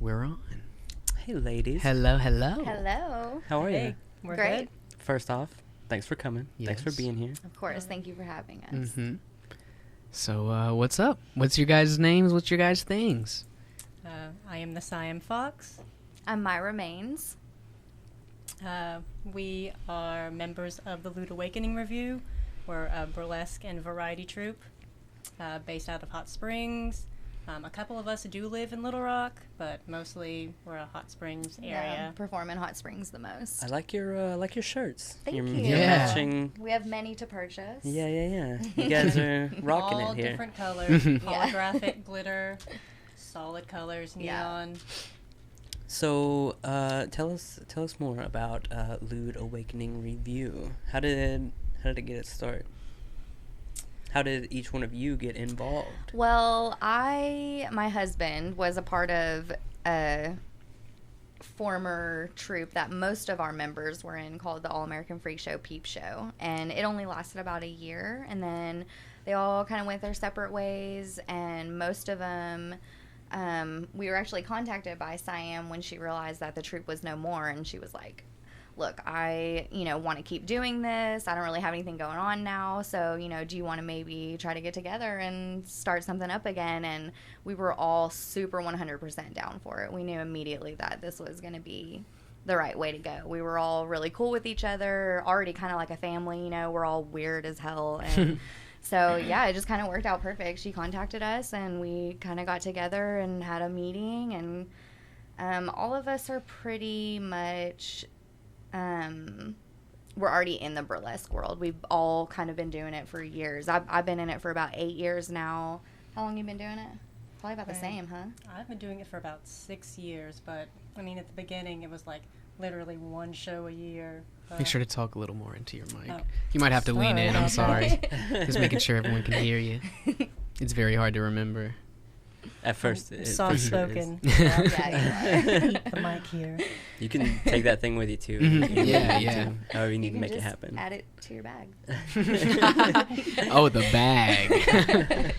We're on. Hey, ladies. Hello. Hello. How are you? Hey, we're Great. good. First off, thanks for coming. Thanks for Yes. being here. Of course. Thank you for having us. Mm-hmm. So, what's up? What's your guys' names? What's your guys' things? I am the Siam Fox. I'm Myra Maines. We are members of the Lewd Awakening Revue. We're a burlesque and variety troupe based out of Hot Springs. A couple of us do live in Little Rock, but mostly we're a Hot Springs area. Perform in Hot Springs the most. I like your shirts. Thank You're you. Yeah. matching. We have many to purchase. Yeah. You guys are rocking All it here. different colors, holographic glitter, solid colors, neon. So, tell us more about Lewd Awakening Revue. How did it get its start? How did each one of you get involved? Well, my husband was a part of a former troupe that most of our members were in called the All-American Freak Show Peep Show. And it only lasted about a year. And then they all kind of went their separate ways. And most of them, we were actually contacted by Siam when she realized that the troupe was no more. And she was like, look, I, want to keep doing this. I don't really have anything going on now. So, do you want to maybe try to get together and start something up again? And we were all super 100% down for it. We knew immediately that this was going to be the right way to go. We were all really cool with each other, already kind of like a family, we're all weird as hell. And so, yeah, it just kind of worked out perfect. She contacted us and we kind of got together and had a meeting. And all of us are pretty much... we're already in the burlesque world. We've all kind of been doing it for years. I've been in it for about 8 years now. How long you been doing it? Probably about the same, huh? I've been doing it for about 6 years, but I mean, at the beginning, it was like literally one show a year. Make sure to talk a little more into your mic. Oh. You might have to lean in. I'm sorry. Okay. Just making sure everyone can hear you. It's very hard to remember. At first, Soft spoken. Yeah, you are. Keep the mic here. You can take that thing with you too. Mhm. Yeah. However you need You to can make it just happen. add it to your bag. Oh, the bag.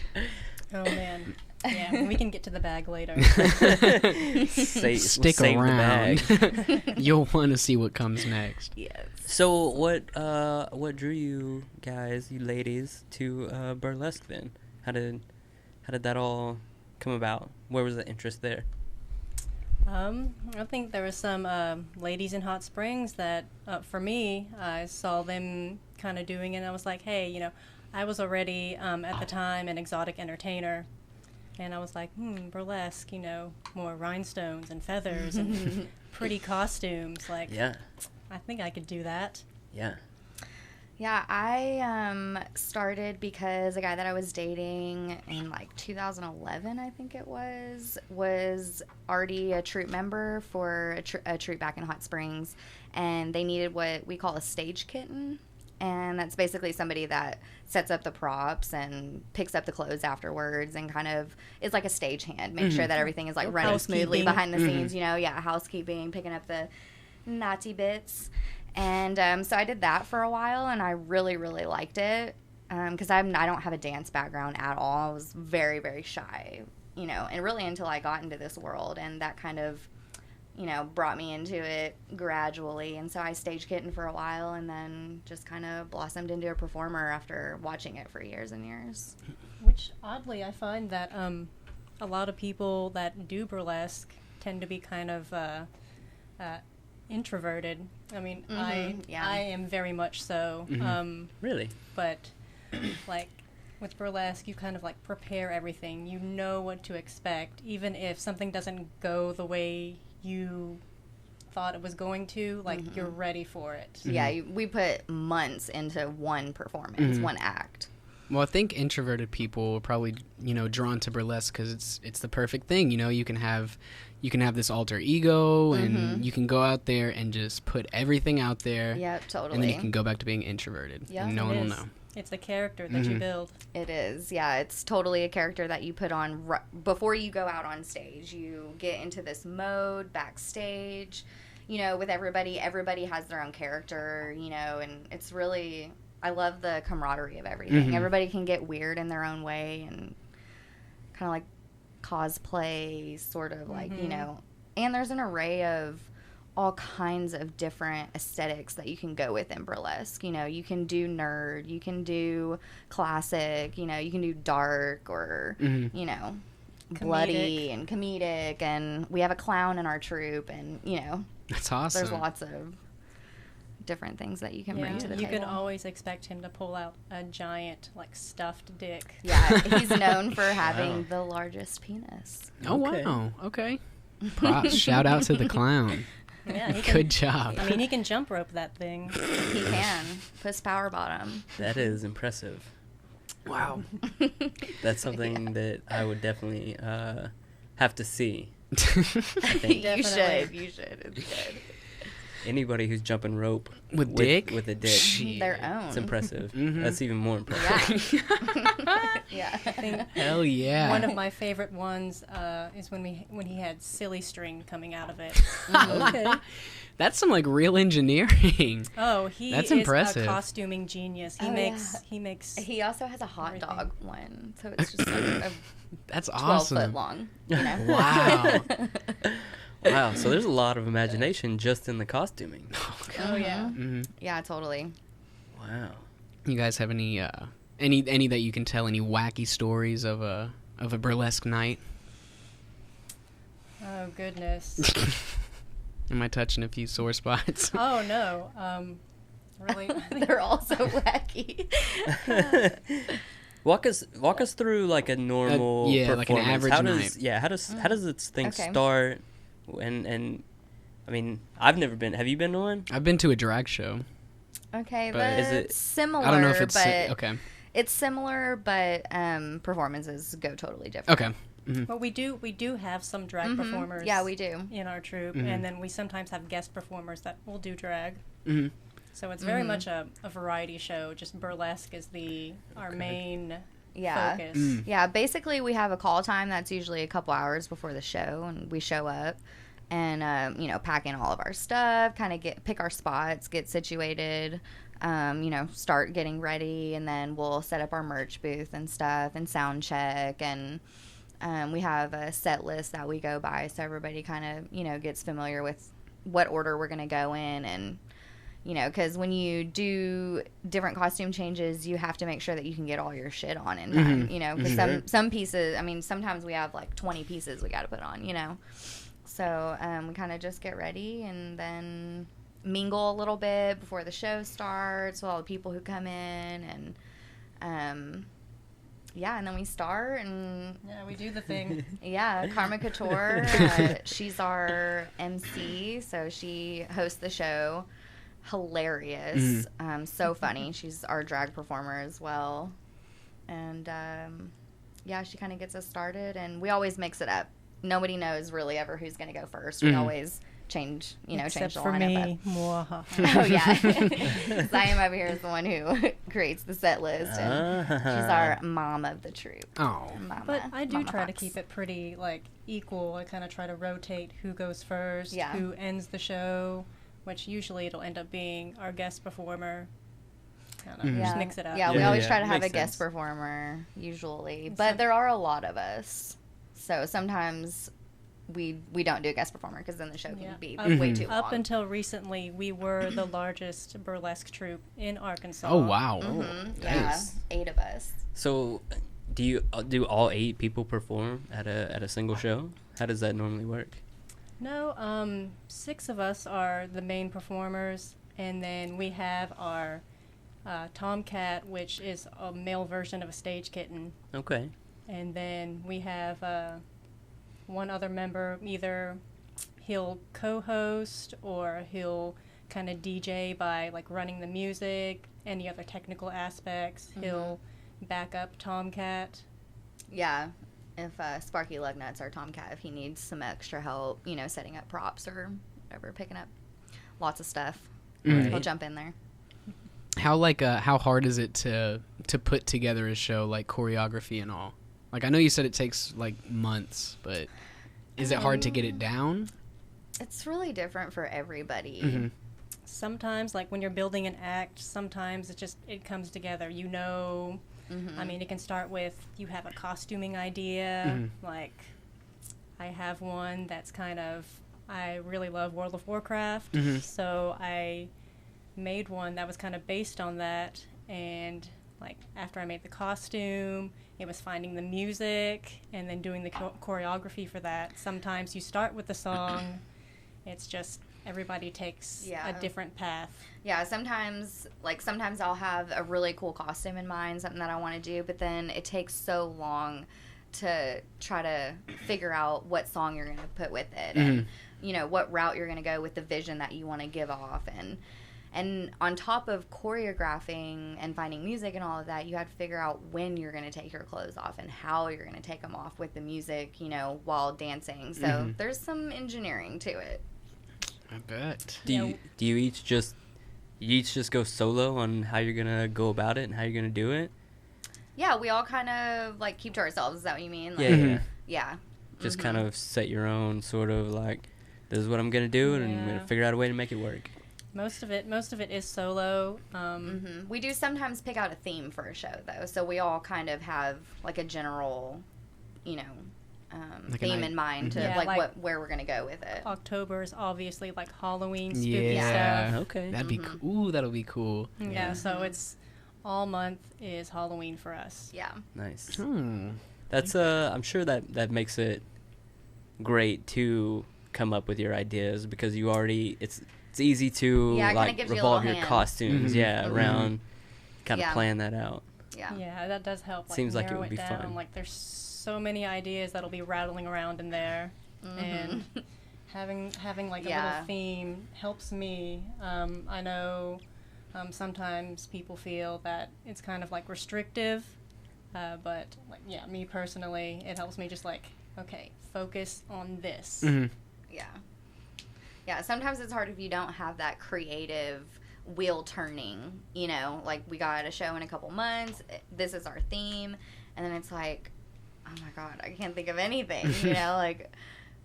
Oh man. Yeah, we can get to the bag later. Stick save around. The bag. You'll want to see what comes next. Yes. So what drew you guys, you ladies, to burlesque then? How did that all come about? Where was the interest there? I think there were some ladies in Hot Springs that, for me, I saw them kind of doing it, and I was like, hey, I was already, at the time, an exotic entertainer, and I was like, burlesque, more rhinestones and feathers and pretty costumes, like, Yeah. I think I could do that. Yeah. Yeah, I started because a guy that I was dating in like 2011, I think it was already a troupe member for a troupe back in Hot Springs, and they needed what we call a stage kitten, and that's basically somebody that sets up the props and picks up the clothes afterwards and kind of is like a stagehand, make sure that everything is like running smoothly behind the scenes, housekeeping, picking up the naughty bits. And so I did that for a while, and I really, really liked it because I don't have a dance background at all. I was very, very shy, and really until I got into this world, and that kind of, brought me into it gradually. And so I stage kittened for a while and then just kind of blossomed into a performer after watching it for years and years. Which, oddly, I find that a lot of people that do burlesque tend to be kind of introverted. I mean, I am very much so. Really? But, like, with burlesque, you kind of, like, prepare everything. You know what to expect. Even if something doesn't go the way you thought it was going to, like, you're ready for it. Yeah, we put months into one performance, one act. Well, I think introverted people are probably, drawn to burlesque because it's the perfect thing. You can have this alter ego, and you can go out there and just put everything out there. Yep, totally. And then you can go back to being introverted. Yep. And no one will know. It's the character that you build. It is, yeah. It's totally a character that you put on before you go out on stage. You get into this mode backstage, with everybody. Everybody has their own character, and it's really... I love the camaraderie of everything. Everybody can get weird in their own way and kind of like cosplay, sort of like, and there's an array of all kinds of different aesthetics that you can go with in burlesque. You know, you can do nerd, you can do classic, you know, you can do dark or, you know, bloody and comedic. And we have a clown in our troupe, and, you know, That's awesome. there's lots of different things that you can bring to the you table. can always expect him to pull out a giant, like, stuffed dick. Yeah, he's known for having the largest penis. Oh, wow. Okay. Props. Shout out to the clown. Yeah, Good job. I mean, he can jump rope that thing. He can. Puss power bottom. That is impressive. Wow. That's something that I would definitely have to see. You Definitely. should. You should. It's good. Anybody who's jumping rope With dick? with a dick, Shit. Their own. it's impressive. Mhm. That's even more impressive. Yeah. Yeah. I think Hell yeah. one of my favorite ones is when he had silly string coming out of it. Okay. That's some like real engineering. Oh, he That's is impressive. a costuming genius. He Oh, makes yeah. he makes He also has a hot Everything. dog one, so it's just like a That's 12 awesome. foot long. You know? Wow. Wow. So there's a lot of imagination just in the costuming. oh yeah. Mhm. Yeah, totally. Wow. You guys have any that you can tell, any wacky stories of a burlesque night? Oh goodness. Am I touching a few sore spots? Oh no. Really. They're all so wacky. Walk us through like a normal yeah, like an performance. average how night. does how does this thing Okay. start? And I mean, I've never been. Have you been to one? I've been to a drag show. Okay, But that's is it- similar. I don't know if it's but okay. It's similar, but performances go totally different. Okay. Mhm. Well, we do have some drag performers. Yeah, we do. in our troupe, Mhm. and then we sometimes have guest performers that will do drag. Mhm. So it's very much a variety show. Just burlesque is our main Yeah. focus. Mm. Yeah, basically we have a call time that's usually a couple hours before the show, and we show up and you know, pack in all of our stuff, kind of pick our spots, get situated, you know, start getting ready, and then we'll set up our merch booth and stuff and sound check, and we have a set list that we go by, so everybody kind of, you know, gets familiar with what order we're going to go in. And you know, because when you do different costume changes, you have to make sure that you can get all your shit on in time, you know, because some pieces, I mean, sometimes we have like 20 pieces we got to put on, you know. So we kind of just get ready and then mingle a little bit before the show starts with all the people who come in. And yeah, and then we start, and Yeah, we do the thing. yeah, Karma Couture, she's our MC, so she hosts the show. Hilarious, so funny. She's our drag performer as well, and yeah, she kind of gets us started, and we always mix it up. Nobody knows really ever who's going to go first. We always change, you know, Except change the for lineup me. Mwahaha. up. Oh yeah, Siam over here is the one who creates the set list, and she's our mom of the troupe. Oh. Mama, But I do Mama try to Fox. keep it pretty like equal. I kind of try to rotate who goes first, Yeah. who ends the show, which usually it'll end up being our guest performer. Kind of just mix it up. Yeah, we Yeah, always yeah, try to have a makes guest sense. performer usually, And but some- there are a lot of us, so sometimes we don't do a guest performer because then the show can Yeah. be Up- way too long. Up until recently, we were the largest burlesque troupe in Arkansas. Oh wow. Yeah, Nice. 8 of us. So, do all 8 people perform at a single show? How does that normally work? No, 6 of us are the main performers, and then we have our Tomcat, which is a male version of a stage kitten. Okay. And then we have one other member, either he'll co-host or he'll kind of DJ by like running the music, any other technical aspects. He'll back up Tomcat. Yeah, if Sparky Lugnuts or Tomcat, if he needs some extra help, you know, setting up props or whatever, picking up lots of stuff, Mm. he'll jump in there. How hard is it to put together a show, like choreography and all? Like I know you said it takes like months, but is it hard to get it down? It's really different for everybody. Mm-hmm. Sometimes, like when you're building an act, sometimes it comes together. You know, I mean, it can start with you have a costuming idea, like I have one that's kind of, I really love World of Warcraft, so I made one that was kind of based on that, and like after I made the costume, it was finding the music and then doing the choreography for that. Sometimes you start with the song, it's just everybody takes a different path. Yeah, sometimes I'll have a really cool costume in mind, something that I want to do, but then it takes so long to try to figure out what song you're going to put with it and, you know, what route you're going to go with the vision that you want to give off. And on top of choreographing and finding music and all of that, you have to figure out when you're going to take your clothes off and how you're going to take them off with the music, you know, while dancing. So there's some engineering to it. I bet. Do you each just go solo on how you're going to go about it and how you're going to do it? Yeah, we all kind of, like, keep to ourselves. Is that what you mean? Like, Yeah. Just kind of set your own sort of, like, this is what I'm going to do, and I'm going to figure out a way to make it work. Most of it is solo. We do sometimes pick out a theme for a show, though. So we all kind of have, like, a general, you know, like theme in mind to, where we're going to go with it. October is obviously, like, Halloween, spooky stuff. Okay. That'd be cool. That'll be cool. Yeah, so it's... all month is Halloween for us. Yeah. Nice. That's I'm sure that makes it great to come up with your ideas, because you already it's easy to like revolve your costumes around kind of plan that out. Yeah, that does help. Seems like it narrow would be down. fun. Like there's so many ideas that'll be rattling around in there, and having like a little theme helps me. I know. Sometimes people feel that it's kind of like restrictive, but like, me personally, it helps me just like, okay, focus on this. Yeah, sometimes it's hard if you don't have that creative wheel turning, you know, like we got a show in a couple months, this is our theme, and then it's like, oh my god, I can't think of anything, you know, like,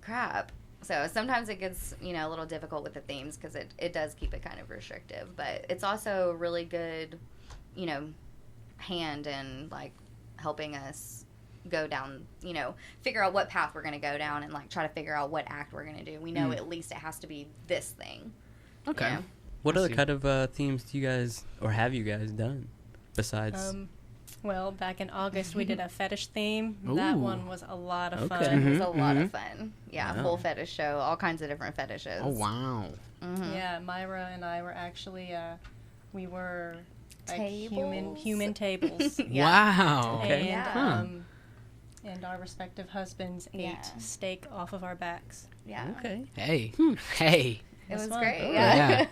crap. So sometimes it gets, you know, a little difficult with the themes because it does keep it kind of restrictive. But it's also a really good, you know, hand in, like, helping us go down, you know, figure out what path we're going to go down and, like, try to figure out what act we're going to do. We know at least it has to be this thing. Okay. You know? What other kind of themes do you guys, or have you guys done besides... Well, back in August, we did a fetish theme. Ooh. That one was a lot of fun. It was a lot of fun. Yeah, full fetish show, all kinds of different fetishes. Oh, wow. Yeah, Myra and I were actually, we were like Tables? human tables. Wow. Okay. And, and our respective husbands ate steak off of our backs. Yeah. Okay. Hey. Hey. It was fun. great. Oh, Yeah.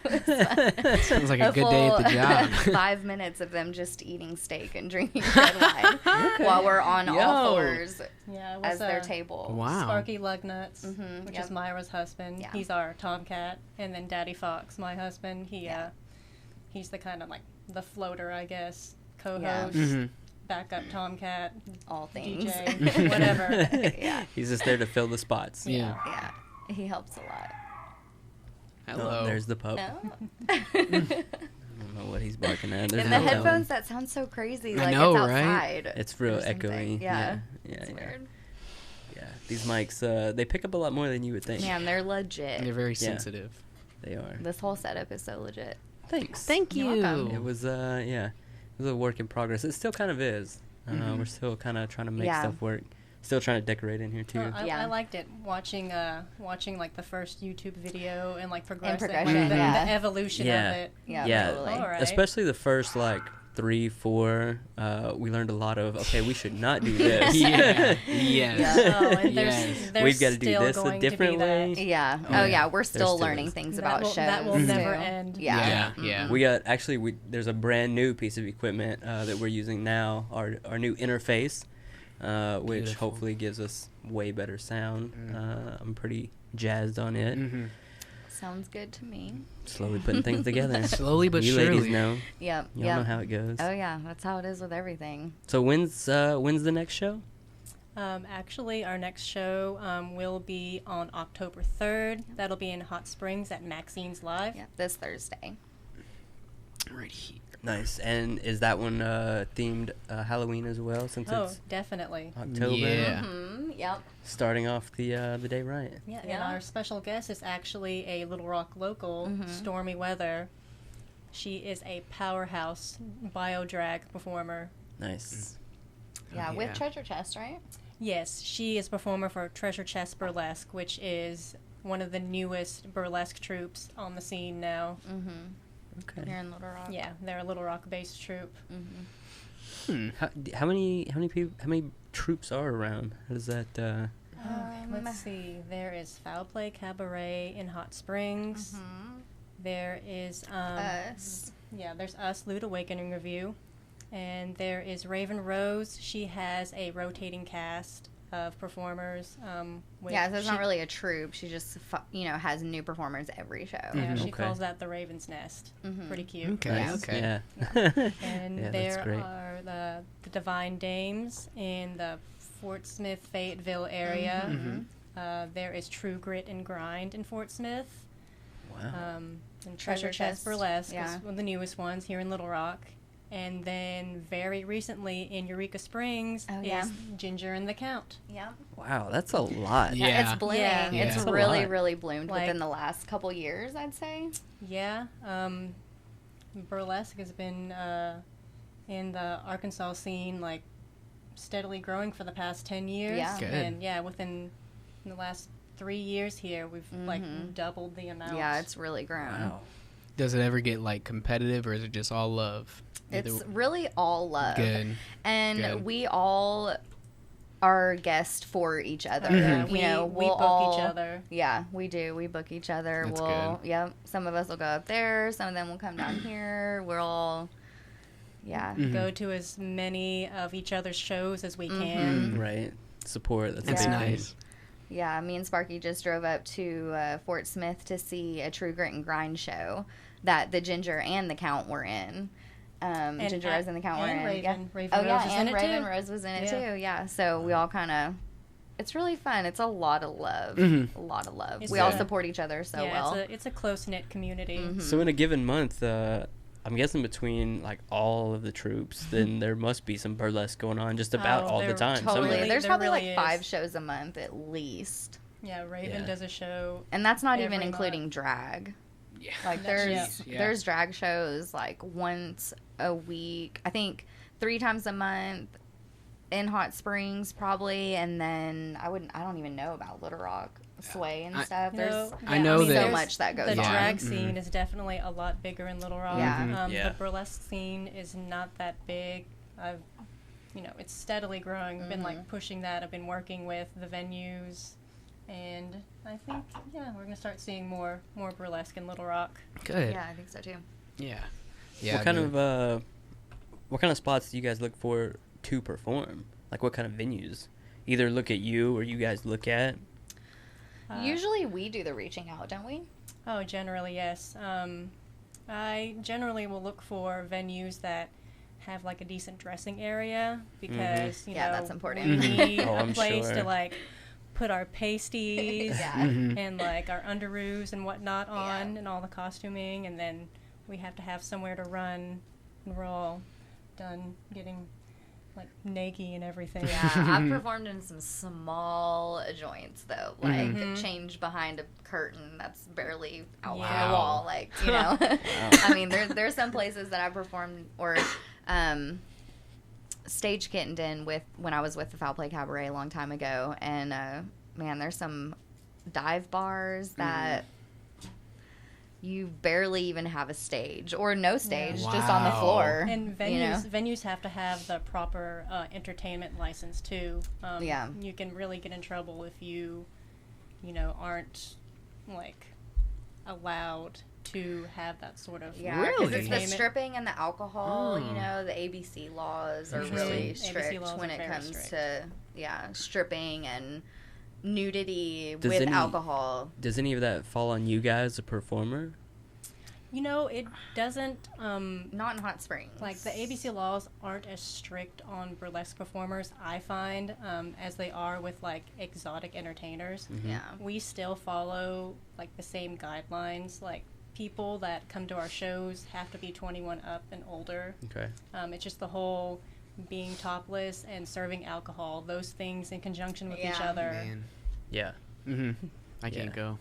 Sounds like a good day at the job. 5 minutes of them just eating steak and drinking red wine while we're on all fours Yeah, it was as their table. Wow. Sparky Lugnuts, which Yep. is Myra's husband. Yeah. He's our tomcat. And then Daddy Fox, my husband, he's the kind of like the floater, I guess, co-host, backup tomcat, All things. DJ, whatever. Yeah. He's just there to fill the spots. Yeah. Yeah. He helps a lot. Hello. Oh, there's the pup. No? I don't know what he's barking at. There's In the no headphones, telling. that sounds so crazy. I Like know, it's right? outside. It's real or something. echoey. Yeah. Yeah. It's weird. Yeah. These mics, they pick up a lot more than you would think. Man, they're legit. They're very sensitive. They are. This whole setup is so legit. Thanks. Thank You're you. welcome. It was, it was a work in progress. It still kind of is. We're still kind of trying to make stuff work. Still trying to decorate in here too. I liked it watching like the first YouTube video and like progressing, progression, the yeah. evolution of it. Yeah, totally. All right. Especially the first like 3, 4. We learned a lot of we should not do this. Yeah. Yes. Yeah. Oh, and Yes. there's We've got to do still this a going to be different way. that. Yeah. Oh, Oh, yeah. yeah. We're still still learning is. things That about will- shows. that will never too. end. Yeah. Yeah. We got there's a brand new piece of equipment that we're using now. Our new interface, which Beautiful. hopefully gives us way better sound. I'm pretty jazzed on it. Sounds good to me. Slowly putting things together. Slowly but you surely. ladies know. Yep. Y'all know how it goes. Oh, yeah. That's how it is with everything. So when's the next show? Actually, our next show will be on October 3rd. That'll be in Hot Springs at Maxine's Live. Yeah. This Thursday. Right here. Nice. And is that one themed Halloween as well? Since Oh, it's definitely. October. Yeah. Yep. Starting off the day right. Yeah, and Yeah. our special guest is actually a Little Rock local, Stormy Weather. She is a powerhouse bio-drag performer. Nice. Yeah, Yeah. with Treasure Chest, right? Yes, she is a performer for Treasure Chest Burlesque, which is one of the newest burlesque troupes on the scene now. Okay. Here in Little Rock. Yeah, they're a Little Rock-based troupe. How many troops are around? How does that? Let's see. There is Foul Play Cabaret in Hot Springs. There is Us. Yeah, there's us, Lewd Awakening Revue, and there is Raven Rose. She has a rotating cast of performers. Yeah, so it's not really a troupe. She just, has new performers every show. Yeah, she Okay. calls that the Raven's Nest. Pretty cute. Okay, Nice. okay. Yeah. And Yeah, that's there great. are the Divine Dames in the Fort Smith, Fayetteville area. There is True Grit and Grind in Fort Smith. Wow. And Treasure Treasure Chest Chest, Burlesque yeah. is one of the newest ones here in Little Rock. And then very recently in Eureka Springs Oh, yeah. is Ginger and the Count. Yeah. Wow, that's a lot. Yeah. It's blooming. Yeah. It's That's a really, lot. really bloomed Like- within the last couple years, I'd say. Yeah. Burlesque has been in the Arkansas scene like steadily growing for the past 10 years. Yeah. Good. And yeah, within the last 3 years here, we've like doubled the amount. Yeah, it's really grown. Wow. Does it ever get like competitive, or is it just all love? It's really all love. Good. And Good. we all are guests for each other. Yeah, You know, we we'll book all, each other. Yeah, we do. We book each other. That's We'll, good. Yep. Some of us will go up there. Some of them will come down here. We're all, yeah. Go to as many of each other's shows as we can. Right. Support. That's It's a big Yeah. nice. thing. Yeah, me and Sparky just drove up to Fort Smith to see a True Grit and Grind show that the Ginger and the Count were in. Ginger Rose and the Count were and in. Raven. Yeah. Raven Oh, yeah, Rose is in and it Raven too. Rose was in it Yeah. too. Yeah, so we all kind of. It's really fun. It's a lot of love. A lot of love. It's We all a- support each other so Yeah, well. it's a close-knit community. So in a given month, I'm guessing between like all of the troops, then there must be some burlesque going on just about Oh, all the there time. Totally. somewhere. There's There probably really like 5 is. shows a month at least. Yeah, Raven Yeah. does a show. And that's not even Every including month. drag. Yeah. Like That's- there's drag shows like once a week. I think 3 times a month in Hot Springs probably, and then I don't even know about Little Rock, Sway and stuff. There's I know so that- much that goes The on. drag scene is definitely a lot bigger in Little Rock. Yeah. Yeah. The burlesque scene is not that big. It's steadily growing. I've been like pushing that. I've been working with the venues, and I think we're gonna start seeing more burlesque in Little Rock. Good. Yeah, I think so too. Yeah. Yeah. what kind dude. of what kind of spots do you guys look for to perform? Like what kind of venues? Either look at you or you guys look at. Usually we do the reaching out, don't we? Oh, generally yes. I generally will look for venues that have like a decent dressing area because Yeah, that's important. We need Oh, a I'm place sure. to like put our pasties Yeah. and like our underoos and whatnot on Yeah. and all the costuming, and then we have to have somewhere to run, and we're all done getting like naked and everything. Yeah, I've performed in some small joints though, like change behind a curtain that's barely out from Yeah. the wall, like I mean, there's some places that I performed or stage kittened in with when I was with the Foul Play Cabaret a long time ago, and man, there's some dive bars that. You barely even have a stage or no stage, just on the Wow. floor. And venues have to have the proper entertainment license too. Yeah. You can really get in trouble if you aren't like allowed to have that sort of Yeah, because it's the entertainment. stripping and the alcohol. The ABC laws are Mhm. really ABC strict laws when are it very comes strict. to stripping and nudity Does with any- alcohol. Does any of that fall on you guys, a performer? It doesn't. Not in Hot Springs. Like the ABC laws aren't as strict on burlesque performers, I find, as they are with like exotic entertainers. Yeah. We still follow like the same guidelines. Like people that come to our shows have to be 21 up and older. Okay. It's just the whole being topless and serving alcohol, those things in conjunction with each Yeah. other. Man. Yeah. I can't go.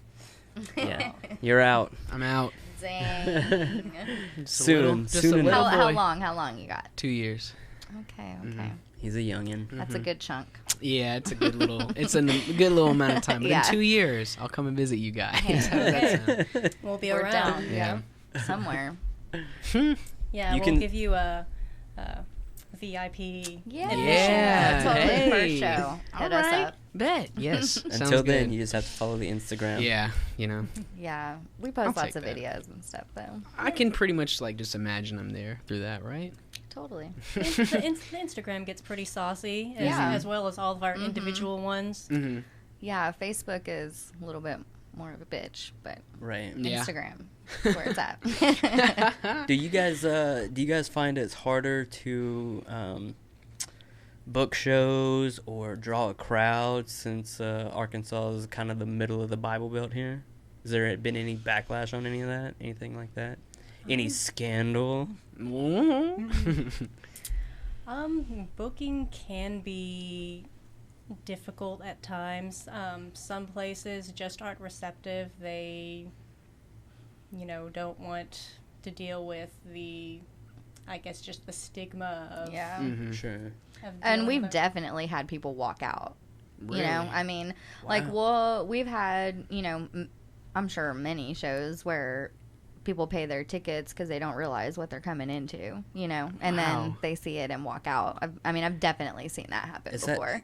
Yeah. You're out. I'm out. Dang. Just a Soon. little- just a Soon little enough. How boy. long? How long you got? 2 years. Okay. Okay. He's a youngin. That's a good chunk. Yeah, it's a good little. It's a good little amount of time. But Yeah. in 2 years, I'll come and visit you guys. Hey. How does that sound? We'll be We're around. down. Yeah. Somewhere. Yeah, You we'll can- give you a VIP Yeah. admission. Yeah. Totally. Hey. First show. Hit us Alright. up. Bet. Yes. Until Sounds then, good. you just have to follow the Instagram. Yeah, you know, Yeah. We I'll post lots take of that. videos and stuff, though. I can pretty much like just imagine I'm there through that, right? Totally. The Instagram gets pretty saucy, Yeah. as well as all of our individual ones. Mm-hmm. Yeah. Facebook is a little bit more of a bitch, but Right. Yeah. Instagram is where it's at. Do you guys find it's harder to book shows or draw a crowd since Arkansas is kind of the middle of the Bible Belt here? Has there been any backlash on any of that? Anything like that? Any scandal? Booking can be difficult at times. Some places just aren't receptive. They, don't want to deal with I guess just the stigma of. Yeah. Mm-hmm. Sure. of And dealing we've with- definitely had people walk out. Really? You know, I mean, we've had, I'm sure many shows where people pay their tickets because they don't realize what they're coming into, and Wow. then they see it and walk out. I've definitely seen that happen before.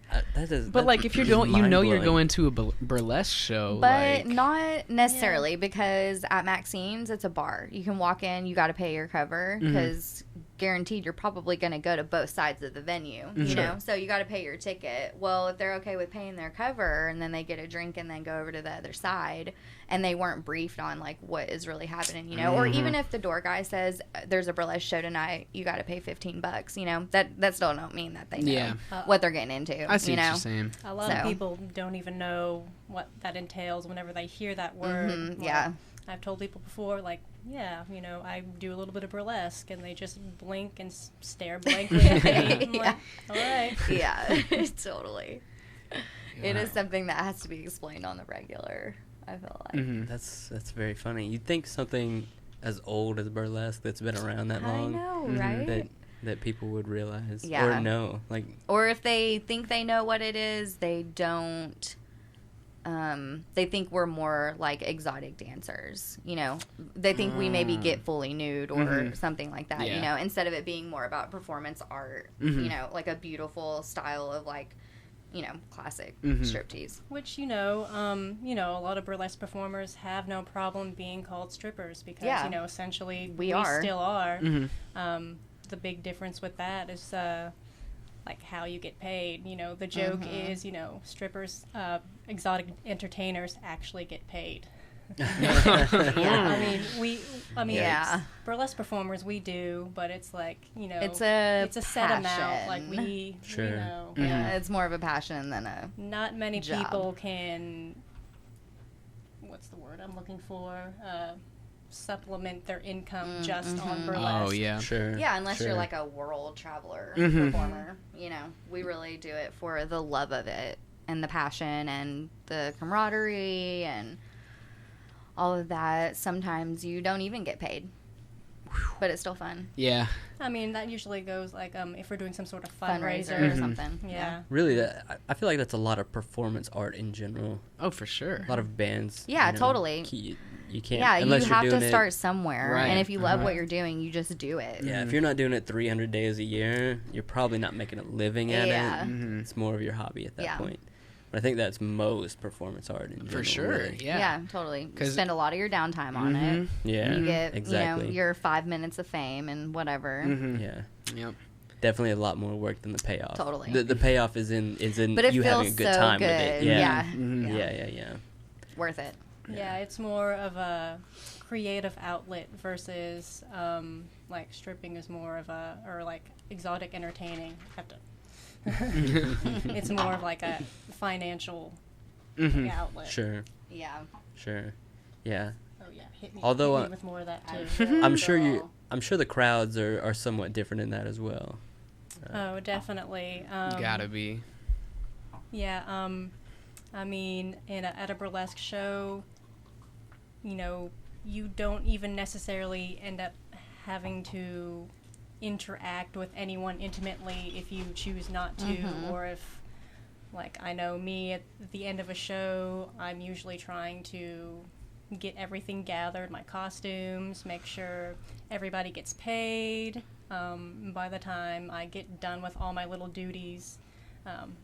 But like, if you're going, you're mind-blowing. going to a burlesque show, But like, not necessarily because at Maxine's, it's a bar. You can walk in, you got to pay your cover because guaranteed you're probably going to go to both sides of the venue, you know? So you got to pay your ticket. Well, if they're okay with paying their cover and then they get a drink and then go over to the other side and they weren't briefed on like what is really happening, or even if the door guy says there's a burlesque show tonight, you got to pay $15, that still don't mean that they know Yeah. what they're getting into, I see what you're saying. A lot of So. people don't even know what that entails whenever they hear that word. Mhm, Like, yeah. I've told people before, like, I do a little bit of burlesque, and they just blink and stare blankly at me. I'm like, all right. Yeah, totally. It is something that has to be explained on the regular, I feel like. Mm-hmm. That's very funny. You'd think something as old as burlesque that's been around that I long know, Mhm. right? that people would realize Yeah. or know. Like, Or if they think they know what it is, they don't. They think we're more like exotic dancers, They think we maybe get fully nude or something like that, Yeah. Instead of it being more about performance art, like a beautiful style of like, classic striptease. Which, a lot of burlesque performers have no problem being called strippers because, Yeah. essentially We are. still are. Mm-hmm. The big difference with that is like how you get paid. The joke is, strippers, exotic entertainers actually get paid. Yeah. Yeah. Burlesque performers, we do, but it's like, It's a set amount. passion. Like we Sure. Yeah, it's more of a passion than a. not many Job. people can, what's the word I'm looking for? Supplement their income just on burlesque. Oh yeah. sure. Yeah, unless sure. you're like a world traveler Mhm. performer. We really do it for the love of it and the passion and the camaraderie and all of that. Sometimes you don't even get paid, but it's still fun. Yeah. I mean, that usually goes like if we're doing some sort of Fundraiser fundraiser. or something. Yeah. Really, I feel like that's a lot of performance art in general. Oh, for sure. A lot of bands. Yeah, totally. You can't. Yeah, you unless you're have to doing start somewhere. Right. And if you love Uh-huh. what you're doing, you just do it. Yeah, if you're not doing it 300 days a year, you're probably not making a living at Yeah. it. Mhm. It's more of your hobby at that Yeah. point. But I think that's most performance art in general. For sure. really. Yeah. Totally. You 'Cause- spend a lot of your downtime on it. Mhm. Yeah. You get, exactly. your 5 minutes of fame and whatever. Mhm. Yeah. Yep. Definitely a lot more work than the payoff. Totally. The payoff is in But it you having a feels good so time good. with it. Yeah. Mhm. Yeah. Worth it. Yeah, it's more of a creative outlet versus like stripping is more of like exotic entertaining. It's more of like a financial Mhm. outlet. Sure. Yeah. Yeah. Oh yeah, hit me Although, with more of that too. I'm sure the crowds are somewhat different in that as well. Oh, definitely. Gotta be. Yeah. I mean, at a burlesque show, you know, you don't even necessarily end up having to interact with anyone intimately if you choose not to, or if, like, I know me at the end of a show, I'm usually trying to get everything gathered, my costumes, make sure everybody gets paid. By the time I get done with all my little duties,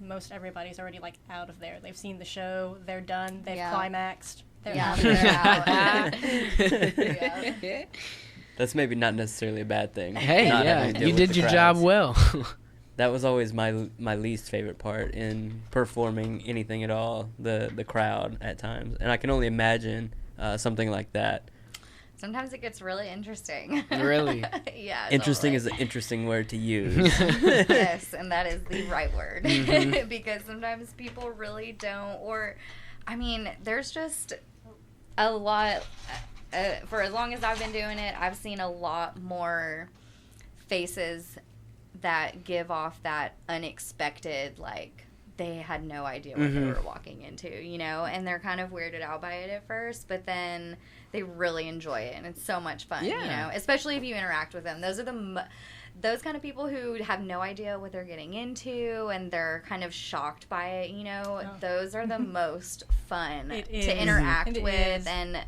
most everybody's already, like, out of there. They've seen the show, they're done, they've climaxed, they're out. They're out. That's maybe not necessarily a bad thing. Hey, yeah, you did your job well. That was always my least favorite part in performing anything at all, the crowd at times. And I can only imagine something like that. Sometimes it gets really interesting. Really? Yeah. Interesting totally. is an interesting word to use. Yes, and that is the right word. Because sometimes people really don't, or, I mean, there's just a lot, for as long as I've been doing it, I've seen a lot more faces that give off that unexpected, like, they had no idea what they were walking into, you know, and they're kind of weirded out by it at first, but then they really enjoy it, and it's so much fun, you know, especially if you interact with them. Those are those kind of people who have no idea what they're getting into, and they're kind of shocked by it, you know. Those are the most fun to interact with, and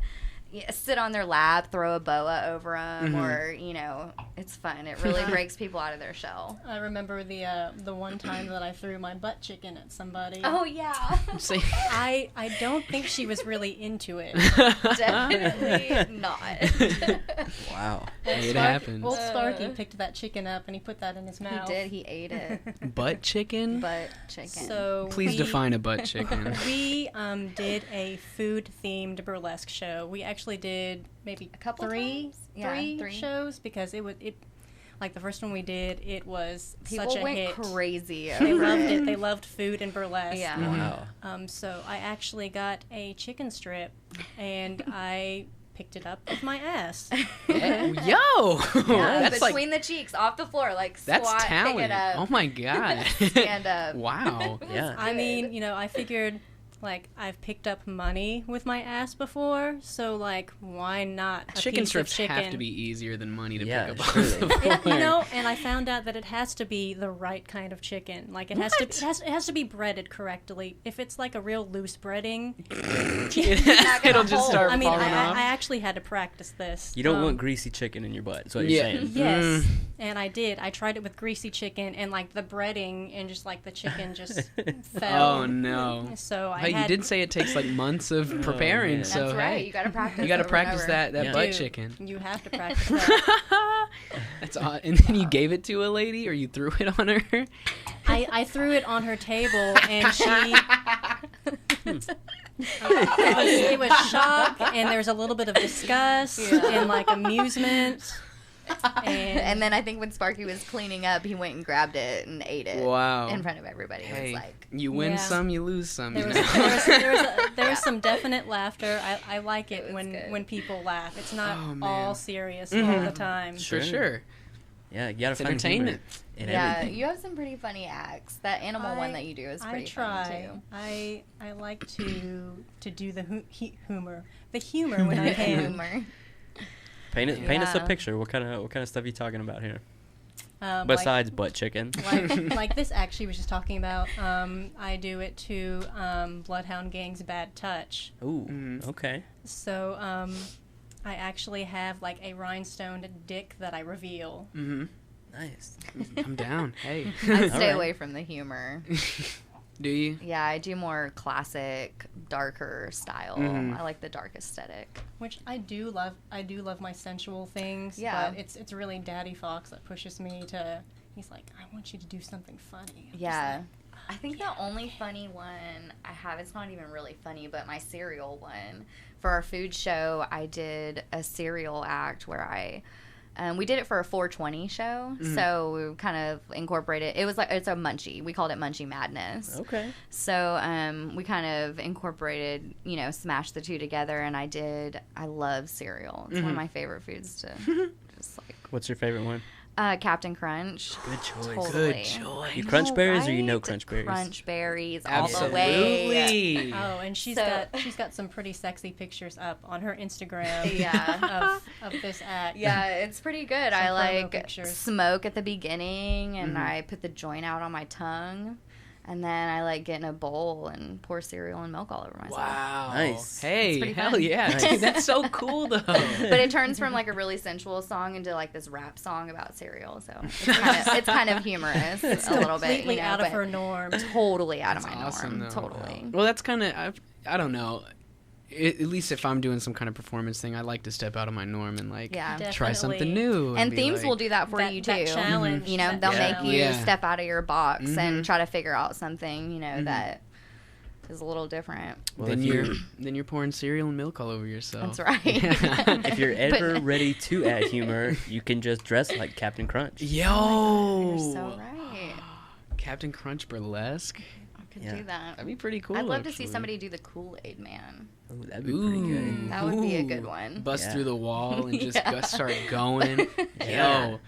sit on their lap, throw a boa over them, or, you know, it's fun. It really breaks people out of their shell. I remember the one time that I threw my butt chicken at somebody. Oh, yeah. I don't think she was really into it. Definitely not. Wow. It happens. Old Sparky picked that chicken up and he put that in his mouth. He did. He ate it. Butt chicken? Butt chicken. So Please define a butt chicken. We did a food-themed burlesque show. We actually did maybe A couple three times? Yeah, three. shows, because it like the first one we did, it was People such a went hit. crazy. They loved it. They loved food and burlesque. Yeah. Wow. So I actually got a chicken strip, and I picked it up with my ass. Yo! Yeah, That's between the cheeks, off the floor, like that's squat, talent. pick it up. Oh my god. Stand up. Wow. Yeah. I mean, you know, I figured, like, I've picked up money with my ass before, so, like, why not a Chicken piece strips of chicken? have to be easier than money to Yeah, pick up surely. off the floor. You know, and I found out that it has to be the right kind of chicken. Like, it has to it has to be breaded correctly. If it's like a real loose breading, It'll just start I mean, falling I off. actually had to practice this. You don't want greasy chicken in your butt, is what you're saying. Yes, and I did. I tried it with greasy chicken, and, like, the breading and just, like, the chicken just fell. Oh no. So I Hey, you had, did say it takes like months of preparing, man. so That's right. hey, You gotta practice. you got to over and practice over. that Yeah. butt Dude, chicken. You have to practice that. That's odd. And then you gave it to a lady, or you threw it on her. I threw it on her table, and she. It was shock, and there was a little bit of disgust and, like, amusement. And then I think when Sparky was cleaning up, he went and grabbed it and ate it. Wow. In front of everybody. It Hey, was like, you win Yeah. some, you lose some. There You was, know? there was some definite laughter. I like it was when good. people laugh. It's not Oh, man. all serious all the time. For sure. Yeah, you gotta It's find entertainment. humor in yeah, everything. you have some pretty funny acts. That animal one that you do is pretty I try. funny too. I like to do the humor when I can. Humor. Paint us a Yeah. picture. What kind of stuff are you talking about here? Like- Besides butt chicken. like this actually was just talking about. I do it to Bloodhound Gang's Bad Touch. Ooh, okay. So I actually have, like, a rhinestoned dick that I reveal. Mm-hmm. Nice. I'm down. Hey. I stay right. away from the humor. Do you? Yeah, I do more classic, darker style. Mhm. I like the dark aesthetic. Which I do love. I do love my sensual things. Yeah. But it's really Daddy Fox that pushes me to. He's like, I want you to do something funny. I'm just Yeah. like, I think the only funny one I have, it's not even really funny, but my cereal one. For our food show, I did a cereal act where we did it for a 420 show, so we kind of incorporated, it's a munchie. We called it Munchie Madness. Okay. So we kind of incorporated, smashed the two together, and I love cereal. It's one of my favorite foods to just like. What's your favorite one? Captain Crunch. Good choice. Totally. Good choice. You crunch berries or you right? know crunch berries? Crunch berries all the way. Absolutely. Oh, and she's got some pretty sexy pictures up on her Instagram. Yeah. of this act. Yeah, it's pretty good. Some I promo like pictures. smoke at the beginning, and I put the joint out on my tongue, and then I like get in a bowl and pour cereal and milk all over myself. Wow. Nice. Hey, pretty hell fun. yeah. Nice. Dude, that's so cool, though. But it turns from like a really sensual song into like this rap song about cereal, so it's kind of humorous a little bit. Completely You know, out of but her norm. Totally out of That's my awesome, norm. though. Totally. Well, that's kind of, I don't know. At least if I'm doing some kind of performance thing, I like to step out of my norm and like Yeah. try Definitely. something new. And be themes like, will do that for That- you that too. challenge, You know, that they'll challenge. make you Yeah. step out of your box Mhm. and try to figure out something, you know, that is a little different. Well, then if you're pouring cereal and milk all over yourself. That's right. if you're ever But- ready to add humor, you can just dress like Captain Crunch. Yo, You're so right. Captain Crunch Burlesque. I could Yeah. do that. That'd be pretty cool. I'd love to see actually. somebody do the Kool-Aid Man. Oh, that'd be pretty good. That would be a Ooh. good one. Bust Yeah. through the wall and just Yeah. start going. Yeah. Yo,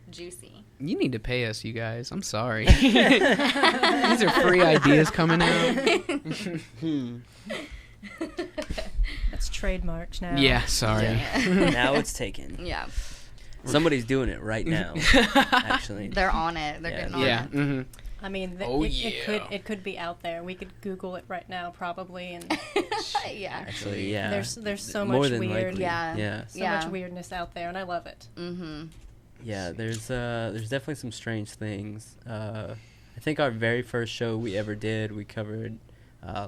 Juicy. you need to pay us, you guys. I'm sorry. These are free ideas coming out. That's trademarked now. Yeah, sorry. Now it's taken. Yeah. Somebody's doing it right now, actually. They're on it. They're Yeah. getting on Yeah. it. hmm I mean, Oh, it could be out there. We could Google it right now, probably, and Yeah. Actually, yeah. there's so More much than weird, likely. Yeah. Yeah. so Yeah. much weirdness out there, and I love it. Mm-hmm. Yeah, there's definitely some strange things. I think our very first show we ever did, we covered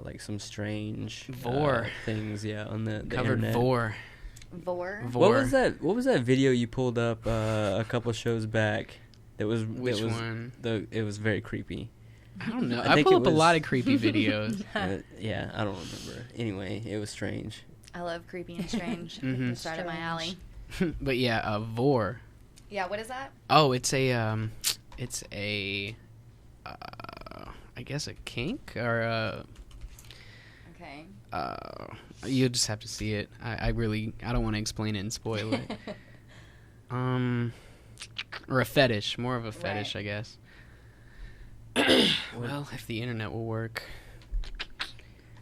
like some strange Vor. things. Yeah, on the Covered internet. Vor. Vor. What was that? What was that video you pulled up a couple shows back? That was Which one? It was very creepy. I don't know. I I think pull it up a lot was- of creepy videos. Yeah, I don't remember. Anyway, it was strange. I love creepy and strange. Mhm. It's right up my alley. But yeah, Vor. Yeah. What is that? Oh, it's a I guess a kink or Okay. you just have to see it. I don't want to explain it and spoil it. Or a fetish, more of a fetish, Right. I guess. Well, if the internet will work.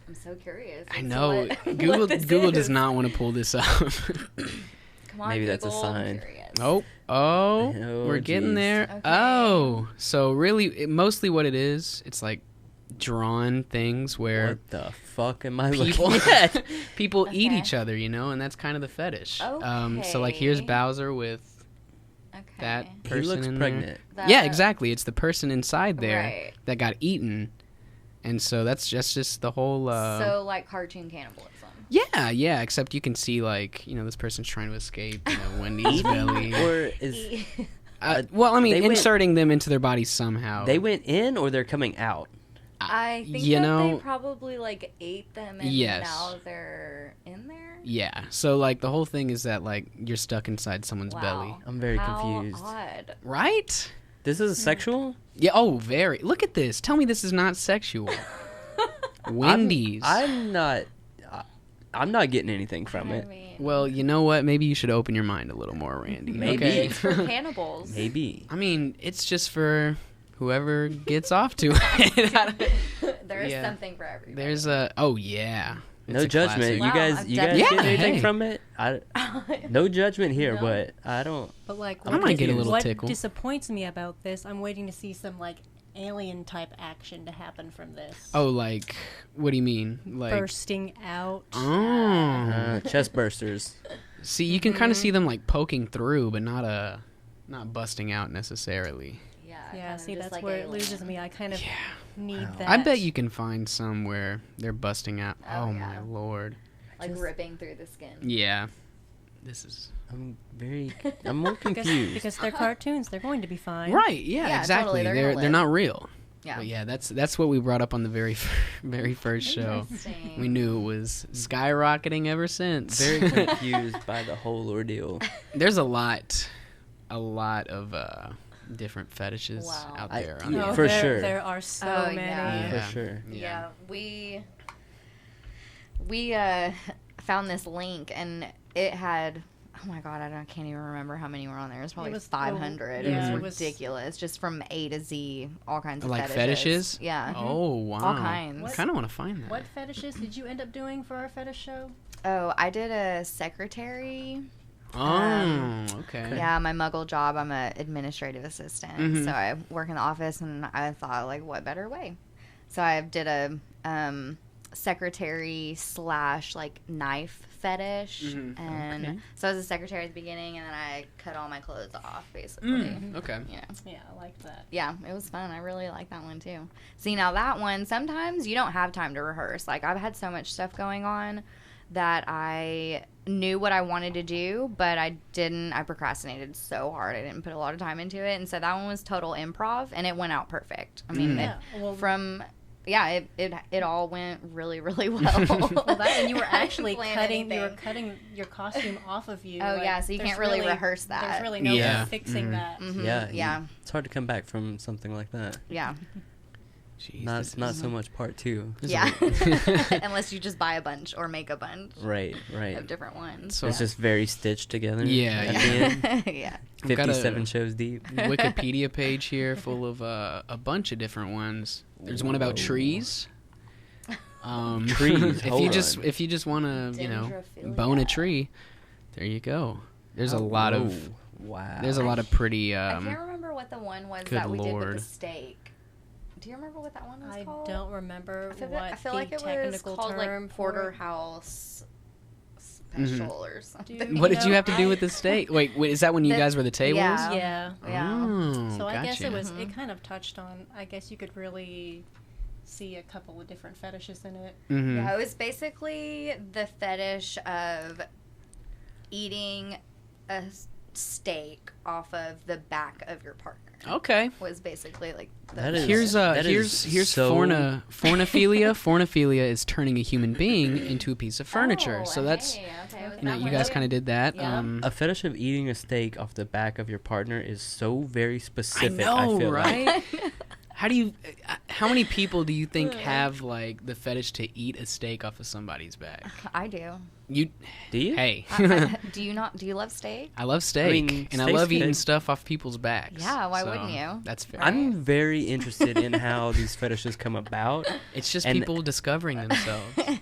I'm so curious. I as to know what Google this Google does is. not want to pull this up. Come on, Maybe that's a Google, I'm sign. curious. Oh, Oh, we're getting geez. there. Okay. Oh, so really, mostly what it is, it's like drawn things where What the fuck am I people looking at? people eat Okay. each other, you know, and that's kind of the fetish. So like here's Okay. Bowser with Okay. that He person looks in pregnant. there. Yeah, That- exactly. It's the person inside there Right. that got eaten, and so that's just the whole. So like cartoon cannibalism. Yeah. Except you can see like this person's trying to escape, Wendy's belly. Or is Well, I mean, They went- inserting them into their body somehow. they went in or they're coming out? I think you that know- they probably like ate them and Yes. now they're in there. Yeah. So like the whole thing is that like you're stuck inside someone's belly, Wow. I'm very How confused. Odd. right? This is sexual? Yeah. Oh, very. Look at this. Tell me this is not sexual. Wendy's. I'm not getting anything from I it. mean, Well, you know what? Maybe you should open your mind a little more, Randy. Maybe. Okay? it's for cannibals. Maybe. I mean, it's just for whoever gets off to it. There's Yeah. something for everybody. There's a. Oh yeah. It's No a judgment. classic. Wow, You guys I've you guys definitely- get Yeah, anything hey. from it? No judgment here, No. but I don't. But like, I might get a little what tickle. disappoints me about this, I'm waiting to see some like alien type action to happen from this. Oh, like what do you mean? Like Bursting out. oh. Chest bursters. See, you can kind of see them like poking through, but not busting out necessarily. Yeah. Yeah, kind see, of just that's like where it aliens. loses me. I kind of Yeah. need Wow. that. I bet you can find some where they're busting out. Oh, Oh, yeah. my lord. Like Just- ripping through the skin. Yeah. This is I'm more confused. because they're cartoons. They're going to be fine. right. Yeah, Yeah, exactly. totally, they're They're gonna they're live. not real. Yeah. But yeah, that's what we brought up on the very very first show. Interesting. We knew it was skyrocketing ever since. Very confused by the whole ordeal. There's a lot of different fetishes Wow. out I- there. yeah. on the For there, sure. There are so Oh, many. yeah. Yeah. For sure. Yeah, we found this link and it had oh my God, I can't even remember how many were on there. It was probably It was 500. yeah, It was ridiculous. Just from A to Z, all kinds of Like fetishes. Yeah. Oh, wow. All kinds. I kind of want to find that. What fetishes did you end up doing for our fetish show? Oh, I did a secretary. Oh, okay. Yeah, my muggle job, I'm an administrative assistant. Mhm. So I work in the office, and I thought, like, what better way? So I did a secretary / like knife fetish. Mhm. And Okay. so I was a secretary at the beginning, and then I cut all my clothes off, basically. Okay. You know. Yeah, I like that. Yeah, it was fun. I really like that one too. See, now that one, sometimes you don't have time to rehearse. Like, I've had so much stuff going on that I knew what I wanted to do, but I didn't. I procrastinated so hard. I didn't put a lot of time into it. And so that one was total improv, and it went out perfect. I mean, it all went really, really well. And you were actually cutting cutting your costume off of you. Oh, yeah, so you can't really rehearse that. There's really no Yeah. fixing that. Mhm. Yeah. Yeah. It's hard to come back from something like that. Yeah. Jeez, Not so much part 2. Yeah. Unless you just buy a bunch or make a bunch Right. of different ones. So- It's just very stitched together. Yeah, At yeah. the end. Yeah. I've got a 57 shows deep. Wikipedia page here full of a bunch of different ones. There's one about trees. Trees, hold if you just want to, Dendrophilia. bone a tree, there you go. There's a lot of Wow. there's a lot of pretty I can't remember what the one was good that we did with Lord. the steak. Do you remember what that one was I called? don't remember I feel what like the it was technical called term like for it. porterhouse special or something. Dude, What did you have to do with the steak? Wait, is that when you guys were the tables? Yeah. Yeah. Yeah. Oh, So I guess gotcha. it was. It kind of touched on. I guess you could really see a couple of different fetishes in it. Mhm. Yeah, it was basically the fetish of eating a steak off of the back of your partner. Okay. Was basically like the That is- Here's that is here's so- fornophilia. Fornophilia is turning a human being into a piece of furniture. Oh, so that's hey, okay, was you know, that you one guys too? kind of did that. Yeah. A fetish of eating a steak off the back of your partner is so very I specific. know, feel right? Like. How do you? How many people do you think have like the fetish to eat a steak off of somebody's back? I do. You, Do you? hey, Do you not? Do you love steak? I love steak, mean, and I steak's love eating good. stuff off people's backs. Yeah, why so wouldn't you? That's fair. I'm very interested in how these fetishes come about. It's just and- people discovering themselves.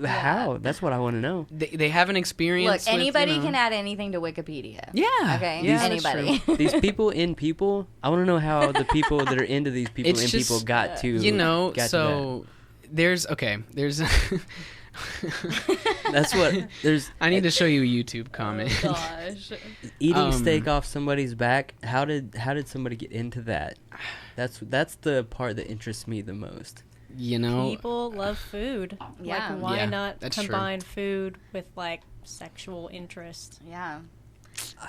How? That's what I want to know. They have an experience. Look, with, anybody can add anything to Wikipedia. Yeah. Okay. Yeah, that's Anybody. true. These people in people, I want to know how the people that are into these people It's in just, people got to. You know, got to so there's there's. That's what there's. I need to show you a YouTube comment. Oh, gosh. Eating steak off somebody's back. How did somebody get into that? That's the part that interests me the most. You know, People love food. Yeah. Like, why Yeah, not that's true. combine food with like sexual interest? Yeah.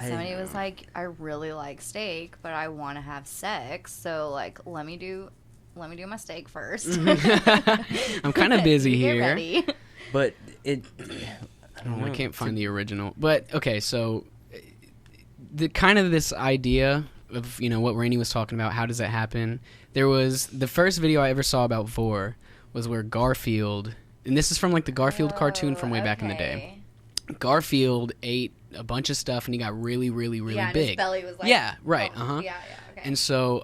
Somebody was like, I really like steak, but I want to have sex. So like, let me do my steak first. I'm kind of busy Get here. ready. But it. I don't Oh, I know. can't find the original. But okay, so the kind of this idea of what Rainey was talking about. How does that happen? There was the first video I ever saw about vor was where Garfield, and this is from like the Garfield cartoon from way back in the day. Garfield ate a bunch of stuff and he got really, really, really Yeah, and big. his belly was like, yeah, right. oh, Uh-huh. Yeah, okay. And so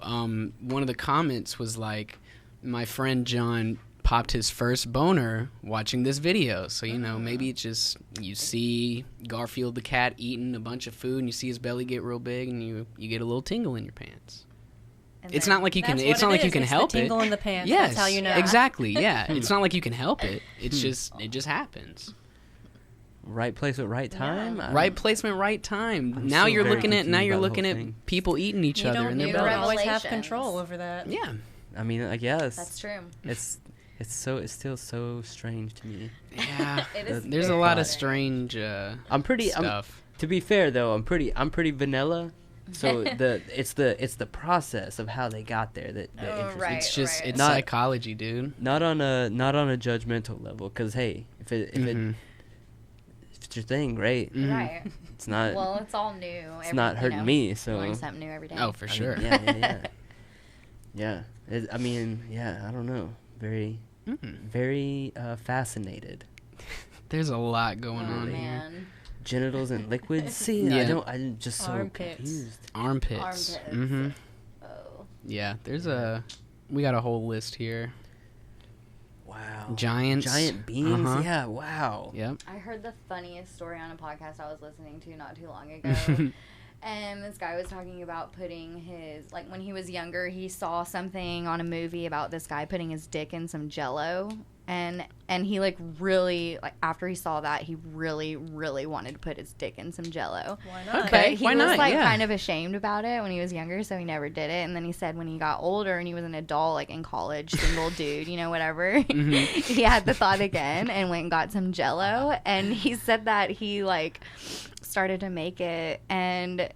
one of the comments was like, my friend John popped his first boner watching this video. So, maybe it's just you see Garfield the cat eating a bunch of food and you see his belly get real big and you get a little tingle in your pants. And It's then- not like you can That's it's what not it like you is. can It's help the tingle it. in the pants. Yes, That's how you know. exactly. Yeah, it's not like you can help it. It's just it just happens. Right place at right time. Right placement, right time. I'm now so you're very looking at confused about the whole at thing. people eating each You other don't, in their you new don't bellies. always have revelations. control over that. Yeah. I mean, I guess That's true. it's still so strange to me. Yeah. It is There's a very lot of strange. strange I'm pretty. stuff. To be fair though, I'm pretty vanilla. So it's the process of how they got there that Oh, interests me. right. It's just it's Not- psychology, dude. Not on a judgmental level, because hey, if it's your thing, great. Mhm. Right. It's not. Well, it's all new. it's not hurting me. So Learn something new every day. Oh, for I mean, sure. yeah. Yeah. I mean, yeah. I don't know. Very, Mm. very fascinated. There's a lot going Oh, on here. man. genitals and liquids. See, Yeah. I'm just so Armpits. confused. Armpits. Armpits. Oh. Yeah, we got a whole list here. Wow. Giants. Giant beans? Uh-huh. Yeah, wow. Yep. I heard the funniest story on a podcast I was listening to not too long ago. And this guy was talking about putting his, like, when he was younger, he saw something on a movie about this guy putting his dick in some Jell-O. And he, like, really, like, after he saw that, he really, really wanted to put his dick in some Jell-O. Why not? Okay. But he why was, not? like, Yeah. kind of ashamed about it when he was younger, so he never did it. And then he said when he got older and he was an adult, like, in college, single dude, whatever, he had the thought again and went and got some Jell-O. And he said that he, like, started to make it, and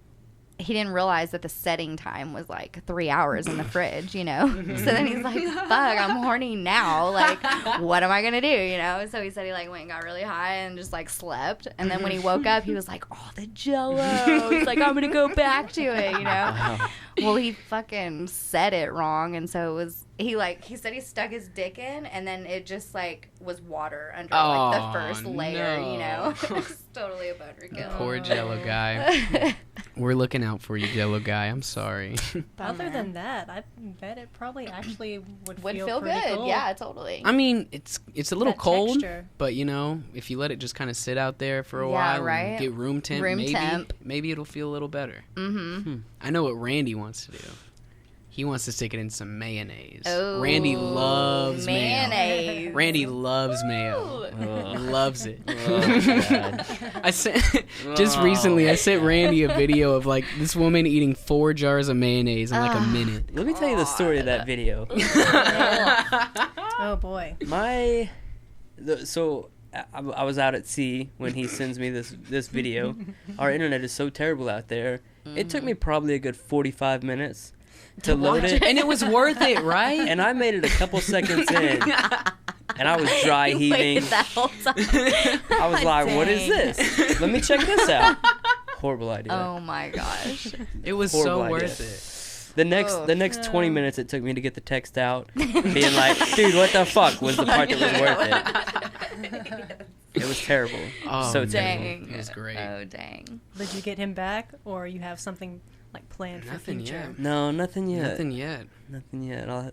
he didn't realize that the setting time was like 3 hours in the fridge, So then he's like, fuck, I'm horny now. Like, what am I going to do, So he said he, like, went and got really high and just, like, slept. And then when he woke up, he was like, oh, the Jell-O. He's like, I'm going to go back to it, Well, he fucking said it wrong. And so it was, he said he stuck his dick in, and then it just, like, was water under, like, the first layer, no. It's totally a boner kill. Poor Jello guy. We're looking out for you, Jello guy. I'm sorry. But other than that, I bet it probably actually would Would feel feel pretty good. cool. Yeah, totally. I mean, it's a little That cold, texture. but if you let it just kind of sit out there for a Yeah, while right? and get room temp, maybe it'll feel a little better. Mm-hmm. I know what Randy wants to do. He wants to stick it in some mayonnaise. Oh, Randy loves mayo. mayonnaise. Randy loves mayo. Ugh. Loves it. Oh, God. I sent just recently. I sent Randy a video of like this woman eating 4 jars of mayonnaise in like a minute. Let me tell you the story of that video. Oh boy. So I was out at sea when he sends me this video. Our internet is so terrible out there. It took me probably a good 45 minutes to load it. And it was worth it, right? And I made it a couple seconds in. And I was dry You heaving. waited that whole time. I was like, what is Dang. this? Let me check this out. Horrible idea. Oh my gosh. It was Horrible so idea. worth it. The next 20 minutes it took me to get the text out, being like, dude, what the fuck was the part that was worth it. It was terrible. Oh, So man. terrible. Dang. It was great. Oh, dang. Did you get him back, or you have something like planned for Nothing future? yet. No, nothing yet. Nothing yet. Nothing yet. I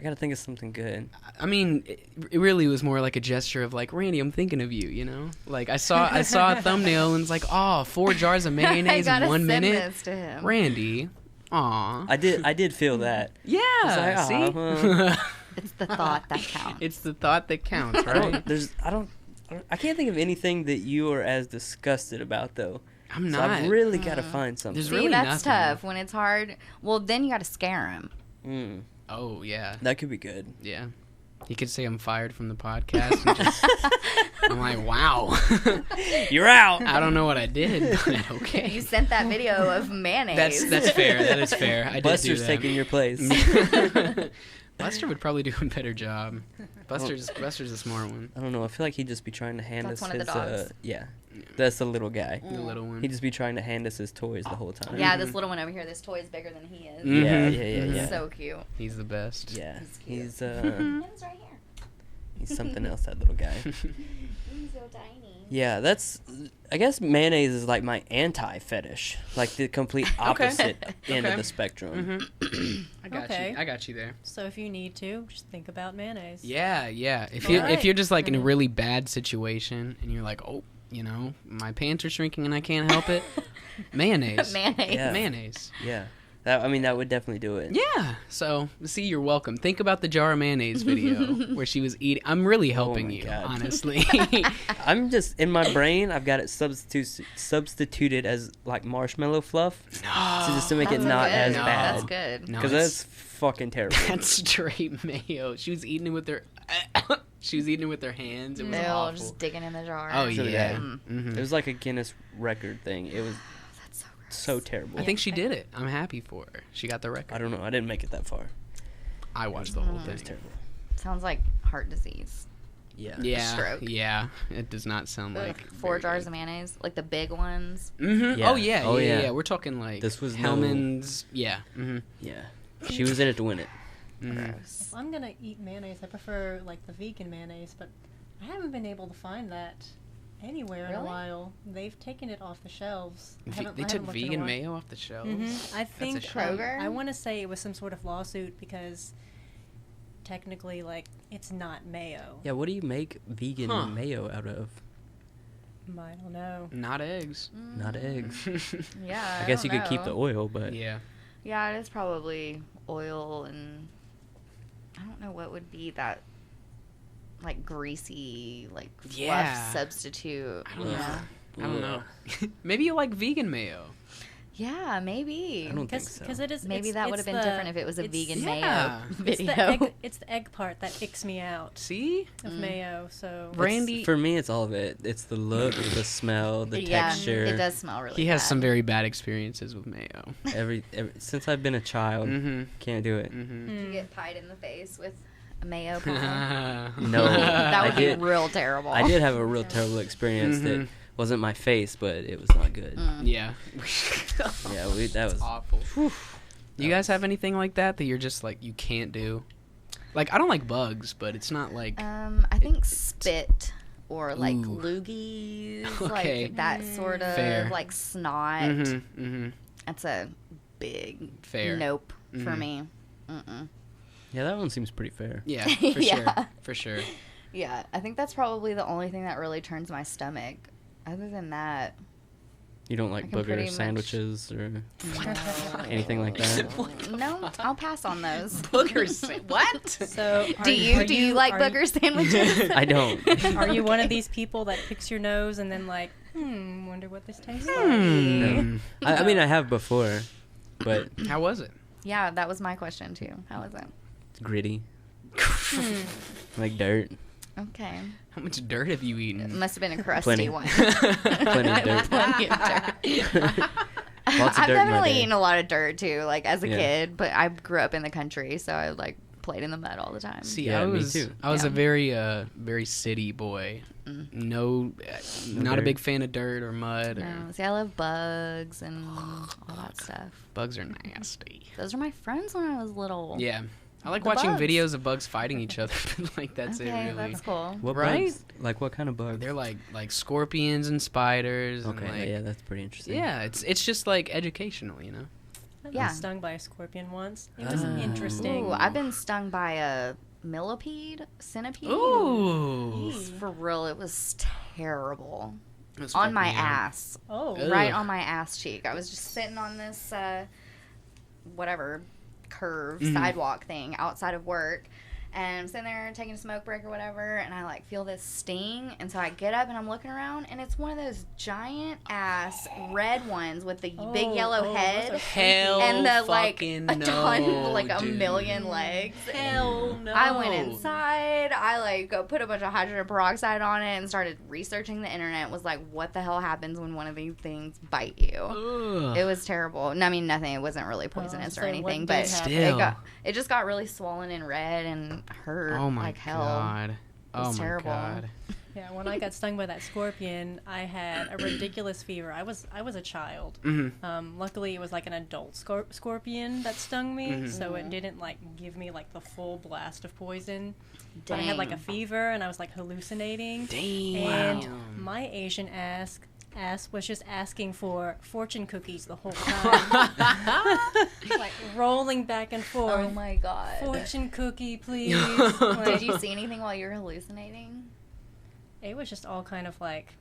gotta think of something good. I mean, it really was more like a gesture of like, Randy, I'm thinking of you, Like I saw a thumbnail and it's like, 4 jars of mayonnaise I gotta in 1 send minute. this to him. Randy, aw. I did feel that. Yeah, like, see? It's the thought that counts. It's the thought that counts, I right? can't think of anything that you are as disgusted about though. I'm So not. I've really gotta find something. There's See, really that's nothing. tough. When it's hard, well, then you gotta scare him. Oh, yeah. That could be good. Yeah. He could say I'm fired from the podcast. And just, I'm like, wow. You're out. I don't know what I did, but okay. You sent that video of mayonnaise. That's fair. That is fair. I did Buster's do that. taking your place. Buster would probably do a better job. Buster's a smart one. I don't know. I feel like he'd just be trying to hand That's us one of his. the dogs. Yeah, that's the little guy. The little one. He'd just be trying to hand us his toys the whole time. Yeah, this little one over here, this toy is bigger than he is. Mhm. Yeah. So cute. He's the best. Yeah, He's cute. he's It's right here. he's something else. That little guy. He's so tiny. Yeah, I guess mayonnaise is like my anti-fetish, like the complete opposite end of Okay. the spectrum. I got Okay. you. I got you there. So if you need to, just think about mayonnaise. Yeah. If Alright. you're just like in a really bad situation and you're like, my pants are shrinking and I can't help it, mayonnaise. Mayonnaise. Yeah. Mayonnaise. Yeah, that would definitely do it. Yeah. So, see, you're welcome. Think about the jar of mayonnaise video where she was eating. I'm really helping my you, God. honestly. I'm just in my brain. I've got it substituted as like marshmallow fluff, so just to make it That's not good. as No. bad. That's good. No, Because it's- that's fucking terrible. that's straight mayo. She was eating it with her. She was eating it with her hands. It was Ew, awful. just digging in the jar. Oh So yeah. bad. Mhm. It was like a Guinness record thing. It was That's so gross. so terrible. I think she did it. I'm happy for her. She got the record. I don't know. I didn't make it that far. I watched the whole It was thing. terrible. Sounds like heart disease. Yeah. Yeah. Stroke. Yeah. It does not sound Ugh, like 4 jars of mayonnaise, like the big ones. Mm-hmm. Yeah. Oh yeah. Oh, yeah. Yeah. We're talking like This was Hellman's. Yeah. Mm-hmm. Yeah. She was in it to win it. Mm-hmm. Gross. If I'm gonna eat mayonnaise, I prefer like the vegan mayonnaise, but I haven't been able to find that anywhere in a Really? while. They've taken it off the shelves. They took vegan mayo off the shelves. I think shame. Kroger? I want to say it was some sort of lawsuit because technically, like, it's not mayo. Yeah, what do you make vegan mayo out of? I don't know. Not eggs. Not eggs. Yeah. I guess you don't could keep the know. oil, but Yeah. Yeah, it is probably oil, and I don't know what would be that, like, greasy, like, fluff Yeah. substitute. I don't you know. I don't know. Maybe you like vegan mayo. Yeah, maybe. I don't think so. Because it is. Maybe it's- that would it's have been the- different if it was a it's- vegan Yeah. mayo It's video. it's the egg part that icks me out See? of mayo. So Randy, for me, it's all of it. It's the look, the smell, the Yeah, texture. it does smell really he has bad. some very bad experiences with mayo. Every since I've been a child, Mm-hmm. can't do it. Mm-hmm. Did you get pied in the face with a mayo pie? No, That would I be did. real terrible. I did have a real terrible experience Mhm. that wasn't my face, but it was not good. Yeah. Yeah, that was awful. You guys have anything like that you're just like you can't do? Like I don't like bugs, but it's not like I think spit or like Ooh. loogies, Okay. like that sort of Fair. like snot. Mm-hmm. That's a big Fair. nope for Mhm. me. Mm-mm. Yeah, that one seems pretty fair. Yeah, for Yeah. sure. For sure. Yeah, I think that's probably the only thing that really turns my stomach. Other than that, You don't I like can pretty booger much- sandwiches or anything like that? no, I'll pass on those. Boogers. What? So Do you like booger sandwiches? I don't. Are you one of these people that picks your nose and then like, wonder what this tastes like? Hmm. I mean, I have before, but How was it? Yeah, that was my question too. How was it? it's gritty, like dirt. Okay, How much dirt have you it eaten? must have been a crusty Plenty. one. Plenty of dirt. Plenty of dirt. Lots of I've dirt in my definitely day. eaten a lot of dirt too, like as a Yeah. kid. But I grew up in the country, so I like played in the mud all the time. See, Yeah, I me was too. I was Yeah. a very city boy. No, not a dirt. big fan of dirt or mud. Or No, see, I love bugs and all that stuff. bugs are nasty. Those are my friends when I was little. Yeah, I like The watching bugs. videos of bugs fighting each other. But like that's Okay, it really. that's cool. What Right? bugs? Like what kind of bugs? They're like scorpions and spiders. Okay, and like, yeah, that's pretty interesting. yeah, it's just like educational, you know. I Yeah. was stung by a scorpion once. It was Ah. interesting. Ooh, I've been stung by a millipede, centipede. Ooh, For real, it was terrible. That's On my fucking weird. ass. Oh. Ugh. Right on my ass cheek. I was just sitting on this, whatever, curve, sidewalk thing outside of work. And I'm sitting there taking a smoke break or whatever, and I like feel this sting, and so I get up and I'm looking around, and it's one of those giant ass red ones with the big yellow those head are Hell and the like fucking a ton, no, like a dude. million legs. Hell no. I went inside. I like go put a bunch of hydrogen peroxide on it and started researching the internet. Was like, what the hell happens when one of these things bite you? Ugh. It was terrible. No, I mean, nothing. It wasn't really poisonous or so what anything, did but happen? it just got really swollen and red and hurt. Oh my like hell. god. Oh was my terrible. god. Yeah, when I got stung by that scorpion, I had a ridiculous fever. I was a child. Mm-hmm. Luckily, it was like an adult scorpion that stung me, so it didn't like give me like the full blast of poison. But I had like a Dang. fever and I was like hallucinating. Damn. And my Asian ass was just asking for fortune cookies the whole time, like rolling back and forth. Oh my god. Fortune cookie, please. Did Like, you see anything while you were hallucinating? It was just all kind of like.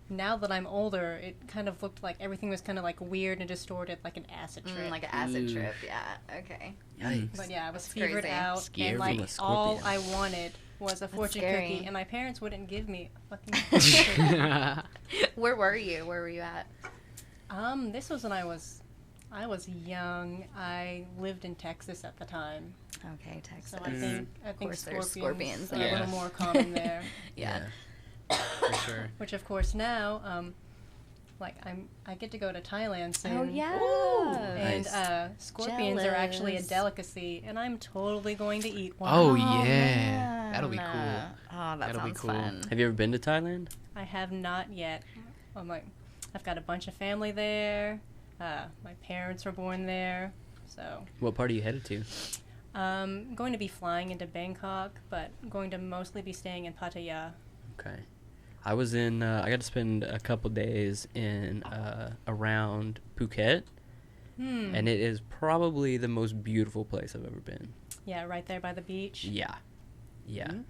Now that I'm older, it kind of looked like everything was kind of like weird and distorted, like an acid trip. Like an acid Ooh. trip. Yeah. Okay. Yikes. But yeah, I was That's fevered crazy. out, Scary. and like From a all scorpion. I wanted was a fortune scary. cookie, and my parents wouldn't give me a fucking fortune cookie. Where were you? Where were you at? This was when I was young. I lived in Texas at the time, Okay, Texas. so I think course there's scorpions scorpions are a there. little more common there. Yeah. For sure. Which of course now, like I get to go to Thailand soon. Oh yeah. And Nice. scorpions are actually a Jealous. delicacy, and I'm totally going to eat one. Oh, Oh, yeah. That'll be man. cool. Oh, that That'll be sounds cool. fun. Have you ever been to Thailand? I have not yet. I've got a bunch of family there. My parents were born there, so What part are you headed to? I'm going to be flying into Bangkok, but going to mostly be staying in Pattaya. Okay. I was in. I got to spend a couple days in around Phuket, and it is probably the most beautiful place I've ever been. Yeah, right there by the beach. Yeah,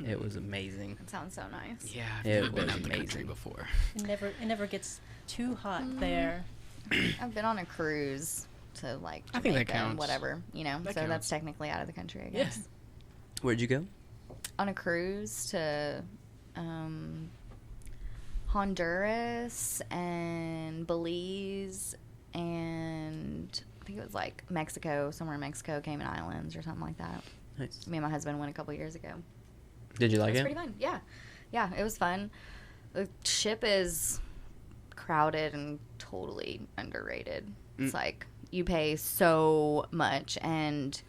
it was amazing. That sounds so nice. Yeah, I've It never been was out the country amazing. before. It never gets too hot there. I've been on a cruise to like I think that Jamaica and counts. whatever, you know. That So counts. that's technically out of the country, I Yeah. guess. Where'd you go? On a cruise to Honduras and Belize and I think it was like Mexico, somewhere in Mexico, Cayman Islands or something like that. Nice. Me and my husband went a couple years ago. Did you like It was it? pretty fun. Yeah, it was fun. The ship is crowded and totally underrated. It's like you pay so much and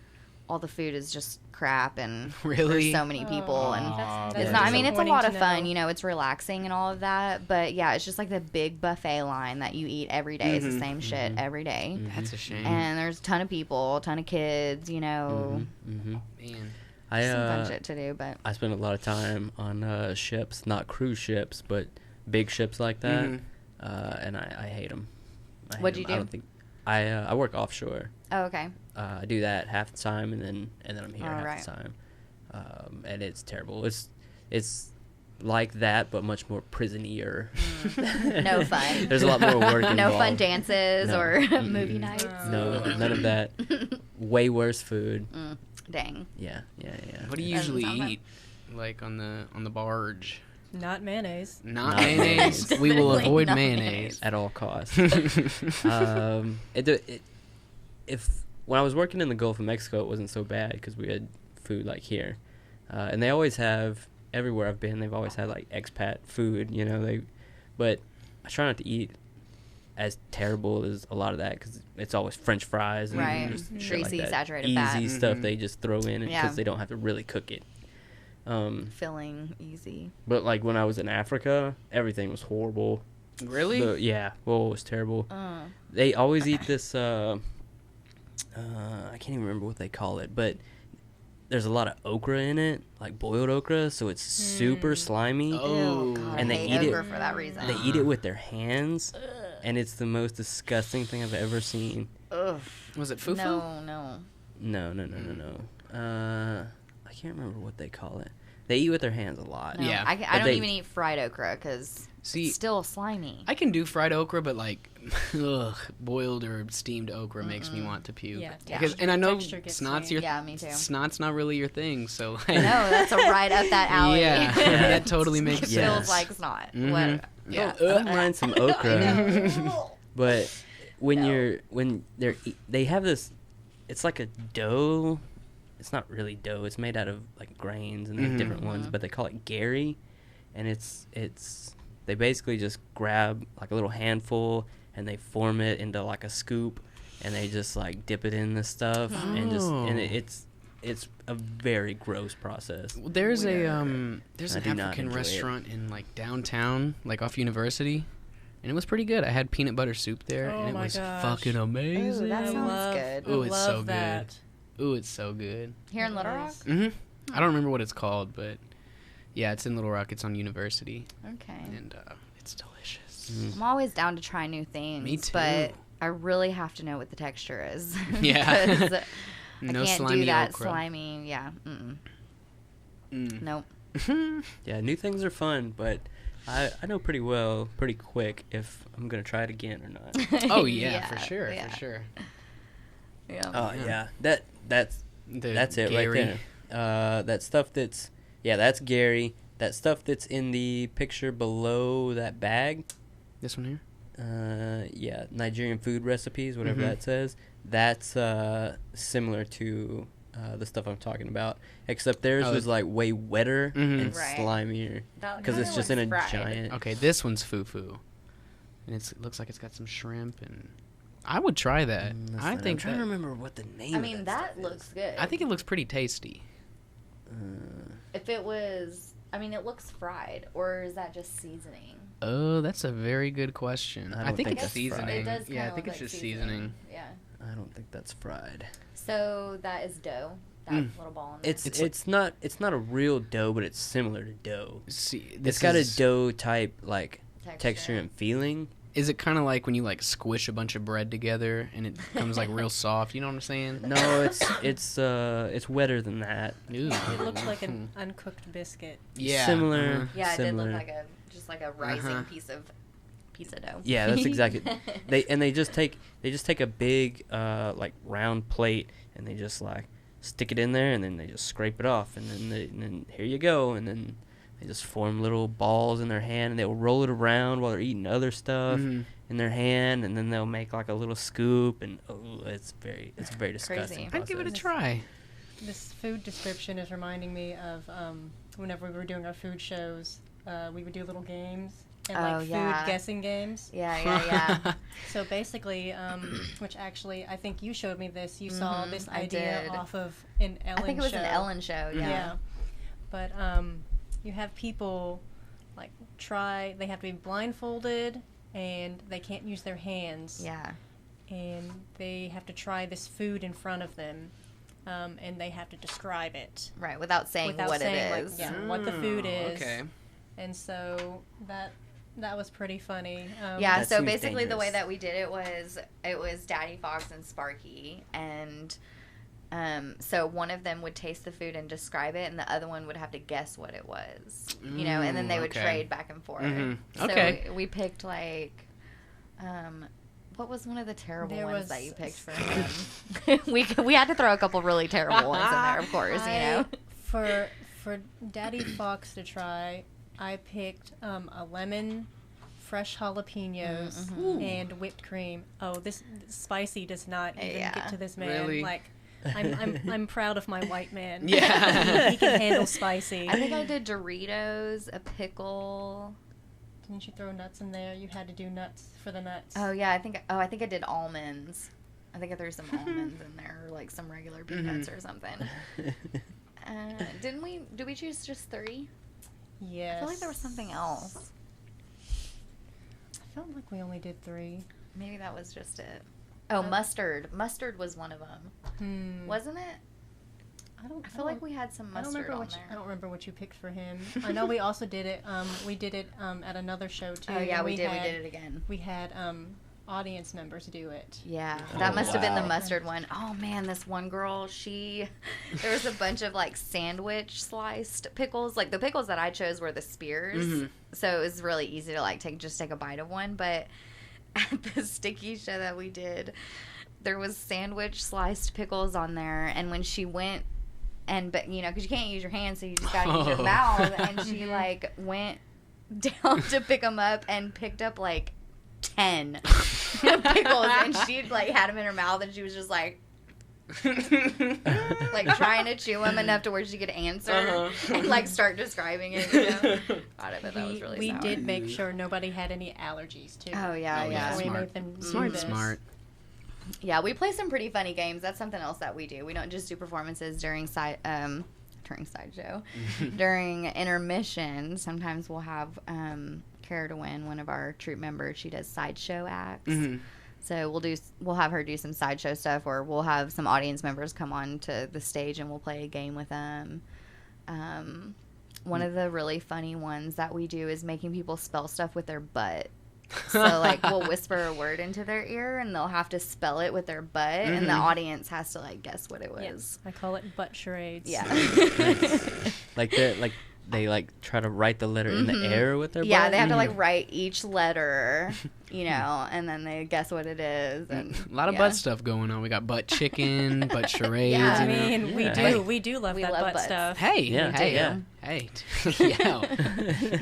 all the food is just crap and Really? there's so many people and That's it's not. I mean, it's a lot of disappointing to fun. know. You know, it's relaxing and all of that. But yeah, it's just like the big buffet line that you eat every day. It's the same shit every day. That's a shame. And there's a ton of people, a ton of kids. You know, Mm-hmm. Man. some fun shit to do. But I spent a lot of time on ships, not cruise ships, but big ships like that, and I hate them. What'd you I do? don't think I work offshore. oh, okay. I do that half the time, and then I'm here half Alright. the time, and it's terrible. It's like that, but much more prison-ier. No fun. There's a lot more work involved. No fun dances No. or Mm-mm. movie nights. No, none of that. Way worse food. Dang. Yeah. What do you Doesn't usually sound bad. eat, like on the barge? Not mayonnaise. Not Not mayonnaise. mayonnaise. We will Definitely avoid not mayonnaise. At all costs. If when I was working in the Gulf of Mexico, it wasn't so bad because we had food like here, and they always have everywhere I've been. They've always had like expat food, you know. But I try not to eat as terrible as a lot of that because it's always French fries and Right. just shit Greasy, like that. saturated Easy fat. stuff they just throw in because Yeah. they don't have to really cook it. Filling easy. But like when I was in Africa, everything was horrible. Really? Yeah, it was terrible. They always eat this. I can't even remember what they call it, but there's a lot of okra in it, like boiled okra, so it's super slimy. Oh. Ew, God, And I they hate eat it- okra for that reason. They eat it with their hands, and it's the most disgusting thing I've ever seen. Ugh. Was it fufu? No. No. I can't remember what they call it. They eat with their hands a lot. No. Yeah. I But don't they- even eat fried okra because See, it's still slimy. I can do fried okra, but like, boiled or steamed okra makes me want to puke. Yeah, Because, and I know texture gets snot's me. your Yeah, me too. snot's not really your thing, so like, No, that's a right up that alley. Yeah, that totally makes It sense. feels like snot. Mhm. What? Yeah. I don't mind some okra. No. But when No. they have this, it's like a dough. It's not really dough. It's made out of like grains and they have different ones, but they call it gari, and it's they basically just grab like a little handful and they form it into like a scoop, and they just like dip it in this stuff and it's a very gross process. Well, there's Weird. there's I an do not African enjoy it. restaurant in like downtown, like off University, and it was pretty good. I had peanut butter soup there, Oh and it my was gosh. fucking amazing. Ooh, that I sounds love, good. Ooh, I it's love so good. that. Ooh, it's so good. Here in Little Rock? Nice. I don't remember what it's called, but yeah, it's in Little Rock. It's on University, Okay. and it's delicious. I'm always down to try new things. Me too. But I really have to know what the texture is. Yeah. Because No I can't slimy do that okra. slimy. Yeah. Nope. Yeah, new things are fun, but I know pretty quick if I'm gonna try it again or not. Oh yeah, for sure, yeah. for sure. Yeah. Oh Yeah. yeah, that's it right Gary. there. That stuff that's Gary. That stuff that's in the picture below that bag. This one here. Yeah, Nigerian food recipes, whatever Mhm. that says. That's similar to the stuff I'm talking about, except theirs Oh, was like way wetter Mhm. and Right. slimier That because it's kinda just in a looks fried. giant. Okay, this one's fufu, and it looks like it's got some shrimp, and I would try that. Listen, I I'm think trying that, to remember what the name. I of mean, that that stuff looks good. I think it looks pretty tasty. If it was, I mean, it looks fried, or is that just seasoning? Oh, that's a very good question. I I don't think think it's that's fried. seasoning. It does Yeah, I kinda think look it's like just seasoning. Yeah. I don't think that's fried. So that is dough that little ball in there. It's not a real dough, but it's similar to dough. See, It's got a dough type like texture and feeling. Is it kind of like when you like squish a bunch of bread together and it becomes like real soft? You know what I'm saying? No, it's wetter than that. Ooh. It looks like an uncooked biscuit. Yeah. Similar. Yeah, similar. it did look like a rising piece of dough. Yeah, that's exactly. They just take a big like round plate and they just like stick it in there and then they just scrape it off and then here you go, and then they just form little balls in their hand and they'll roll it around while they're eating other stuff in their hand, and then they'll make like a little scoop, and it's very disgusting. I'd give it a try. This food description is reminding me of whenever we were doing our food shows, we would do little games and food guessing games. Yeah. So basically, which actually I think you showed me this. You saw this idea off of an Ellen show. I think it was an Ellen show. Yeah. But you have people like try. They have to be blindfolded and they can't use their hands. Yeah. And they have to try this food in front of them. And they have to describe it. Right, without saying what it is. What the food is. Okay. And so that was pretty funny. Yeah, That so seems basically the way dangerous. that we did it was Daddy Fox and Sparky, and so one of them would taste the food and describe it, and the other one would have to guess what it was, and then they would trade back and forth. Okay. So we picked like, what was one of the terrible ones that you picked for him? we had to throw a couple really terrible ones in there, of course, For Daddy Fox to try, I picked a lemon, fresh jalapenos, and whipped cream. Oh, this spicy does not even get to this man. Really? Like, I'm proud of my white man. Yeah. he can handle spicy. I think I did Doritos, a pickle. Didn't you throw nuts in there? You had to do nuts for the nuts. Oh yeah, I think I did almonds. I think I threw some almonds in there, or like some regular peanuts or something. Did we choose just 3? Yes. I feel like there was something else. I felt like we only did 3. Maybe that was just it. Oh, mustard. Mustard was one of them. Wasn't it? I feel like we had some mustard on there. I don't remember what you picked for him. I know we also did it. We did it at another show too. Oh yeah, we did it again. We had audience members do it. Yeah, that must have been the mustard one. Oh man, this one girl, there was a bunch of like sandwich sliced pickles. Like the pickles that I chose were the spears, so it was really easy to like take a bite of one. But at the sticky show that we did, there was sandwich sliced pickles on there, and when she went, but you know, because you can't use your hands, so you just gotta use your mouth, and she like went down to pick them up and picked up like 10 pickles, and she like had them in her mouth, and she was just like trying to chew them enough to where she could answer and like start describing it. God, I bet that was really we sour. did make sure nobody had any allergies too. Oh yeah. We Smart. made them Smart. Yeah, we play some pretty funny games. That's something else that we do. We don't just do performances during sideshow. During intermission, sometimes we'll have Cara to Win, one of our troupe members. She does sideshow acts. So we'll have her do some sideshow stuff, or we'll have some audience members come on to the stage and we'll play a game with them. One of the really funny ones that we do is making people spell stuff with their butt. So like we'll whisper a word into their ear and they'll have to spell it with their butt, and the audience has to like guess what it was. I call it butt charades. Yeah. They try to write the letter in the air with their Yeah, butt? they have to like write each letter, and then they guess what it is. And A lot of butt stuff going on. We got butt chicken, butt charades. Yeah. I you know? mean, we do love We that love butt butts. stuff. Hey, Yeah, hey, yeah. hey, yeah.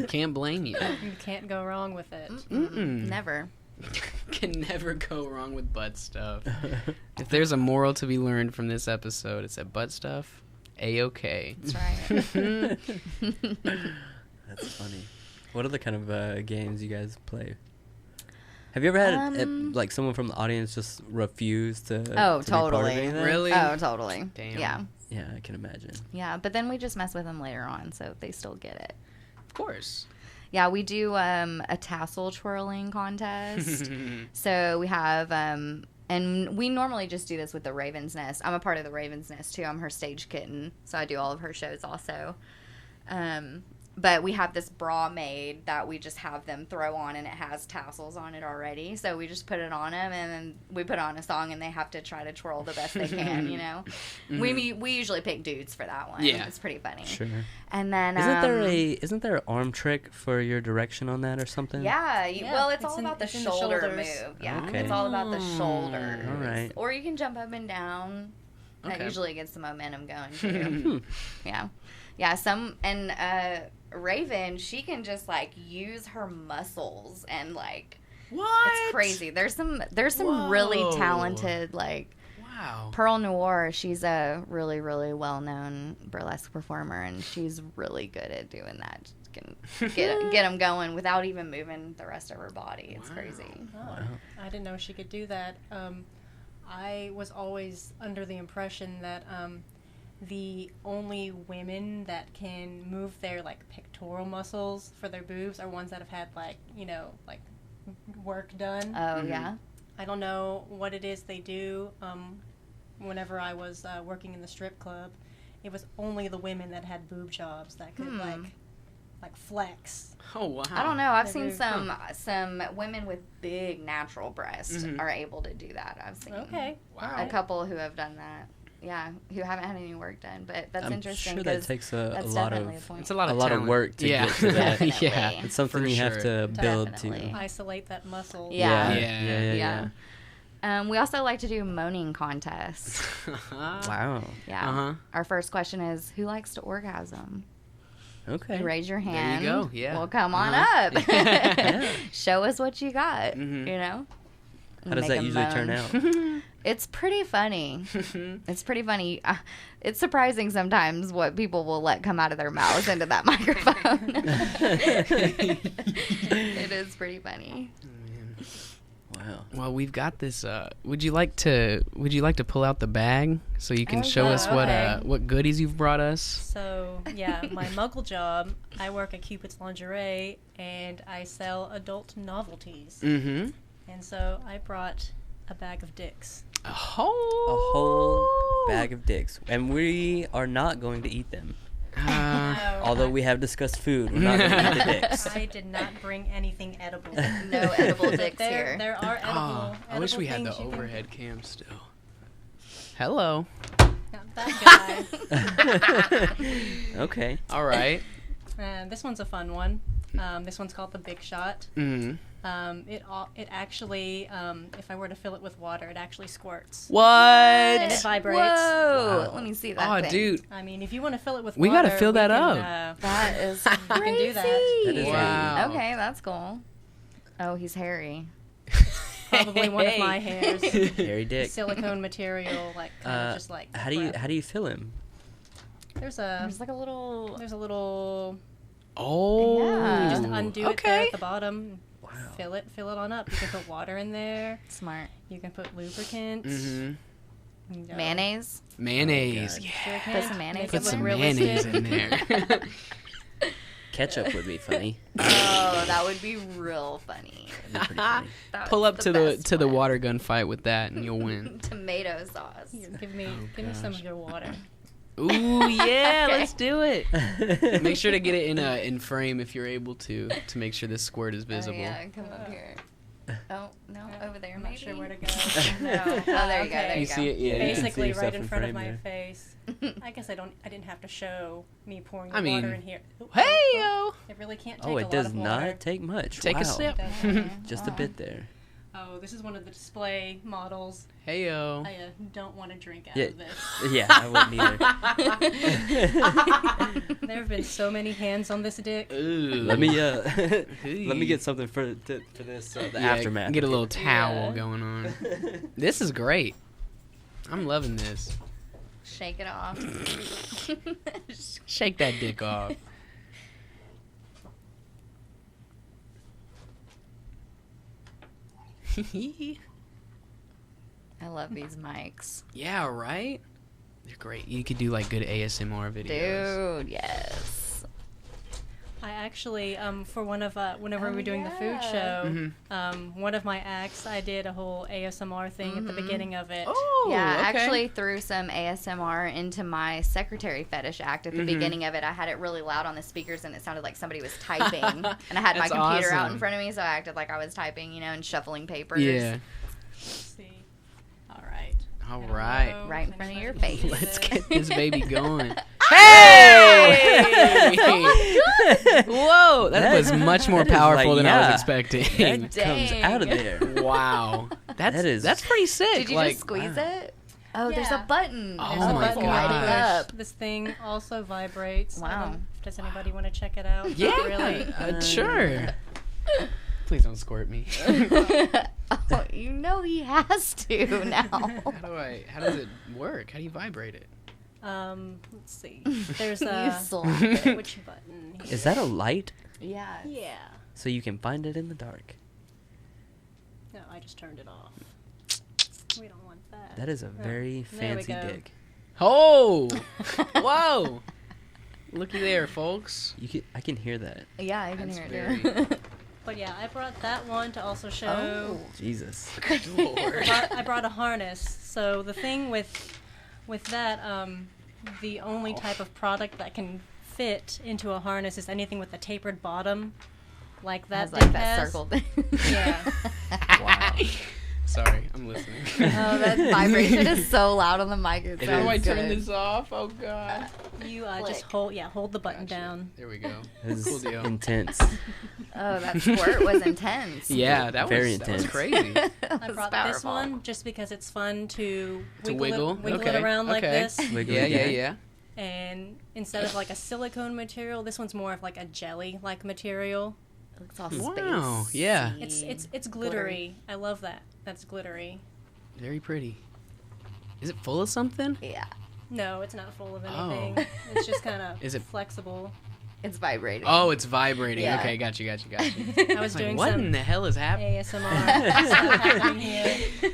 Can't blame you. You can't go wrong with it. Never. Can never go wrong with butt stuff. If there's a moral to be learned from this episode, it's that butt stuff, A-okay. That's right. That's funny. What other kind of games you guys play? Have you ever had like someone from the audience just refuse to? Oh, to be part of totally. any of that? Really? Oh, totally. Damn. Yeah. Yeah, I can imagine. Yeah, but then we just mess with them later on, so they still get it. Of course. Yeah, we do a tassel twirling contest. So we have And we normally just do this with the Raven's Nest. I'm a part of the Raven's Nest, too. I'm her stage kitten, so I do all of her shows also. But we have this bra made that we just have them throw on, and it has tassels on it already. So we just put it on them, and then we put on a song, and they have to try to twirl the best they can, you know? Mm-hmm. We usually pick dudes for that one. Yeah. It's pretty funny. Sure. And then... Isn't there an arm trick for your direction on that or something? Yeah. Well, it's all about the shoulder move. Yeah. Okay. It's all about the shoulders. All right. Or you can jump up and down. Okay. That usually gets the momentum going, too. Yeah. Yeah, Raven, she can just, like, use her muscles and, like... What? It's crazy. There's some really talented, like... Wow. Pearl Noir, she's a really, really well-known burlesque performer, and she's really good at doing that. She can get them going without even moving the rest of her body. It's crazy. Oh, I didn't know she could do that. I was always under the impression that... the only women that can move their, like, pectoral muscles for their boobs are ones that have had, like, you know, like, work done. Oh, yeah? I don't know what it is they do. Whenever I was working in the strip club, it was only the women that had boob jobs that could, like flex. Oh, wow. I don't know. I've seen some women with big natural breasts are able to do that. I've seen a couple who have done that. Yeah, who haven't had any work done, but that's interesting. I'm sure that takes a lot of work to get to that. Yeah, it's something you have to build to isolate that muscle. Yeah. We also like to do moaning contests. Wow. Yeah. Our first question is, who likes to orgasm? Okay. You raise your hand. There you go. Yeah. Well, come on up. Show us what you got. You know. How does that usually turn out? It's pretty funny. It's pretty funny. It's surprising sometimes what people will let come out of their mouths into that microphone. It is pretty funny. Wow. Well, we've got this. Would you like to pull out the bag so you can show us what goodies you've brought us? So yeah, my muggle job. I work at Cupid's Lingerie, and I sell adult novelties. Mm-hmm. And so I brought a bag of dicks. A whole bag of dicks. And we are not going to eat them. No, although we have discussed food, we're not going to eat the dicks. I did not bring anything edible. No edible dicks here. There are edible I wish we had the overhead cam still. Hello. Not that guy. Okay. All right. This one's a fun one. This one's called the Big Shot. Mm-hmm. It actually, if I were to fill it with water, it actually squirts. What? And it vibrates. Whoa! Wow. Let me see that. Oh, dude. I mean, if you want to fill it with we water, gotta fill that up. That is crazy. You can do that. That is wow. Okay, that's cool. Oh, he's hairy. Probably one of my hairs. Hairy dick. Silicone material, like kind of just like. How do you fill him? There's like a little. There's a little. Oh. Yeah. You just undo it there at the bottom. Wow. Fill it on up. You can put water in there. Smart. You can put lubricant. Mm-hmm. Mayonnaise. Mayonnaise. Oh, yeah. Put some mayonnaise. Put some mayonnaise in there. Ketchup would be funny. Oh, that would be real funny. That'd be pretty funny. Pull up to the water gun fight with that, and you'll win. Tomato sauce. Here, give me some of your water. Ooh, yeah, let's do it. Make sure to get it in frame if you're able to make sure this squirt is visible. Oh, yeah, come up here. Oh, no, over there, I'm maybe. not sure where to go. No. Oh, there you go. There you go. See it? Yeah. Basically, right in front of frame my there. face. I guess I didn't have to show me pouring the I mean, water in here. Hey yo! It really can't take Oh, a it lot does of water. not take much. Take wow. a sip. Just a bit there. Oh, this is one of the display models. Hey yo! I don't want to drink out Yeah. of this. Yeah, I wouldn't either. There have been so many hands on this dick. Ooh. let me get something for this the aftermath. Get a little towel Yeah. going on. This is great. I'm loving this. Shake it off. Shake that dick off. I love these mics. Yeah, right? They're great. You could do like good ASMR videos. Dude, yes. I actually, for whenever we were doing the food show, one of my acts, I did a whole ASMR thing at the beginning of it. Oh, Yeah, I okay. actually threw some ASMR into my secretary fetish act at the beginning of it. I had it really loud on the speakers, and it sounded like somebody was typing. And I had my That's computer out awesome. in front of me, so I acted like I was typing, and shuffling papers. Yeah. Let's see. All right. All Hello. right. Right in Can front of anybody your face. see Let's this? get this baby going. Hey! Whoa, that was much more that is powerful like, than I was yeah. expecting. That comes out of there. Wow, that's pretty sick. Did you like, just squeeze wow. it? Oh, there's a Yeah. button. Oh There's my a button gosh. lighting up. This thing also vibrates. Wow. Does anybody want to check it out? Yeah, Really? sure. Please don't squirt me. Oh, you know he has to now. How does it work? How do you vibrate it? Let's see. There's You a slap it. which button? Is that a light? Yeah. Yeah. So you can find it in the dark. No, I just turned it off. We don't want that. That is a very there we fancy go. dick. Oh, whoa! Looky there, folks. I can hear that. Yeah, I can That's hear it. Too. But yeah, I brought that one to also show. Oh. Jesus. Lord. I brought a harness. So the thing with that, the only type of product that can fit into a harness is anything with a tapered bottom, like that. Has like dick that has. circle thing. Yeah. Wow. Sorry, I'm listening. Oh, that vibration is so loud on the mic. It How do I sounds turn good. this off? Oh God. You just Click. hold the button Gotcha. down. There we go. This Cool is deal. intense. Oh, that squirt was intense. Yeah, that Very was intense. crazy. That I was brought this powerful. one just because it's fun to To wiggle. it Okay, around like okay. this. Wiggle Yeah, it yeah, down. yeah. And instead of like a silicone material, this one's more of like a jelly-like material. It looks all Wow, space. yeah. It's glittery. I love that. That's glittery. Very pretty. Is it full of something? Yeah, No, it's not full of Oh. anything. It's just kind of Is it- flexible. it's vibrating. Oh, it's vibrating. Yeah. Okay, got you. I was Like, doing what some in the hell is happening? ASMR stuff happening here.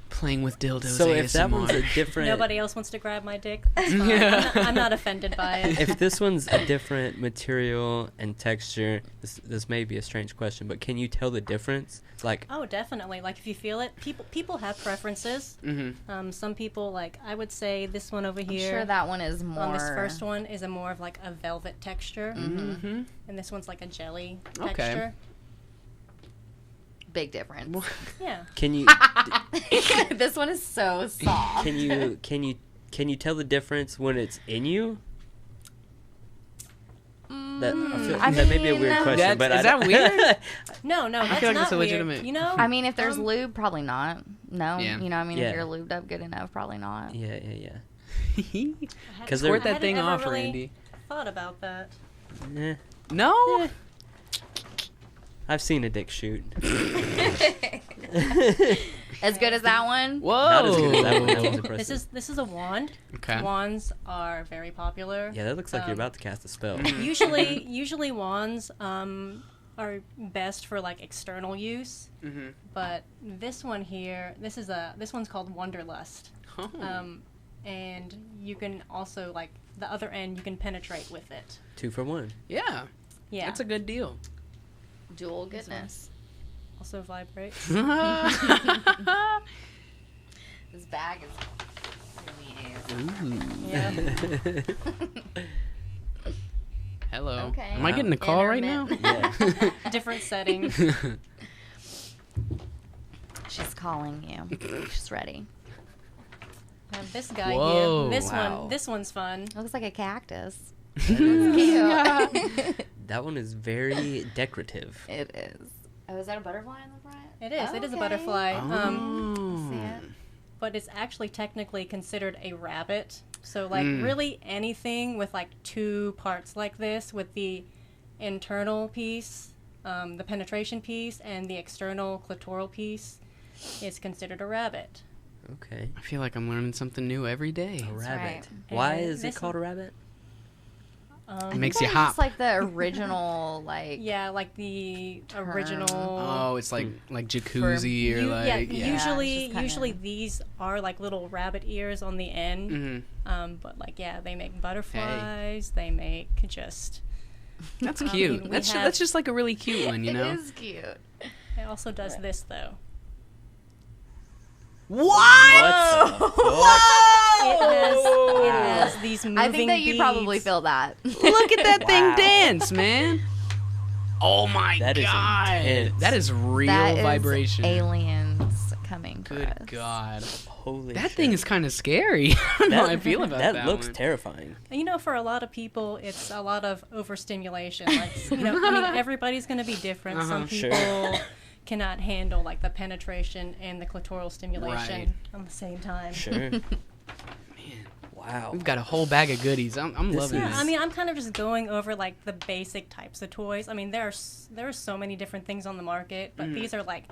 Playing with dildos. So if that one's a ASMR. different... Nobody else wants to grab my dick. That's fine. I'm not offended by it. If this one's a different material and texture, this may be a strange question, but can you tell the difference? Like, Oh, definitely. Like if you feel it, people have preferences. Mm-hmm. Some people like I would say this one over I'm here. sure that one is more. On this first one is a more of like a velvet texture, Mm-hmm. and this one's like a jelly Okay. texture. Big difference. Yeah. can you This one is so soft. can you tell the difference when it's in you? That, I that may be a mean, weird question, That's- but is I that don't- weird? No, that's feel like not that's a weird. legitimate- You know. I mean, if there's lube, probably not. No, Yeah. you know, I mean, Yeah. if you're lubed up good enough, probably not. yeah. I hadn't- 'Cause Squirt I that hadn't thing ever off, really Randy. Thought about that. Eh, No. I've seen a dick shoot. As good as that one? Whoa. Not as good as that one. That was impressive. This is a wand. Okay. Wands are very popular. Yeah, that looks like you're Um, about to cast a spell. Usually wands are best for like external use, Mm-hmm. but this one here, this one's called Wanderlust. Oh. And you can also like the other end you can penetrate with it. 2 for 1. Yeah. Yeah. That's a good deal. Dual goodness. Also vibrates. This bag is really Yeah. Hello. Okay. Am I getting a call right now? Intermittent. Yeah. Different setting. She's calling you. She's ready. Now this guy Whoa. here, Wow. this one's fun. It looks like a cactus. That is- Cute. That one is very decorative. It is. Oh, is that a butterfly in the front? It is. It is a Okay. butterfly. Oh. See it? But it's actually technically considered a rabbit. So like Mm. really anything with like 2 parts like this, with the internal piece, the penetration piece, and the external clitoral piece, is considered a rabbit. Okay. I feel like I'm learning something new every day. A rabbit. right. Why And is it this called a rabbit? It makes you It's hop. like the original, like. Yeah, like the Term. original. Oh, it's like jacuzzi or You- like yeah, Yeah, usually it's just kinda- usually these are like little rabbit ears on the end. Mm-hmm. But like yeah, they make butterflies. They make just That's cute. mean, That's just like a really cute one, you know? It is cute. It also does this though. What the fuck? It has these moving I think that you probably beads. feel that. Look at that thing Wow. dance, man. Oh my That is god. intense. That is real That is vibration. aliens coming for Good us. god. Holy That shit. thing is kind of scary. I don't know how I feel about that. That looks one. terrifying. You know, for a lot of people, it's a lot of overstimulation. Like, you know, I mean, everybody's going to be different. Some Sure. people cannot handle like the penetration and the clitoral stimulation Right. on the same time. Sure. Man, Wow. we've got a whole bag of goodies. I'm This loving is- Yeah, this. I mean, I'm kind of just going over like the basic types of toys. I mean, there are so many different things on the market, but these are like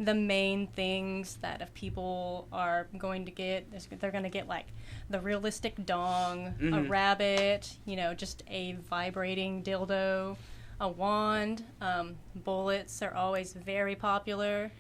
the main things that if people are going to get, they're going to get like the realistic dong, a rabbit, you know, just a vibrating dildo, a wand. Bullets are always very popular.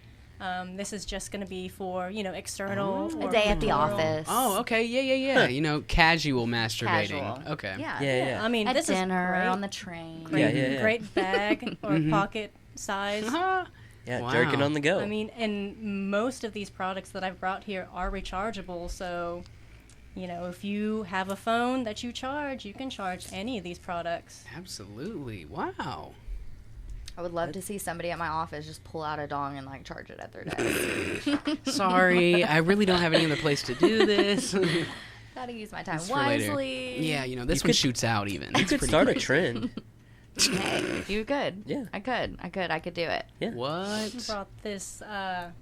This is just going to be for, you know, external. A or day at the clitoral. office. Oh, okay. Yeah. You know, casual masturbating. Casual. Okay. Yeah. Yeah. I mean, At this dinner, is great. on the train. Great, Yeah. great bag or pocket size. Uh-huh. Yeah, Wow. jerking on the go. I mean, and most of these products that I've brought here are rechargeable. So, you know, if you have a phone that you charge, you can charge any of these products. Absolutely. Wow. I would love to see somebody at my office just pull out a dong and like charge it at their desk. Sorry, I really don't have any other place to do this. Gotta use my time It's for later. wisely. Yeah, you know, this You one could- shoots out even. you It's could pretty start a cool. trend. Hey, you could. Yeah. I could do it. Yeah. What? Brought this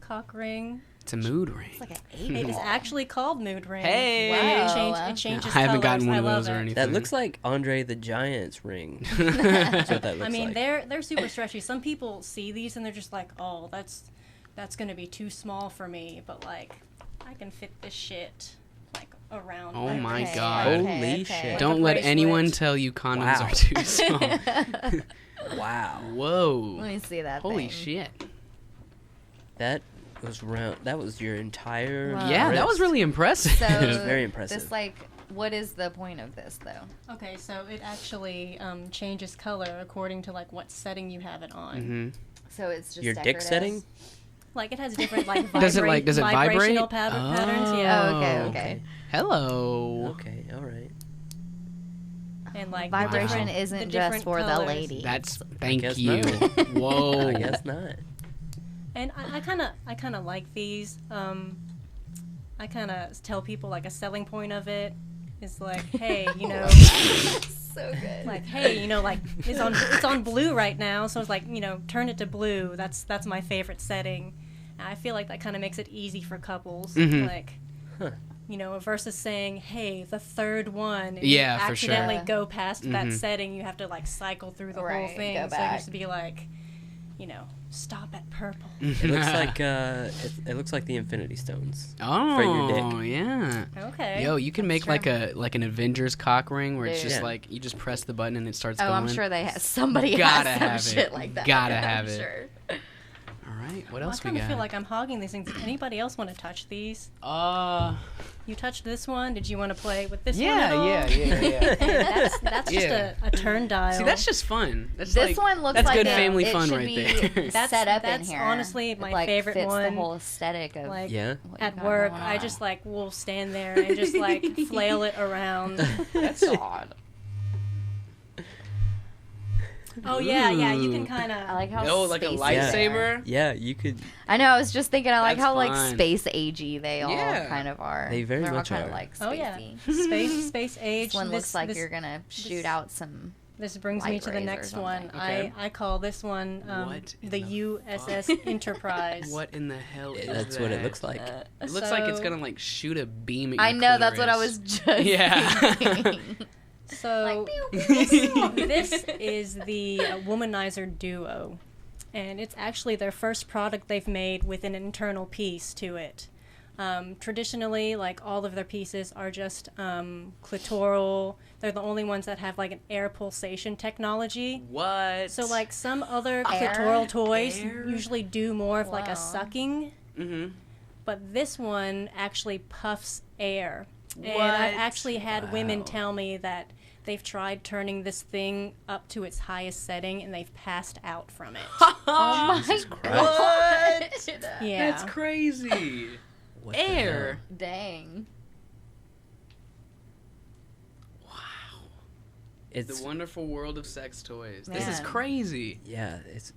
cock ring. It's a mood ring. It's like an It 8 is ball. actually called Mood Ring. Hey! Wow. It changes I haven't colors. gotten one I of love those or it. anything. That looks like Andre the Giant's ring. That's what that looks I mean, like. they're super stretchy. Some people see these and they're just like, "Oh, that's gonna be too small for me." But like, I can fit this shit like around. Oh my my wrist. God. Holy shit. Like Don't a let bracelet. anyone tell you condoms Wow. are too small. Wow. Whoa. Let me see that Holy thing. shit. That was round. That was your entire. Wow. Yeah, that wrist. was really impressive. So Very impressive. This like, what is the point of this though? Okay, so it actually changes color according to like what setting you have it on. Mhm. So it's just Your dick decorative? setting? Like it has different like Does it, like, does it vibrate? vibrational patterns. Yeah, Oh, okay, Oh. okay. Hello. Okay, all right. and like Vibration different- isn't the just different for the colors. lady. That's thank guess you. not. Whoa. I guess not. And I kind of like these. I kind of tell people like a selling point of it is like, hey, you know, so good. like hey, you know, like it's on blue right now, so it's like, you know, turn it to blue. That's my favorite setting. And I feel like that kind of makes it easy for couples, Mhm. like. Huh. You know, versus saying, "Hey, the third one." And Yeah, you for sure. accidentally go past that Mhm. setting. You have to like cycle through the whole Right, thing. go So back. just to be like, you know, stop at purple. It looks like it looks like the Infinity Stones. Oh, for your dick. yeah. Okay. Yo, you can make like an Avengers cock ring where it's Dude. just Yeah. like you just press the button and it starts Oh, going. I'm sure they have. Somebody Gotta has some have it. shit like that. Gotta I'm have it. Sure. All right, what I else we kind of got? feel like I'm hogging these things. Does anybody else want to touch these? You touched this one. Did you want to play with this one at all? yeah. Hey, that's just Yeah. a turn dial. See, that's just fun. That's This like, one looks that's like good it, family it fun should right be there. set up in That's here. honestly It, my like, favorite fits one. the whole aesthetic of Like Yeah. what you at got work, going I on. just like will stand there and just like flail it around. That's odd. Oh yeah, you Ooh. can kind I of. like how Oh, like a spacey Yeah. they are. lightsaber. Yeah, you could. I know. I was just thinking. I like That's how like fun. space agey they all Yeah. kind of are. They very They're all much kind are. of like Oh yeah, spacey. space age. This one looks like this, you're gonna shoot out some. This brings me light to the rays or next one. something. Okay. I call this one What in the the USS Enterprise. What in the hell is That's that? what it looks like. It looks like it's So- gonna like shoot a beam at I your know. That's what I clitoris. was just. Yeah. thinking. So Like, pew, pew. this is the Womanizer Duo, and it's actually their first product they've made with an internal piece to it. Traditionally, like all of their pieces are just clitoral. They're the only ones that have like an air pulsation technology. What? So like some other Air? clitoral toys Air? usually do more of like Wow. a sucking, Mm-hmm. but this one actually puffs air. And What? I've actually had women Wow. tell me that they've tried turning this thing up to its highest setting, and they've passed out from it. Oh my What? Yeah. That's crazy. What the Air. Dang. Wow. It's The wonderful world of sex toys. This is Man. crazy. yeah, it's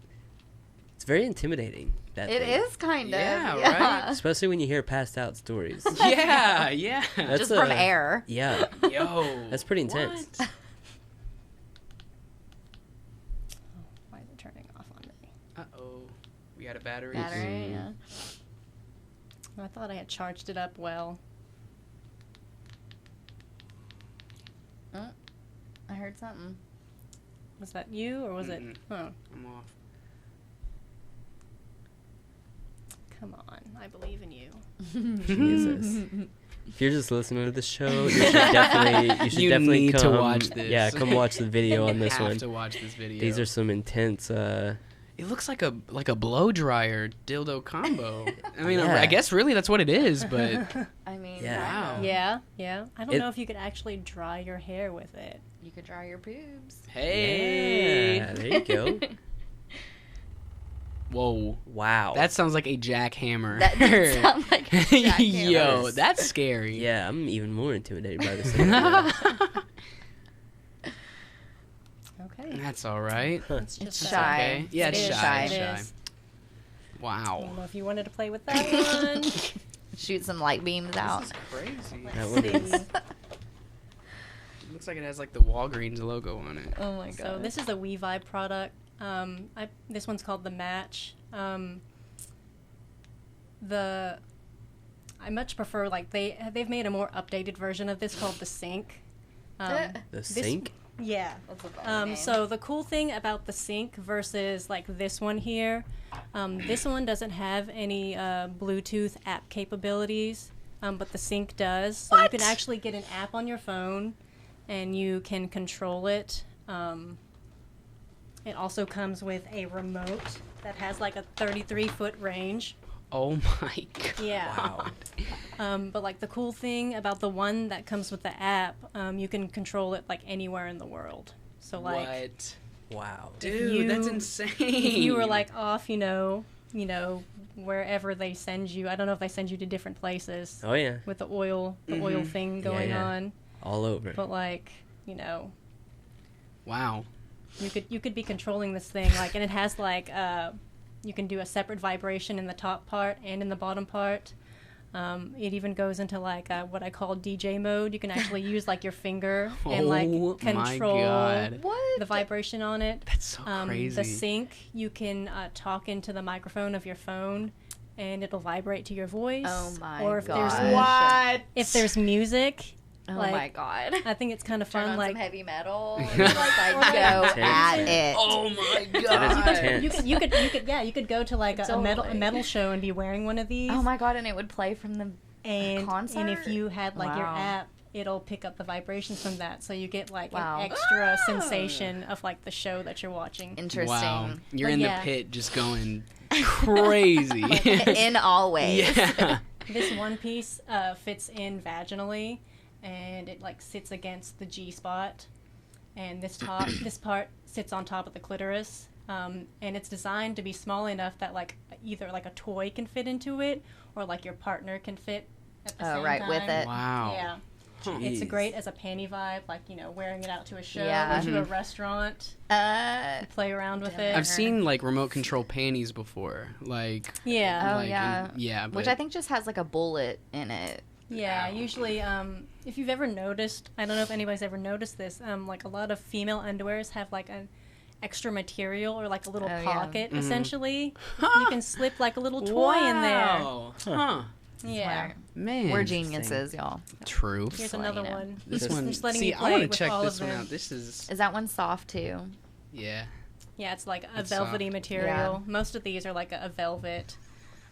very intimidating. That It thing. is kind of. Yeah, right? Especially when you hear passed out stories. Yeah, yeah. That's Just from a- air. Yeah, Yo. that's pretty intense. What? Why is it turning off on me? Uh-oh. We got a battery. Battery, yeah. I thought I had charged it up well. Oh, I heard something. Was that you, or was it? Mm-mm. Oh, I'm off. come on. I believe in you. Jesus. If you're just listening to the show, you should definitely, You definitely need to come watch this. Yeah, come watch the video on this have one. to watch this video. These are some intense. It looks like a blow dryer dildo combo. I mean, Yeah. I guess really that's what it is, but I mean, Yeah. Wow. Yeah. I don't It- know if you could actually dry your hair with it. you could dry your boobs. hey. Yeah, there you go. Whoa. Wow. That sounds like a jackhammer. That did sound like a jackhammer. Yo, that's scary. yeah. I'm even more intimidated by this. Thing. Yeah. Okay. That's all right. It's It's just shy. Okay. Yeah, It it's is shy. It Shy. is. I Wow. don't know if you wanted to play with that one. Shoot some light beams out. This is crazy. That one is. It looks like it has like the Walgreens logo on it. Oh my god. So this is a WeVibe product. This one's called the Match. I much prefer they've made a more updated version of this called the Sync. The This- sink. Yeah. That's a funny name. So the cool thing about the Sync versus like this one here, this one doesn't have any Bluetooth app capabilities, but the Sync does. So you can actually get an app on your phone, and you can control it. It also comes with a remote that has like a 33-foot range. Oh my god. Yeah. Wow. But like the cool thing about the one that comes with the app, you can control it like anywhere in the world. So like What? Wow. Dude, that's you- insane. if you were like off, wherever they send you. I don't know if they send you to different places Oh yeah. with the oil thing going yeah. on. All over. But like, Wow. you could be controlling this thing like, and it has like you can do a separate vibration in the top part and in the bottom part. It even goes into like what I call DJ mode. You can actually use like your finger and like Oh my control God. what? the vibration on it. That's so crazy. The Sync, you can talk into the microphone of your phone, and it'll vibrate to your voice. Oh my Or if gosh. there's What? if there's music, Oh like, my god. I think it's kind of Turn fun. on Like some heavy metal. And Or just, like go like- at it. Oh my That is god. intense. you could go to like a Totally. metal show and be wearing one of these. Oh my god, and it would play from the and concert? if you had like your Wow. app, it'll pick up the vibrations from that, so you get like Wow. an extra Ah. sensation of like the show that you're watching. interesting. Wow. You're But in yeah. the pit just going crazy. In all ways. Yeah. This one piece fits in vaginally, and it like sits against the G spot, and this part sits on top of the clitoris, and it's designed to be small enough that like either like a toy can fit into it, or like your partner can fit at the same right, time. with it. Wow. Yeah. It's a great as a panty vibe, like wearing it out to a show, Yeah. or to a restaurant, play around with it. I've seen like remote control panties before. Like Yeah. Oh, like, yeah. yeah, Which but- I think just has like a bullet in it. Yeah, usually, if you've ever noticed, I don't know if anybody's ever noticed this, like a lot of female underwears have like an extra material or like a little Oh, yeah. pocket, Mhm. essentially. You can slip like a little toy in there. Wow. Huh. Yeah. Smart. Man. We're geniuses, y'all. True. Here's Just letting another you know. one. This Just- one. just letting See, you I play want to with check all this of one them. out. This is Is that one soft too? yeah. Yeah, it's like a It's velvety soft. material. Most of these are like a velvet.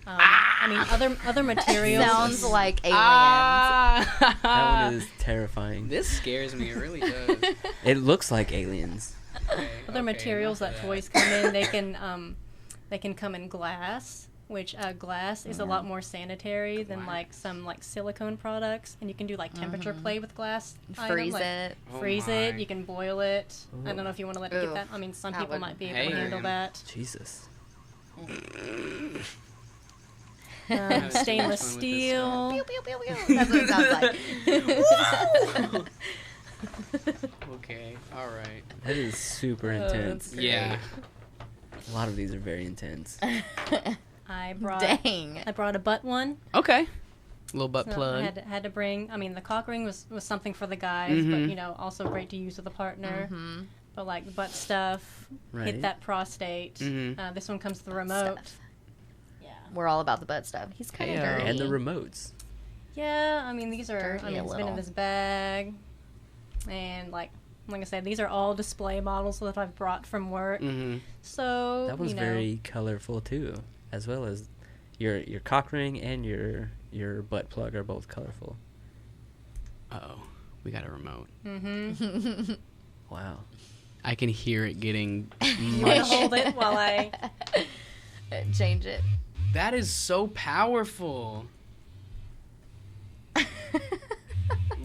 I mean, other materials. Sounds like aliens. Ah! That one is terrifying. This scares me. It really does. It looks like aliens. Okay, Other okay, materials enough that of toys come in, they can come in glass, which glass is a lot more sanitary than like some like silicone products, and you can do like temperature play with glass. Freeze it. Freeze it. You can boil it. I don't know if you want to let it get that. I mean, some people might be able to handle that. Jesus. Stainless steel. Pew, pew, pew, pew. That's what it sounds like. Okay, all right. That is super intense. Yeah. A lot of these are very intense. I brought a butt one. Okay. Little butt So plug. I had to bring. I mean, the cock ring was something for the guys, but you know, also great to use with a partner. But like the butt stuff, hit that prostate. This one comes with the remote. Yeah, we're all about the butt stuff. He's kind of dirty. And the remotes. Yeah, I mean these are. Dirty I mean, it's been in this bag, and like I said, these are all display models that I've brought from work. So that one's very colorful too, as well as your cock ring and your butt plug are both colorful. Uh-oh, we got a remote. Wow. I can hear it getting You want to much. hold it while I change it. That is so powerful.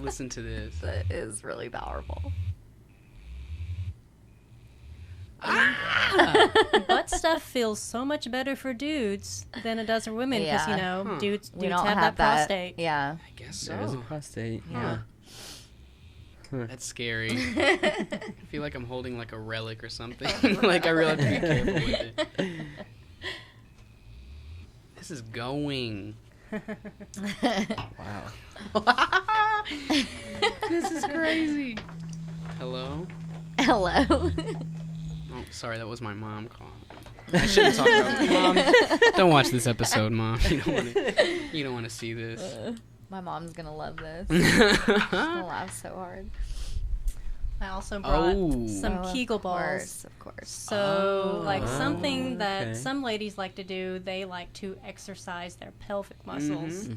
Listen to this. That is really powerful. butt stuff feels so much better for dudes than it does for women because you know dudes We don't have that prostate. Yeah. I guess There is a so. prostate. Yeah. That's scary. I feel like I'm holding like a relic or something. Like I really have to be careful with it. This is going. Wow. This is crazy. Hello? Hello. Oh, sorry, that was my mom calling. I shouldn't talk about it. Mom, don't watch this episode, Mom. You don't want to see this. My mom's gonna love this. She's gonna laugh so hard. I also brought some Oh, Kegel balls. Of course. So, like something that okay. some ladies like to do, they like to exercise their pelvic muscles.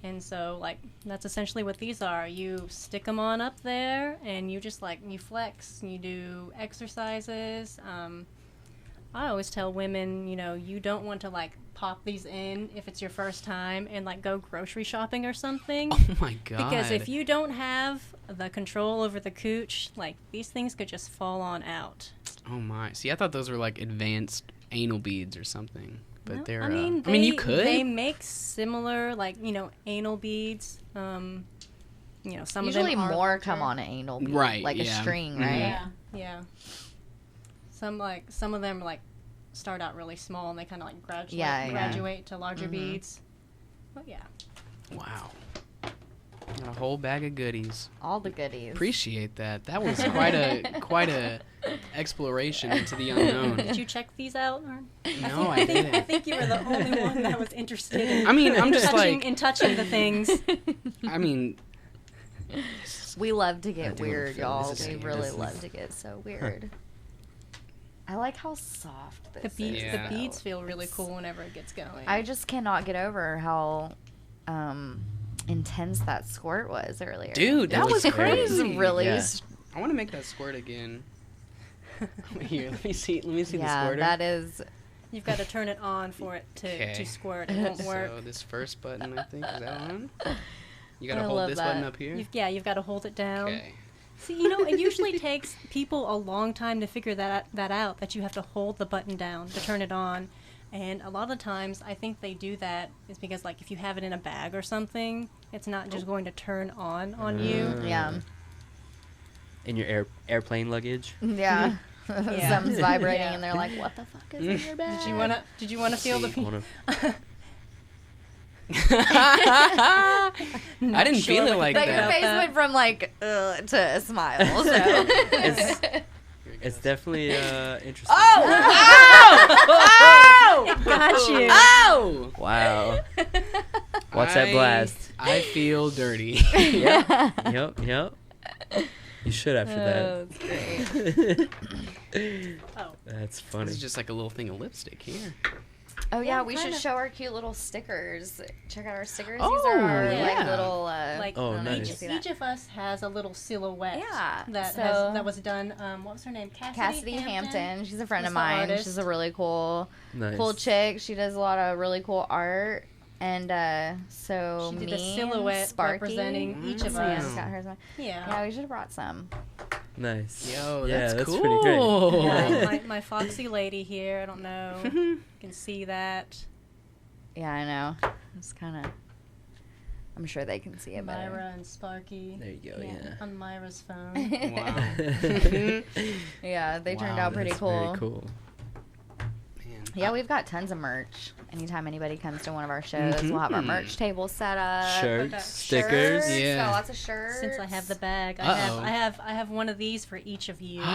And so, like, that's essentially what these are. You stick them on up there, and you just, like, you flex, and you do exercises. I always tell women, you know, you don't want to, like, pop these in if it's your first time and, like, go grocery shopping or something. Oh, my God. Because if you don't have the control over the cooch, like, these things could just fall on out. Oh, my. See, I thought those were, like, advanced anal beads or something. But No, they're, I mean, you could. They make similar, like, you know, anal beads. You know, some Usually of them are more larger. come on an anal bead, Right, like a yeah. string, Mhm. right? Yeah. Some of them like start out really small and they kind of like graduate to larger beads. But yeah. Wow. Got a whole bag of goodies. All the goodies. Appreciate that. That was quite a exploration into the unknown. Did you check these out? Or? No, I didn't. I think you were the only one that was interested in. I mean, I'm just touching the things. I mean, We love to I get do weird, feel y'all. this is- We this really is- love to get so weird. I like how soft The this beads, is. Yeah. the beads feel really cool whenever it gets going. I just cannot get over how intense that squirt was earlier. dude, that was was It was crazy. really Yeah. I want to make that squirt again. Here, let me see the yeah, squirter. that is. You've got to turn it on for it to Okay. squirt. It won't work. So this first button, I think, is that on? You gotta I hold love this that. button up here. You've got to hold it down. Okay. See, you know, it usually takes people a long time to figure that out, that you have to hold the button down to turn it on. And a lot of times, I think they do that is because, like, if you have it in a bag or something, it's not just going to turn on you. Yeah. In your airplane luggage. Yeah. Yeah. Something's vibrating, Yeah. and they're like, "What the fuck is in your bag?" Did you wanna feel the? One of- I didn't feel it like But your that. face went from like to a smile. So. It's definitely interesting. Oh! Got you. Oh! Wow. Watch that blast. I feel dirty. Yep. You should after Oh, that's great. that. Oh. That's funny. This is just like a little thing of lipstick here. Oh yeah, Yeah, we should kinda. show our cute little stickers. Check out our stickers. Oh, These are our yeah. like little Like Oh, I don't know if you nice. can see that. each of us has a little silhouette. Yeah, That was done. What was her name? Cassidy Hampton. She's a friend She's of the mine. artist. She's a really cool Nice. chick. She does a lot of really cool art. And so She did me a silhouette and Sparky, representing each of Sparky us. just got hers. Yeah. Yeah, we should have brought some. Nice. Yo, Yeah, that's that's cool. pretty great. Yeah, my foxy lady here. I don't know. You can see that. Yeah, I know. It's kind of. I'm sure they can see it better. Myra and Sparky. There you go. Yeah. On Myra's phone. Wow. Yeah, they turned Wow, out pretty That's cool. Very cool. Man. Yeah, we've got tons of merch. Anytime anybody comes to one of our shows, Mhm. we'll have our merch table set up. Shirts, stickers. Shirts, Yeah. got lots of shirts. Since I have the bag, Uh-oh. I have one of these for each of you. These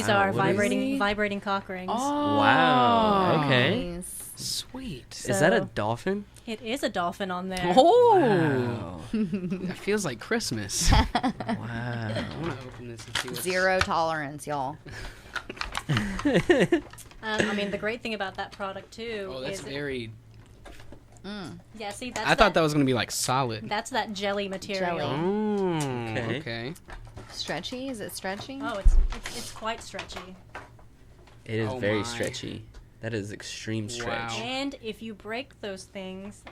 Wow, are what is- vibrating cock rings. Oh. Wow. Okay. Nice. Sweet. Is that a So- dolphin? It is a dolphin on there. Oh. Wow. That feels like Christmas. Wow. I want to open this and see what's... Zero tolerance, y'all. I mean, the great thing about that product too Oh, that's is very... yeah. See, that's I thought that was going to be like solid. that's that jelly material. Jelly. Oh, Okay. okay. Stretchy? Is it stretchy? Oh, it's quite stretchy. It is Oh very my. stretchy. That is extreme stretch. Wow. And if you break those things,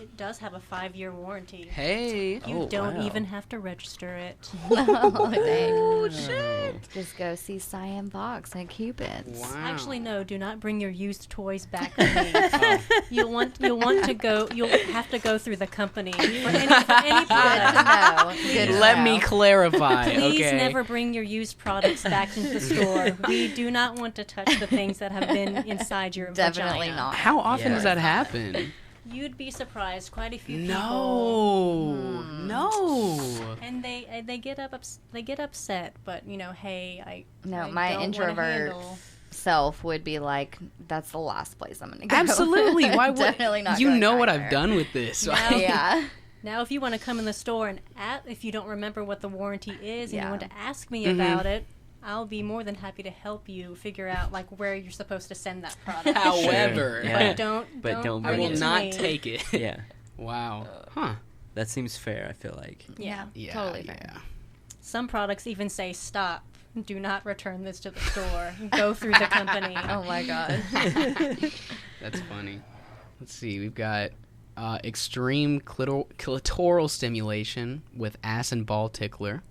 it does have a 5-year warranty. Hey. You Oh, don't wow. even have to register it. Oh, dang. Oh, shit. Just go see Siam Fox at Cupid's. Wow. Actually, no. Do not bring your used toys back to me. You'll want to go. You'll have to go through the company for any Good product. to know. Good to Let know. me clarify, Please okay? never bring your used products back into the store. We do not want to touch the things that have been inside your Definitely vagina. not. How often Yeah. does that happen? You'd be surprised. Quite a few people. No. No. And they get upset, but hey, I No, I my don't wanna introvert handle- self would be like, that's the last place I'm going to go. Absolutely. Why would... Definitely not You going know back what there. I've done with this. Now- Yeah. Now, if you want to come in the store and if you don't remember what the warranty is and Yeah. you want to ask me Mhm. about it, I'll be more than happy to help you figure out like where you're supposed to send that product. However, Sure. Yeah. But don't don't I bring will it to not me. take it. Yeah. Wow. Huh. That seems fair, I feel like. Yeah. Yeah. Totally fair. Yeah. Some products even say stop. Do not return this to the store. Go through the company. Oh my god. That's funny. Let's see. We've got extreme clitoral stimulation with ass and ball tickler.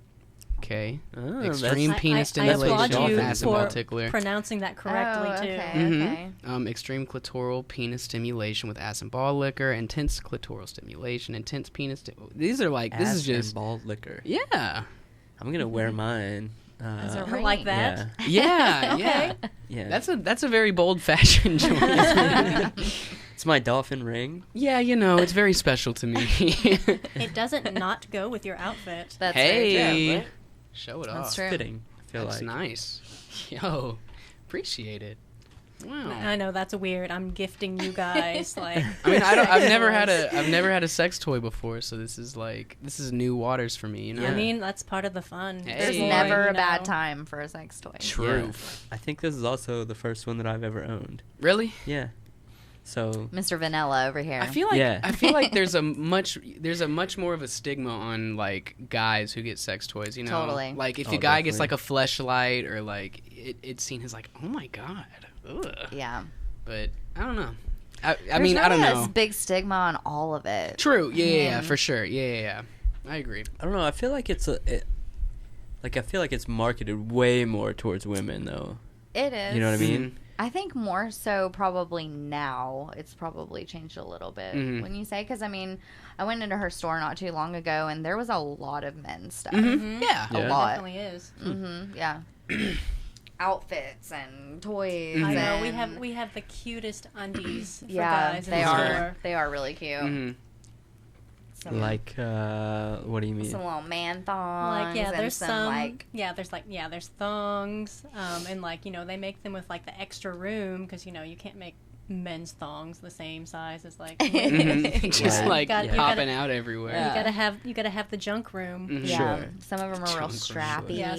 Okay. Oh, Extreme that's- penis I stimulation applaud with you ass and ball for tickler. pronouncing that correctly Oh, too. okay. Mhm. Extreme clitoral penis stimulation with ass and ball liquor. Intense clitoral stimulation. Intense penis. These are like. This Ass is just. and ball liquor. Yeah. I'm gonna wear mine. As a I like that. Yeah. Okay. Yeah. Yeah. That's a very bold fashion choice. It's my dolphin ring. Yeah, it's very special to me. It doesn't not go with your outfit. That's very true. Hey, right? show it That's off. true. Fitting. I feel That's like. nice. Yo, appreciate it. Wow. I know that's weird. I'm gifting you guys like. I mean, I've never had a sex toy before, so this is new waters for me. Yeah. I mean, that's part of the fun. Hey. There's Boy, never you a bad know. time for a sex toy. True. Yeah. I think this is also the first one that I've ever owned. Really? Yeah. So Mr. Vanilla over here. I feel like Yeah. there's a much more of a stigma on like guys who get sex toys. Totally. Like if Oh, a guy gets definitely. like a fleshlight or like it's seen as like, oh my god. Ugh. yeah. But I don't know. I There's mean, not I don't a know. big stigma on all of it. True. Yeah, Mhm. for sure. Yeah. I agree. I don't know. I feel like I feel like it's marketed way more towards women though. It is. You know what I mean? I think more so probably now. It's probably changed a little bit Mhm. when you say, because I mean, I went into her store not too long ago and there was a lot of men's stuff. Mhm. Yeah. A Yeah. lot. Definitely is. Yeah. Outfits and toys. Mhm. I know and we have the cutest undies for yeah, guys in they the are. store. They are really cute. Mhm. Some, Like what do you mean? some little man thongs. Like yeah, and there's some some like there's thongs, and like they make them with like the extra room because you can't make men's thongs the same size as like just like you popping out everywhere. you gotta have the junk room. Yeah, Sure. some of them are real strappy. Yeah,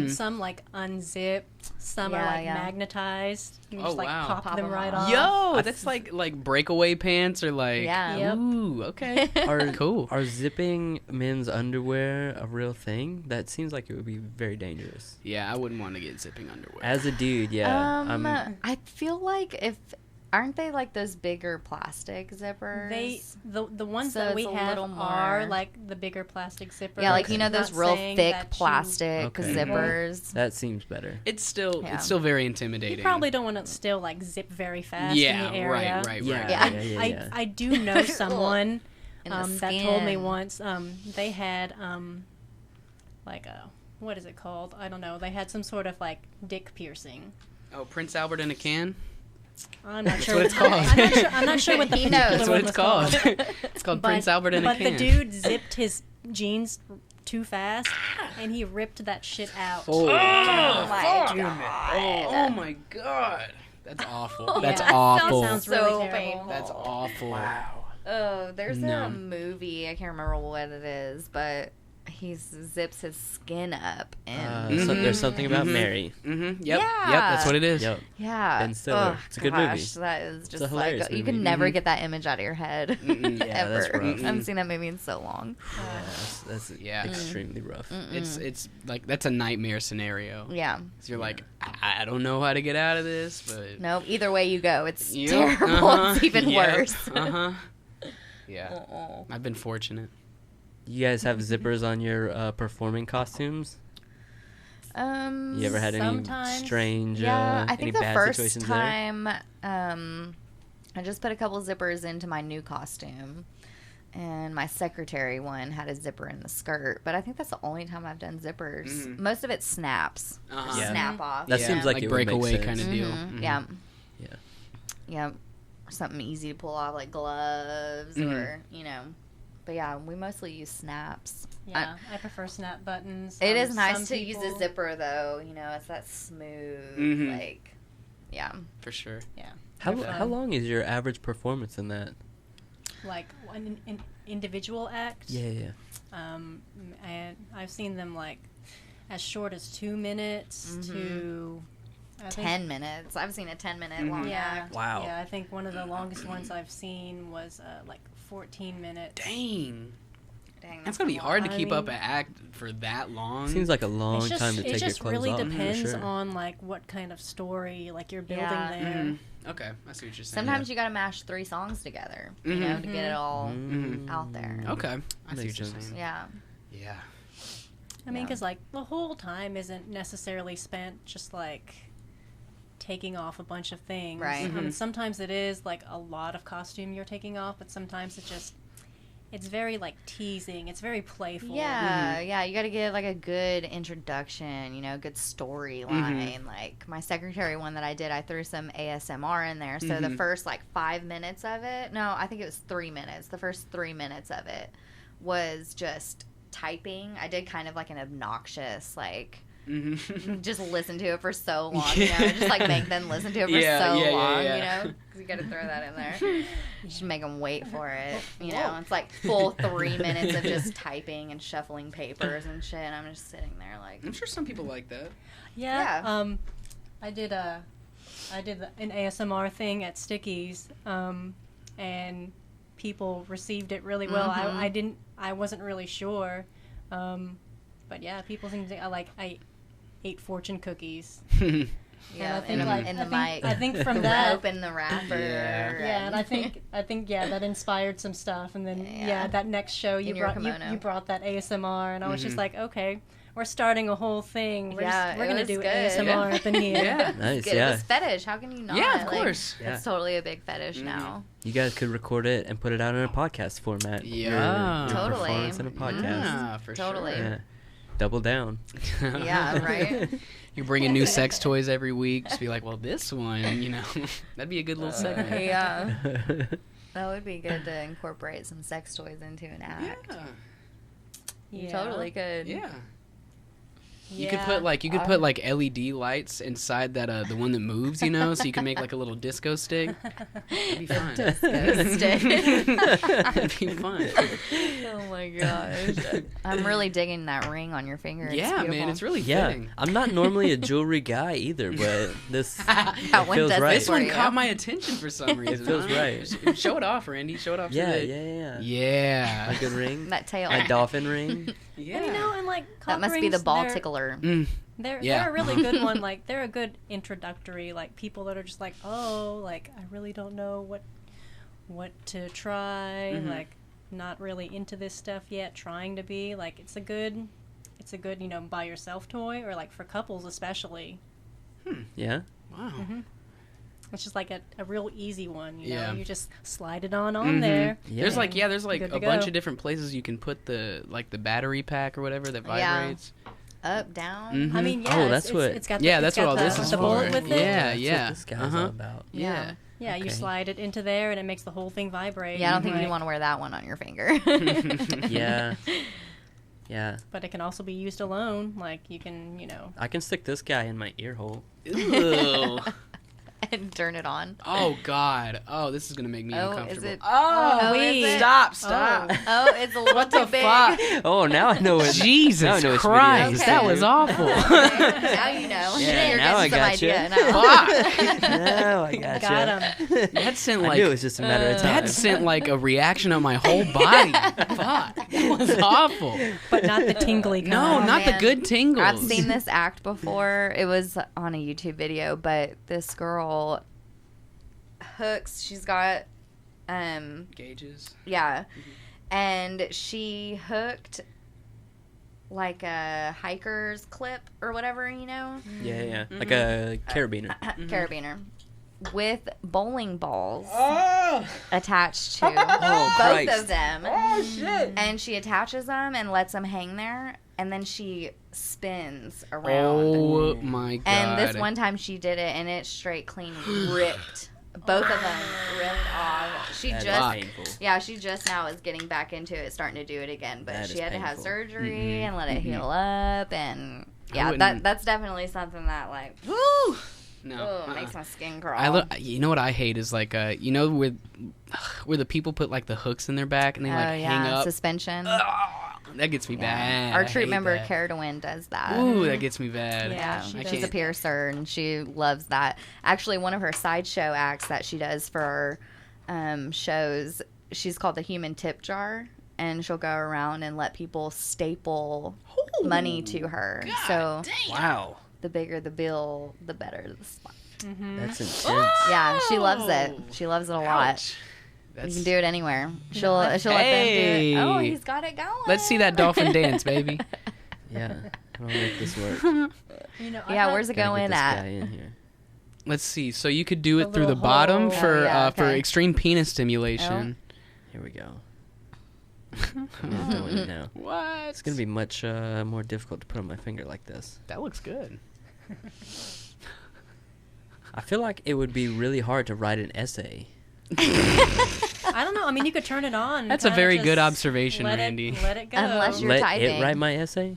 some like unzipped, some are like magnetized. You just like pop them them right off. off. Yo, that's like breakaway pants or like Yeah. ooh, okay. Cool. Are zipping men's underwear a real thing? That seems like it would be very dangerous. Yeah, I wouldn't want to get zipping underwear. As a dude, yeah. I feel like aren't they like those bigger plastic zippers? The ones So that we it's a have little are more- like the bigger plastic zippers. Yeah, like Okay. you know Not those real saying thick that you- plastic Okay. zippers. That seems better. It's still Yeah. very intimidating. You probably don't want to still like zip very fast Yeah, in the area. right. Yeah. I do know someone In the that told me skin. once they had like a what is it called? I don't know. They had some sort of like dick piercing. Oh, Prince Albert in a can? I'm not That's sure what it's called. I'm not sure what the He particular knows. That's one what it's was called. It's called Prince Albert in a can. But the dude zipped his jeans too fast, and he ripped that shit out. Oh, my God. God. Oh my God. That's awful. That's Yeah. awful. Sounds so really terrible. painful. That's awful. Oh, there's No. a movie. I can't remember what it is, but he zips his skin up and So there's something about Mary. Mm-hmm. Yep. Yeah. Yep. That's what it is. Yep. yeah. Ben Stiller. Oh, It's a good movie. gosh, that is a just hilarious like you movie. can never get that image out of your head Mm-mm. Yeah, ever. that's rough. I haven't seen that movie in so long. That's Yeah. extremely rough. It's like that's a nightmare scenario. Yeah. 'Cause you're like, I don't know how to get out of this, but Nope. Either way you go, it's Yep. terrible. Uh-huh. It's even Yep. worse. Uh-huh. Yeah. I've been fortunate. You guys have zippers on your performing costumes? You ever had any Sometimes. strange, Yeah, I any think the bad first situations time I just put a couple zippers into my new costume, and my secretary one had a zipper in the skirt. But I think that's the only time I've done zippers. Mhm. Most of it snaps, Uh-huh. Yeah. snap off. That Yeah, seems like it would make breakaway sense. kind of deal. Mhm, Mhm. Yeah. Yeah. Yep. Something easy to pull off, like gloves or But yeah, we mostly use snaps. Yeah, I prefer snap buttons. It is nice Some to use a people- zipper though. It's that smooth, Mhm. like, yeah. For sure. Yeah. How long is your average performance in that? Like an individual act. Yeah. And I've seen them like as short as 2 minutes to I think- 10 minutes. I've seen a 10-minute long Yeah. act. Wow. Yeah, I think one of the longest ones I've seen was like 14 minutes. Dang. Dang, That's gonna be a hard to lot. keep up an act for that long. Seems like a long It's just, time to take it your just clothes really off. depends for sure. on like what kind of story like you're building Yeah. there. Mhm. Okay, I see what you're saying. Sometimes you gotta mash 3 songs together, to Mhm. get it all Mm. out there. Okay, I see Makes what you're sense. saying. Yeah. Yeah. I mean, Yeah. because like the whole time isn't necessarily spent just like taking off a bunch of things. Right. Mhm. Sometimes it is like a lot of costume you're taking off, but sometimes it's very like teasing. It's very playful. Yeah, yeah. You got to get like a good introduction, good storyline. Mhm. Like my secretary one that I did, I threw some ASMR in there. So the Mhm. first like 5 minutes of it, no, I think it was 3 minutes. The first 3 minutes of it was just typing. I did kind of like an obnoxious, like, Mm-hmm. just listen to it for so long, just like make them listen to it for so long, yeah. 'cause you got to throw that in there. You should make them wait for it, It's like full 3 minutes of just typing and shuffling papers and shit. And I'm just sitting there like, I'm sure some people like that. Yeah. Yeah. I did an ASMR thing at Sticky's, and people received it really well. Mhm. I wasn't really sure, but yeah, people seem to. I ate fortune cookies. yeah, I think, like, in the I think- mic. I think from that- open the wrapper. Yeah, and I think that inspired some stuff. And then Yeah. that next show In you your brought you kimono. brought that ASMR, and I was just Mhm. like, okay, we're starting a whole thing. We're Yeah, we're it gonna was do good. ASMR up in here. Yeah. Nice, Good. It yeah. was fetish. How can you not? Yeah, of Like, course. Yeah. It's totally a big fetish now. You guys could record it and put it out in a podcast format. Yeah. Your Totally. performance in a podcast. Yeah, for Totally. sure. Yeah. Double down. Yeah, right? You bring in new sex toys every week. Just be like, well, this one, that'd be a good little segment. Yeah. That would be good to incorporate some sex toys into an act. Yeah. You Yeah. totally could. Yeah. You could put like LED lights inside that the one that moves, you know, so you can make like a little disco stick. That'd be fun. That'd be fun. Oh my gosh. I'm really digging that ring on your finger. It's Yeah, beautiful. man, it's really fitting. I'm not normally a jewelry guy either, but this That one feels does right. it This for one you. caught my attention for some reason. feels huh? right. Show it off, Randy. Show it off. Yeah, to the... yeah. Yeah. A good ring. That tail. A dolphin ring. Yeah. And you know, and like That cock must be rings, the ball they're- tickler. They're Yeah. a really good one. Like they're a good introductory. Like people that are just like, oh, like I really don't know what to try. Mhm. Like not really into this stuff yet. Trying to be like it's a good buy yourself toy or like for couples especially. Yeah. Wow. It's just like a real easy one. You Yeah. know, you just slide it on there. Yeah. There's like Good a to bunch go. of different places you can put the battery pack or whatever that vibrates. Up, down. Mhm. I mean, yeah, Oh, it's, that's it's, what- it's got Yeah, the, that's it's what got all the, this is the for. bullet with it. Yeah, That's yeah. what this guy's all about. Yeah. Yeah, you Okay. slide it into there and it makes the whole thing vibrate. Yeah, I don't think like, you want to wear that one on your finger. Yeah. Yeah. But it can also be used alone. Like you can, I can stick this guy in my ear hole. Ew. And turn it on. Oh God. Oh, this is gonna make me Oh, uncomfortable. is it? Oh, is it? Stop. Oh, it's a little What the too big. fuck? Oh, now I know it's now I Jesus know which video Christ, it's that to. was awful. Now you know. Yeah, You're now I getting some gotcha. idea now. Fuck. Now I gotcha. got him. That sent I like knew it was just a matter of time. that sent like a reaction on my whole body. Fuck. That was awful. But not the tingly kind. No, Oh, not the man. good tingles. I've seen this act before. It was on a YouTube video, but this girl hooks. She's got, Gauges. yeah, and she hooked like a hiker's clip or whatever, you know, Yeah, yeah. Like a carabiner. carabiner, with bowling balls Oh, attached to Oh, both Christ. of them. oh shit. And she attaches them and lets them hang there, and then she spins around. Oh my God. And this one time she did it, and it straight clean ripped. Both of them ripped off. She That is just, painful. yeah, she just now is getting back into it, starting to do it again. But That she is had to have painful. surgery and let it heal up, and I yeah, wouldn't- that's definitely something that like, Woo. No. oh, makes my skin crawl. You know what I hate is like you know where the people put like the hooks in their back and they like hang up. suspension. That gets me Yeah. bad. Our I troop hate member that. Cara DeWin does that. Ooh, that gets me bad. Yeah, she I does. she's a can't. piercer, and she loves that. Actually, one of her sideshow acts that she does for shows, she's called the Human Tip Jar, and she'll go around and let people staple money to her. So Wow. the bigger the bill, the better the spot. That's intense. Yeah, she loves it. She loves it a lot. Ouch. You can do it anywhere. She'll let them do Hey. it. Oh, he's got it going. Let's see that dolphin dance, baby. Yeah. I'll make this work. Yeah, where's it Gotta going get this guy at? in here. Let's see. So you could do it The through the little bottom hole. for Oh, yeah, for okay. extreme penis stimulation. Here we go. I'm doing it now. What? It's gonna be much more difficult to put on my finger like this. That looks good. I feel like it would be really hard to write an essay. I don't know. I mean, you could turn it on. and That's a kinda very just good observation, let Randy. Let it go. Unless you're Let typing. it write my essay.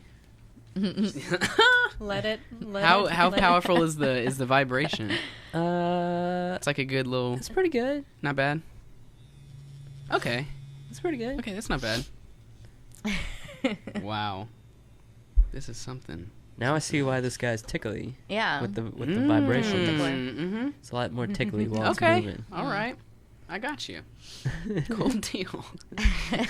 Let it. How let it- powerful is the vibration? It's It's like a good little. it's pretty good. Not bad. Okay. It's pretty good. Okay, that's not bad. Wow. This is something. Now I see why this guy's tickly Yeah. with the vibration. Mm-hmm. It's a lot more tickly while Okay. it's moving. All right. I got you. Cool deal.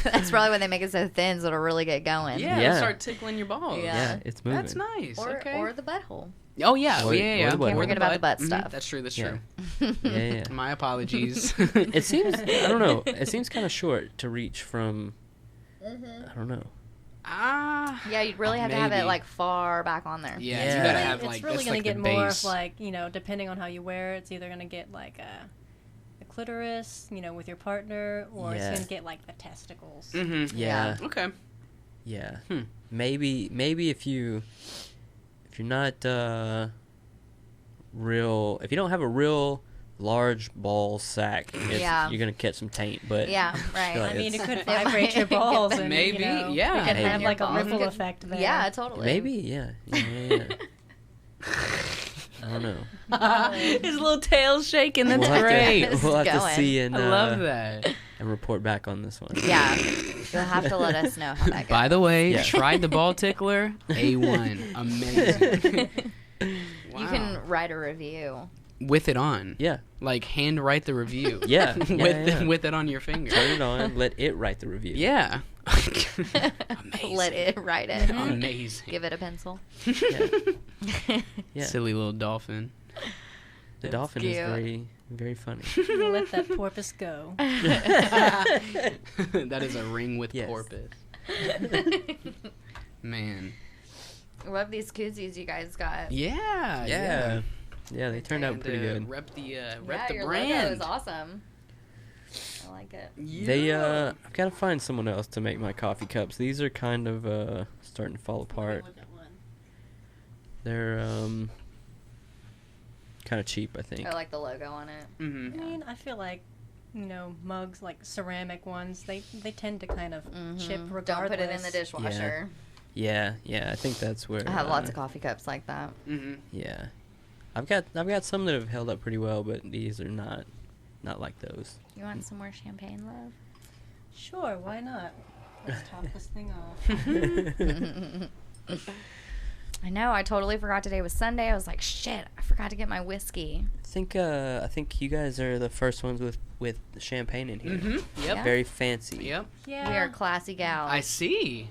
That's probably why they make it so thin, so it'll really get going. Yeah, Yeah. start tickling your balls. Yeah. Yeah, it's moving. That's nice. Or, okay. or the butthole. Oh yeah, Or- yeah, or yeah. the butt. Can't forget about the butt Mhm, stuff. That's true. That's Yeah. true. Yeah. My apologies. It seems, I don't know, it seems kind of short to reach from, I don't know. Yeah, you'd really have to have it Maybe. like far back on there. Yeah, Yeah. you gotta Really- have It's like really that's gonna like get the more base. of like, depending on how you wear it, it's either gonna get like a clitoris, with your partner, or Yeah. it's gonna get like the testicles. Mm-hmm. Yeah. Okay. Yeah. Hmm. Maybe if you're not if you don't have a real large ball sack, you're gonna catch some taint. But yeah, right. like I mean, it it's- could vibrate your balls and Maybe, yeah. you could Maybe. have like a Your balls ripple could- effect there. Yeah, totally. maybe, yeah. I don't know. His little tail's shaking. That's We'll great. have to, we'll have to Going. see and I love that. and report back on this one. Yeah, you'll have to let us know how that goes. By the way, Yeah. tried the ball tickler. A1. Amazing. Wow. You can write a review. With it on. Yeah. Like, hand write the review. Yeah. With it on your finger. Turn it on. Let it write the review. Yeah. Amazing. Let it write it. Amazing. Give it a pencil. Yeah. Yeah. Silly little dolphin. The dolphin is cute. very, very funny. Let that porpoise go. That is a ring with Yes. porpoise. Man. Love these koozies you guys got. Yeah. Yeah. Yeah, they turned out And, pretty good. Rep the Yeah, your brand. logo is awesome. I like it. They I've got to find someone else to make my coffee cups. These are kind of starting to fall apart. Look at one. They're kind of cheap, I think. I like the logo on it. Mm-hmm. I mean, I feel like, mugs, like ceramic ones, they tend to kind of chip regardless. Don't put it in the dishwasher. Yeah, I think that's where I have lots of coffee cups like that. Mm-hmm. Yeah. I've got some that have held up pretty well, but these are not like those. You want some more champagne, love? Sure, why not? Let's top this thing off. I know. I totally forgot today was Sunday. I was like, shit, I forgot to get my whiskey. I think you guys are the first ones with the champagne in here. Mm-hmm. Yep. Yeah. Very fancy. Yep. Yeah. We are classy gals. I see.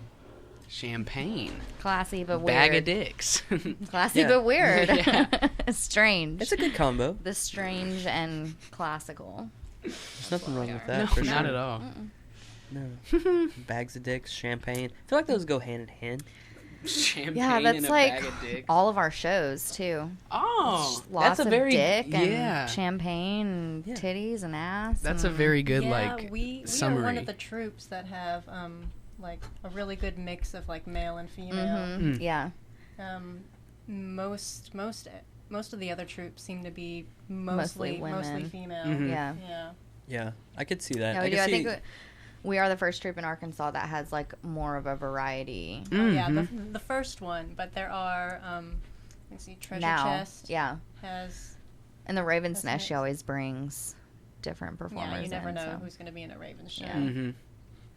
Champagne. Classy but weird. Bag of dicks. Classy Yeah. but weird. Yeah. Strange. It's a good combo. The strange and classical. There's nothing wrong with No, that. for not sure. at all. No. Bags of dicks, champagne. I feel like those go hand in hand. Champagne Yeah, in that's a like bag of dicks. all of our shows too. Oh, Lots that's a of very dick and yeah. champagne and Yeah. titties and ass. That's a and- very good yeah, like we summary. are one of the troops that have like a really good mix of like male and female. Mhm. Mm. Yeah. Most of the other troops seem to be Mostly mostly women. female. Mhm. Yeah. Yeah. Yeah, I could see that. Yeah, we do. could I see, think we are the first troop in Arkansas that has like more of a variety Oh, yeah, Mhm. the first one, but there are let's see, Treasure now. Chest Yeah. has And the Raven's That's Nest, she nice. always brings different performers. yeah, you never in, know so. who's going to be in a Raven show. Yeah. Mm-hmm.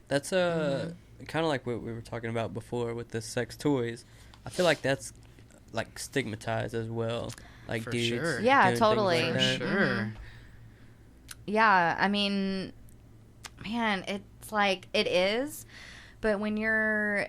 That's kind of like what we were talking about before with the sex toys. I feel like that's like stigmatized as well. Like For dudes. sure. Yeah, doing things totally. like For that. sure. Yeah, I mean, man, it's like it is, but when you're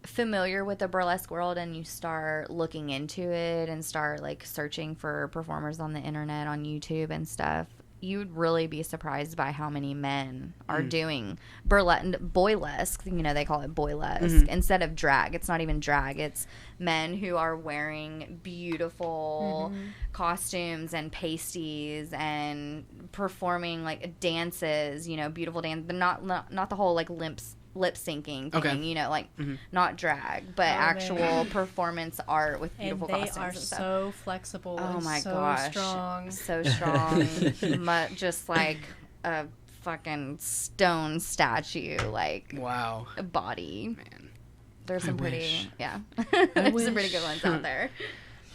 familiar with the burlesque world and you start looking into it and start like searching for performers on the internet, on YouTube and stuff, you'd really be surprised by how many men are doing boylesque. You know, they call it boylesque instead of drag. It's not even drag. It's men who are wearing beautiful costumes and pasties and performing like dances. You know, beautiful dance, but not the whole like lip syncing thing. Okay. You know, like not drag, but actual performance art with And beautiful they costumes are and stuff. so flexible Oh and my so gosh. strong. So strong. Just like a fucking stone statue, like Wow. body. Man. There's some pretty, wish. yeah. There's some pretty wish. good ones out there.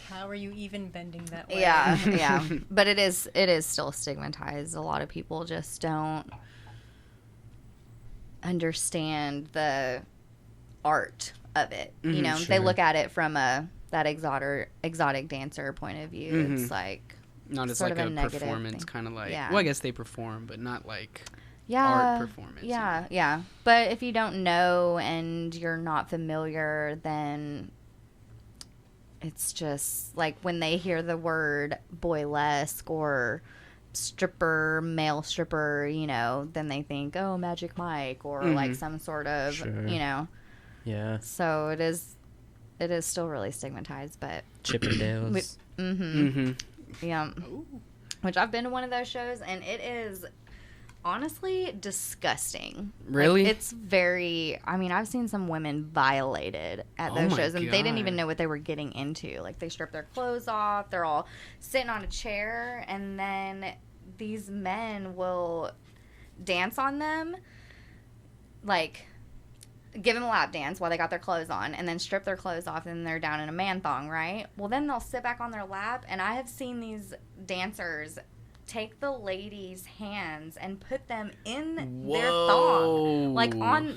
How are you even bending that way? Yeah, yeah. But it is still stigmatized. A lot of people just don't understand the art of it. You know, they sure. look at it from that exotic dancer point of view. It's like Not as sort like of a a negative performance, thing. kind of like. Yeah. Well, I guess they perform, but not like yeah, art performance. you Yeah, know? yeah. But if you don't know and you're not familiar, then it's just like when they hear the word boylesque or stripper, male stripper, you know, then they think, oh, Magic Mike or like some sort of, Sure. you know. Yeah. So it is still really stigmatized, but Chippendales. mm-hmm. Mm-hmm. Yeah. Which I've been to one of those shows and it is honestly disgusting. Really? Like, it's very, I mean, I've seen some women violated at Oh those my shows, and they didn't even God. know what they were getting into. Like, they strip their clothes off, they're all sitting on a chair, and then these men will dance on them, like, give them a lap dance while they got their clothes on, and then strip their clothes off, and they're down in a man thong, right? Well, then they'll sit back on their lap, and I have seen these dancers take the ladies' hands and put them in their thong, like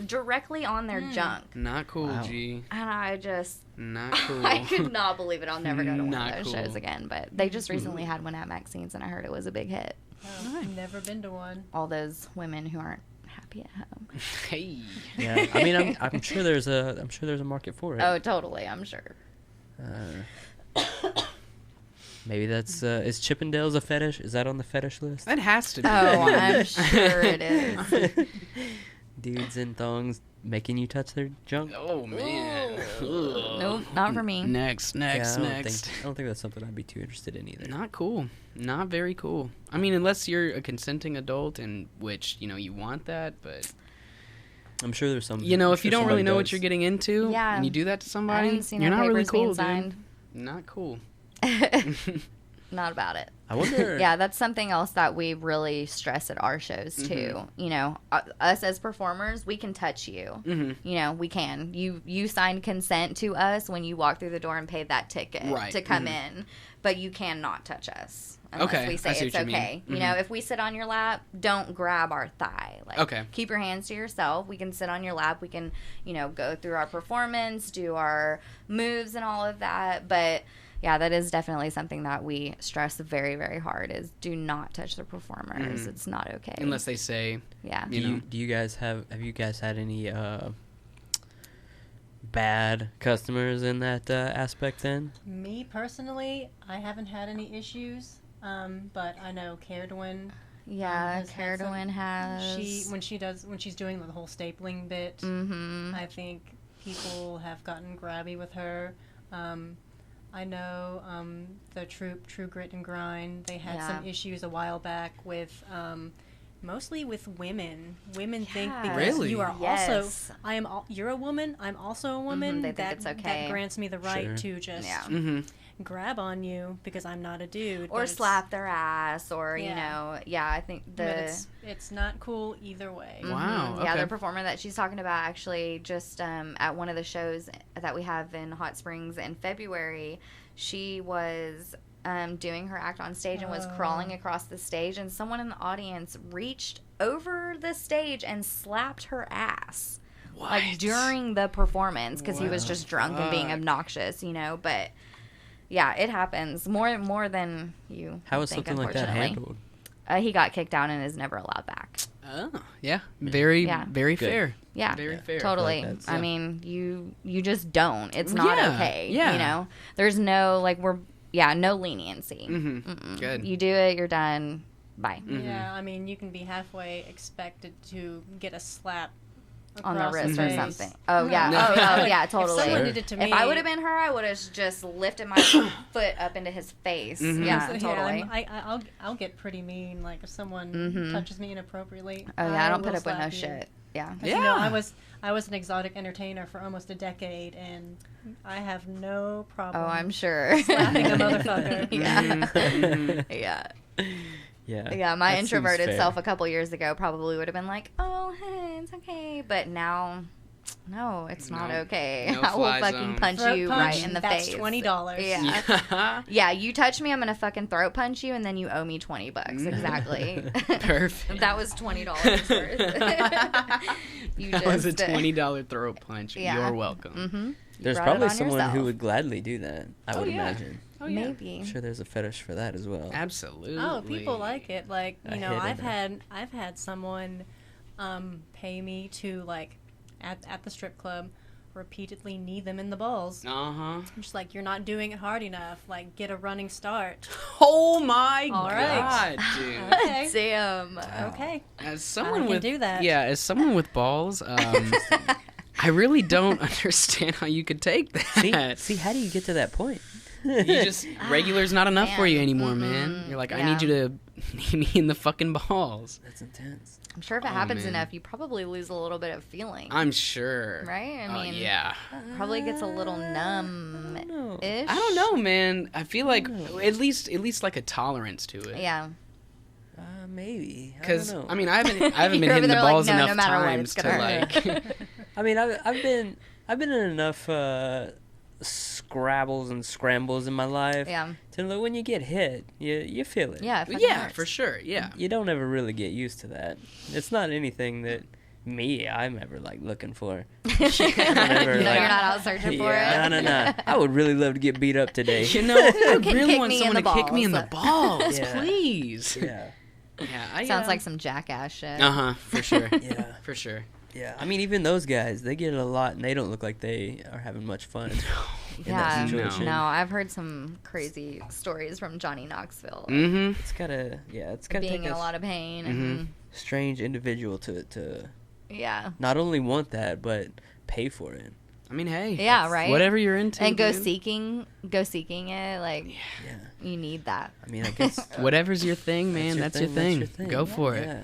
directly on their junk. Not cool, Wow. G. And I just, Not cool. I could not believe it. I'll never go to one Not of those cool. shows again. But they just recently had one at Maxine's, and I heard it was a big hit. Oh, I've never been to one. All those women who aren't happy at home. Hey. Yeah, I mean, I'm sure there's a market for it. Oh, totally. I'm sure. Maybe that's is Chippendales a fetish? Is that on the fetish list? That has to be. Oh, I'm sure it is. Dudes in thongs making you touch their junk. Oh, man. Ugh. Nope, not for me. Next. I don't think that's something I'd be too interested in either. Not cool. Not very cool. I mean, unless you're a consenting adult, in which, you want that, but... I'm sure there's some. if you don't really know what you're getting into, Yeah. and you do that to I somebody, didn't see you're no not really papers being cool, signed. dude. Not cool. Not about it. I wonder. Yeah, that's something else that we really stress at our shows too. Us as performers, we can touch you. We can. You signed consent to us when you walked through the door and paid that ticket to come in, but you cannot touch us unless we say I see it's what you okay. mean. If we sit on your lap, don't grab our thigh. Like, keep your hands to yourself. We can sit on your lap. We can, go through our performance, do our moves and all of that, but. Yeah, that is definitely something that we stress very, very hard is do not touch the performers. It's not okay. Unless they say, yeah. Do you guys have you guys had any bad customers in that aspect then? Me personally, I haven't had any issues, but I know Caradwin. Yeah, has had some- Caradwin has. When she's doing the whole stapling bit, I think people have gotten grabby with her. I know the troupe, True Grit and Grind, they had some issues a while back with, mostly with women. Women think because Really? you are Yes. you're a woman, I'm also a woman. They think it's okay. That grants me the right to just Yeah. grab on you because I'm not a dude. Or but it's- slap their ass, or, I think But it's not cool either way. wow, Yeah, okay. the performer that she's talking about actually just at one of the shows that we have in Hot Springs in February, she was doing her act on stage and was crawling across the stage, and someone in the audience reached over the stage and slapped her ass. What? Like during the performance because he was just drunk and being obnoxious, but yeah, it happens more than you How is think, something like that unfortunately. handled? He got kicked out and is never allowed back. Oh, yeah. Very, Yeah. very Good. fair. Yeah, Very fair. totally. Like that's- I yeah. mean, you just don't. It's not Yeah, okay. yeah. There's no no leniency. Good. You do it, you're done. Bye. Yeah, I mean, you can be halfway expected to get a slap On the across wrist or face. something. Oh yeah. No. Oh yeah. If Totally. someone Sure. did it to me, If I would have been her, I would have just lifted my foot up into his face. Yeah, So, totally. I'll get pretty mean. Like if someone touches me inappropriately. Oh yeah, I don't will put up with no slap you. shit. Yeah. 'Cause, you know, I was an exotic entertainer for almost a decade, and I have no problem. Oh, I'm sure. slapping a motherfucker. Yeah. Yeah. Yeah. Yeah, my that seems introverted fair. self a couple years ago probably would have been like, "Oh, hey, it's okay," but now, no, it's not No. okay. No I will fly fucking zone. punch Throat you punch, right in the that's face. $20. Yeah. Yeah, you touch me, I'm gonna fucking throat punch you, and then you owe me $20. Exactly. Perfect. That was $20 worth. You That was a just, $20 throat punch. Yeah. You're welcome. Mm-hmm. There's brought it probably on someone yourself. who would gladly do that. I would yeah. imagine. Oh, yeah. Maybe. I'm sure there's a fetish for that as well. Absolutely. Oh, people like it. Like I you know, hate it. I've had someone pay me to like at the strip club repeatedly knee them in the balls. Uh-huh. I'm just like, you're not doing it hard enough. Like, get a running start. Oh my All right. god, dude. Okay. Damn. Okay. As someone can with do that. Yeah, as someone with balls, I really don't understand how you could take that. See, how do you get to that point? You just regular's not enough for you anymore, man. You're like, I need you to knee me in the fucking balls. That's intense. I'm sure if it happens enough, you probably lose a little bit of feeling. I'm sure. Right? I mean, yeah. Probably gets a little numb-ish. I don't know, man. I feel like at least like a tolerance to it. Yeah. Maybe. Because I mean, I haven't been You're hitting the over there balls like, no, enough no matter what, times it's to gonna like. I mean, I've been in enough scrabbles and scrambles in my life. Yeah. To know when you get hit, you feel it. Yeah. It Yeah, hurts. for sure. Yeah. You don't ever really get used to that. It's not anything that I'm ever like looking for. You're not out searching for it. No. I would really love to get beat up today. You know, I Can really kick want me in someone the to kick me in the balls, Yeah. please. Yeah. Yeah. Sounds like some jackass shit. For sure. Yeah. For sure. Yeah. I mean, even those guys, they get it a lot, and they don't look like they are having much fun. In that situation. No, I've heard some crazy stories from Johnny Knoxville. Mm-hmm. It's gotta Being take in a lot of pain. Mm-hmm. And, strange individual to yeah. not only want that but pay for it. I mean, hey. Yeah, right. Whatever you're into. And go dude. seeking it. Like, Yeah. you need that. I mean, I guess Whatever's your thing, man. That's your thing. Go for it. Yeah.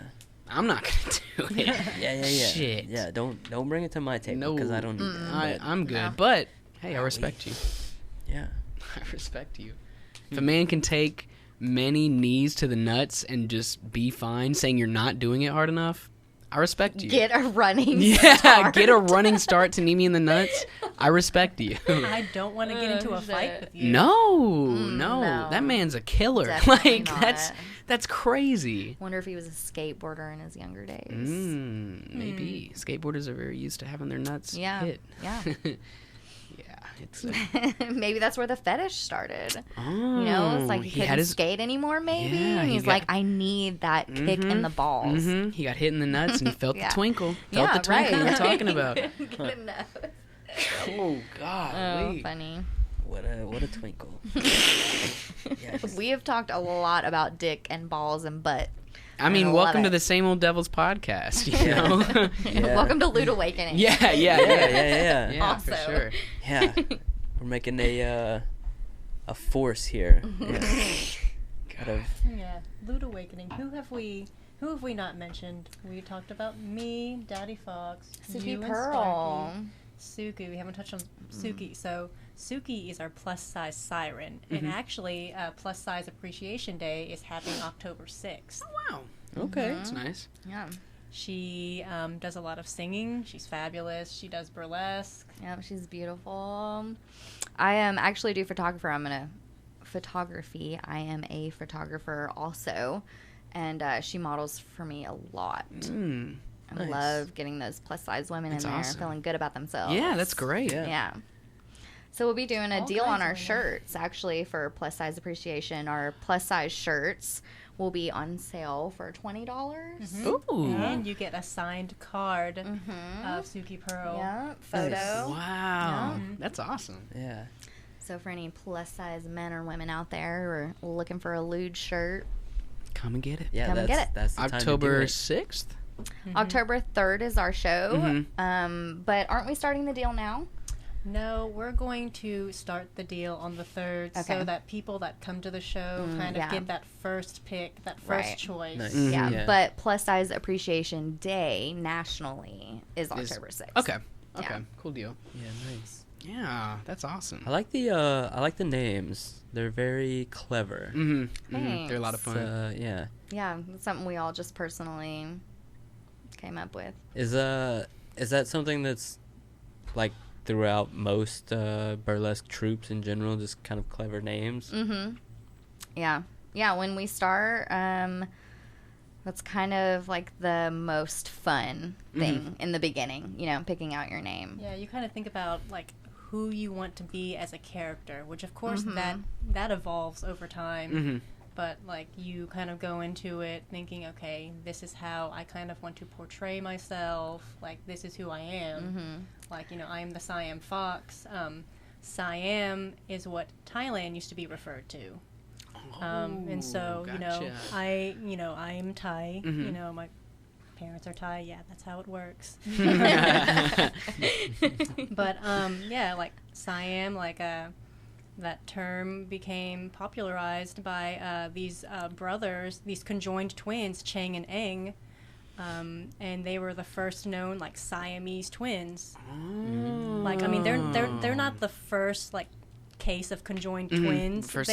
I'm not gonna do it. Yeah. Shit. Yeah, don't bring it to my table because I don't need that. I'm good. No. But hey, I respect you. Yeah. I respect you. If a man can take many knees to the nuts and just be fine, saying you're not doing it hard enough, I respect you. Get a running Yeah, start. get a running start to knee me in the nuts. I respect you. I don't want to get into a fight with you. No, no. that man's a killer. Definitely Like not. that's crazy. Wonder if he was a skateboarder in his younger days. Maybe skateboarders are very used to having their nuts Yeah. hit. Yeah. It's Maybe that's where the fetish started. oh, You know, it's like he couldn't had his skate anymore, maybe. Yeah, and he he's got- like, I need that kick in the balls. He got hit in the nuts and he felt Yeah. the twinkle. Felt Yeah, the twinkle right. we're talking about. Good enough. Oh God. Oh, funny. What a twinkle. Yes. We have talked a lot about dick and balls and butt. I mean, I love welcome to it. the Same Old Devil's podcast, you know? Yeah. Welcome to Lewd Awakening. yeah. Yeah. Yeah, Also. for sure. Yeah. We're making a force here. Yeah. Out of Yeah, Lewd Awakening. Who have we not mentioned? We talked about me, Daddy Fox, Suki you and Pearl. Sparky. Suki. We haven't touched on Suki. So Suki is our plus size siren, and actually, Plus Size Appreciation Day is happening October 6th. Oh, wow. okay. That's nice. Yeah. She does a lot of singing. She's fabulous. She does burlesque. Yep, she's beautiful. I am actually do photography. I am a photographer also, and she models for me a lot. I Nice. love getting those plus size women That's in there awesome. feeling good about themselves. Yeah, that's great. Yeah. So we'll be doing a All deal on kinds our of women. shirts actually for plus size appreciation. Our plus size shirts will be on sale for $20. Ooh. And you get a signed card of Suki Pearl. Yeah, photo. Wow. That's awesome. Yeah. So for any plus size men or women out there who are looking for a lewd shirt, Come and get it. Come and get it. That's the time to do October it. 6th? October 3rd is our show. Mhm. But aren't we starting the deal now? No, we're going to start the deal on the 3rd Okay. so that people that come to the show kind of yeah. get that first pick, that first Right. choice. Nice. Yeah, Yeah. but Plus Size Appreciation Day nationally is October 6th. Okay. Yeah. Okay. Cool deal. Yeah, nice. Yeah, that's awesome. I like the names. They're very clever. They're a lot of Thanks. fun. Yeah. Yeah, it's something we all just personally came up with. Is that something that's like throughout most burlesque troupes in general, just kind of clever names? Yeah. Yeah, when we start, that's kind of like the most fun thing in the beginning, you know, picking out your name. Yeah, you kind of think about like who you want to be as a character, which of course that evolves over time. But like you kind of go into it thinking, okay, this is how I kind of want to portray myself. Like this is who I am. Like, you know, I am the Siam Fox. Siam is what Thailand used to be referred to. And so, you know, gotcha. I am Thai. You know, my parents are Thai. Yeah, that's how it works. But yeah, like Siam, like that term became popularized by these brothers, these conjoined twins, Chang and Eng, and they were the first known like Siamese twins. Like, I mean, they're not the first like case of conjoined twins. First,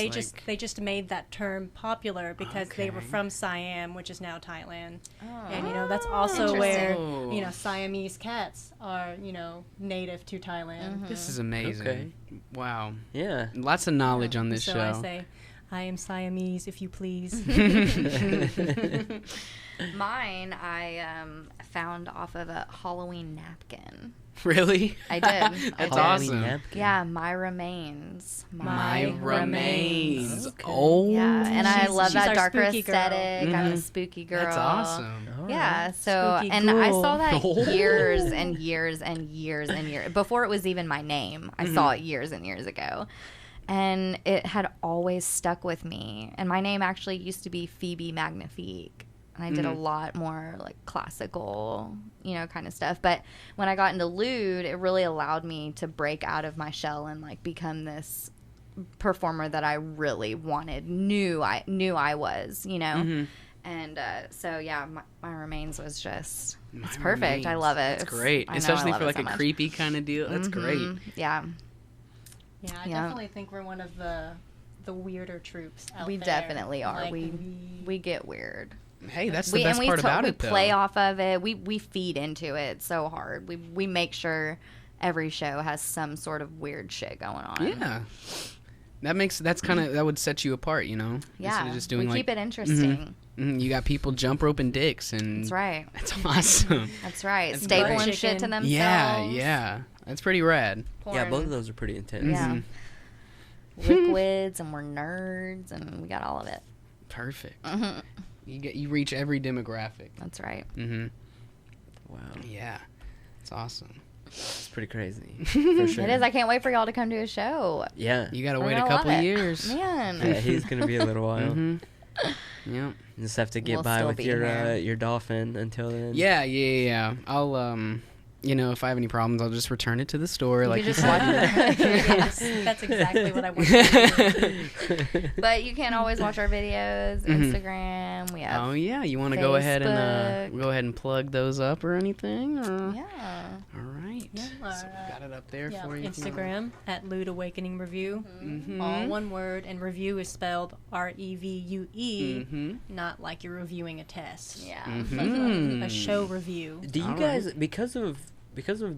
They just made that term popular because they were from Siam, which is now Thailand. And that's also where Siamese cats are native to Thailand. This is amazing. Okay. Wow. Yeah. Lots of knowledge on this so show. I say, I am Siamese, if you please. Mine, I found off of a Halloween napkin. Really? I did. That's I did. awesome. Napkin. Yeah, Myra Maines. My remains. Okay. Oh. Yeah, and I love she's that our darker spooky girl. aesthetic. I'm a spooky girl. That's awesome. All Yeah, right. so, Spooky and I ghoul. saw that years and years and years and years before it was even my name. I saw it years and years ago. And it had always stuck with me. And my name actually used to be Phoebe Magnifique. And I did a lot more like classical, kind of stuff. But when I got into lewd, it really allowed me to break out of my shell and like become this performer that I really knew I was, And so yeah, my remains was just it's perfect. I love it. It's great, I know, especially I love for it like so a much. creepy kind of deal. That's great. Yeah, Yeah, I Yeah. definitely think we're one of the weirder troops out we there. definitely are. Like, We get weird. Hey, that's the best part about it, though. We play off of it. We feed into it so hard. We make sure every show has some sort of weird shit going on. Yeah. That would set you apart, Yeah. Instead of just doing we keep it interesting. you got people jump roping dicks, and That's right. that's awesome. That's right. That's Stapling great. shit to themselves. Yeah, that's pretty rad. Yeah, both of those are pretty intense. Yeah. Liquids, and we're nerds, and we got all of it. Perfect. Mm-hmm. You reach every demographic. That's right. Mm-hmm. Wow. Yeah, it's awesome. It's pretty crazy. For sure. It is. I can't wait for y'all to come to a show. Yeah. You gotta We're wait a gonna love couple it. years. Man. Yeah, he's going to be a little while. Mm-hmm. Yeah. You just have to get We'll by still with be here. your dolphin until then. Yeah. I'll if I have any problems, I'll just return it to the store. Like you you just watch said. Yes, that's exactly what I want to do. But you can always watch our videos, Instagram. We have Oh yeah, you want to go ahead Facebook. and plug those up or anything? Or? yeah. All right. Yeah, So we got it up there Yeah, for you. if you wanna- Instagram at Lewd Awakening Revue. Mhm. All one word, and review is spelled REVUE, Mhm. not like you're reviewing a test. Yeah. Mhm. A show review. Do you All guys right. because of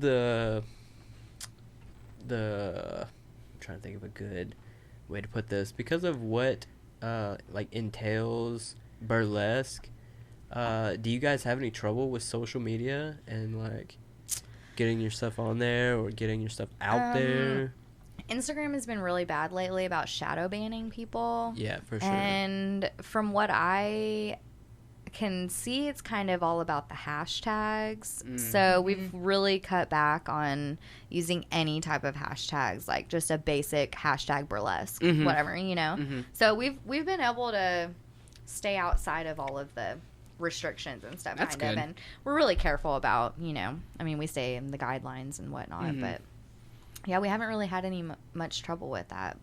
the I'm trying to think of a good way to put this, because of what like entails burlesque, do you guys have any trouble with social media and like getting your stuff on there or getting your stuff out there? Instagram has been really bad lately about shadow banning people. Yeah, for sure. And from what I can see, it's kind of all about the hashtags. So we've really cut back on using any type of hashtags, like just a basic hashtag burlesque, whatever, So we've been able to stay outside of all of the restrictions and stuff. That's kind good. of, and we're really careful about, we stay in the guidelines and whatnot, but yeah, we haven't really had any much trouble with that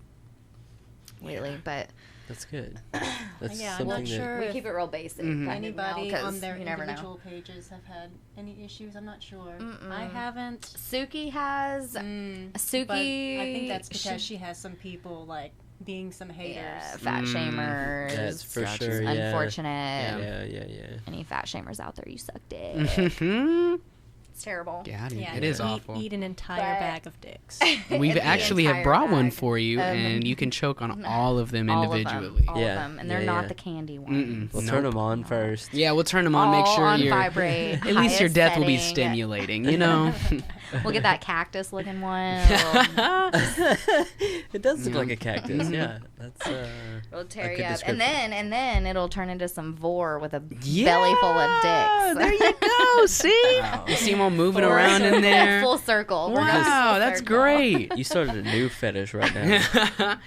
lately, but That's good. That's Yeah, I'm something not sure we if keep it real basic. Mhm. kind of now, anybody 'cause on their you never know. individual pages have had any issues. I'm not sure. Mm-mm. I haven't. Suki has. Suki. But I think that's because she has some people like being some haters. Yeah, fat shamers. That's for Gotcha. sure. Yeah. Unfortunate. Yeah. Any fat shamers out there, you suck dick. Mhm. It's terrible. Yeah, Yeah, it is eat, awful. Eat an entire But- bag of dicks. We've The actually have entire brought one bag. for you, and you can choke on all of them individually. All Yeah, of them. And they're yeah, not yeah. the candy Mm-mm. ones. We'll Nope. turn them on first. Yeah, we'll turn them on. Make All sure on you're vibrate. at least your highest death will be setting. stimulating. We'll get that cactus looking one. It does look Yeah. like a cactus. Yeah, that's. It'll a tear good you up. description. And then it'll turn into some vor with a Yeah, belly full of dicks. There you go. See, Wow. you see them all moving Full around in there. Full circle. We're going Wow, full that's circle. great. You started a new fetish right now.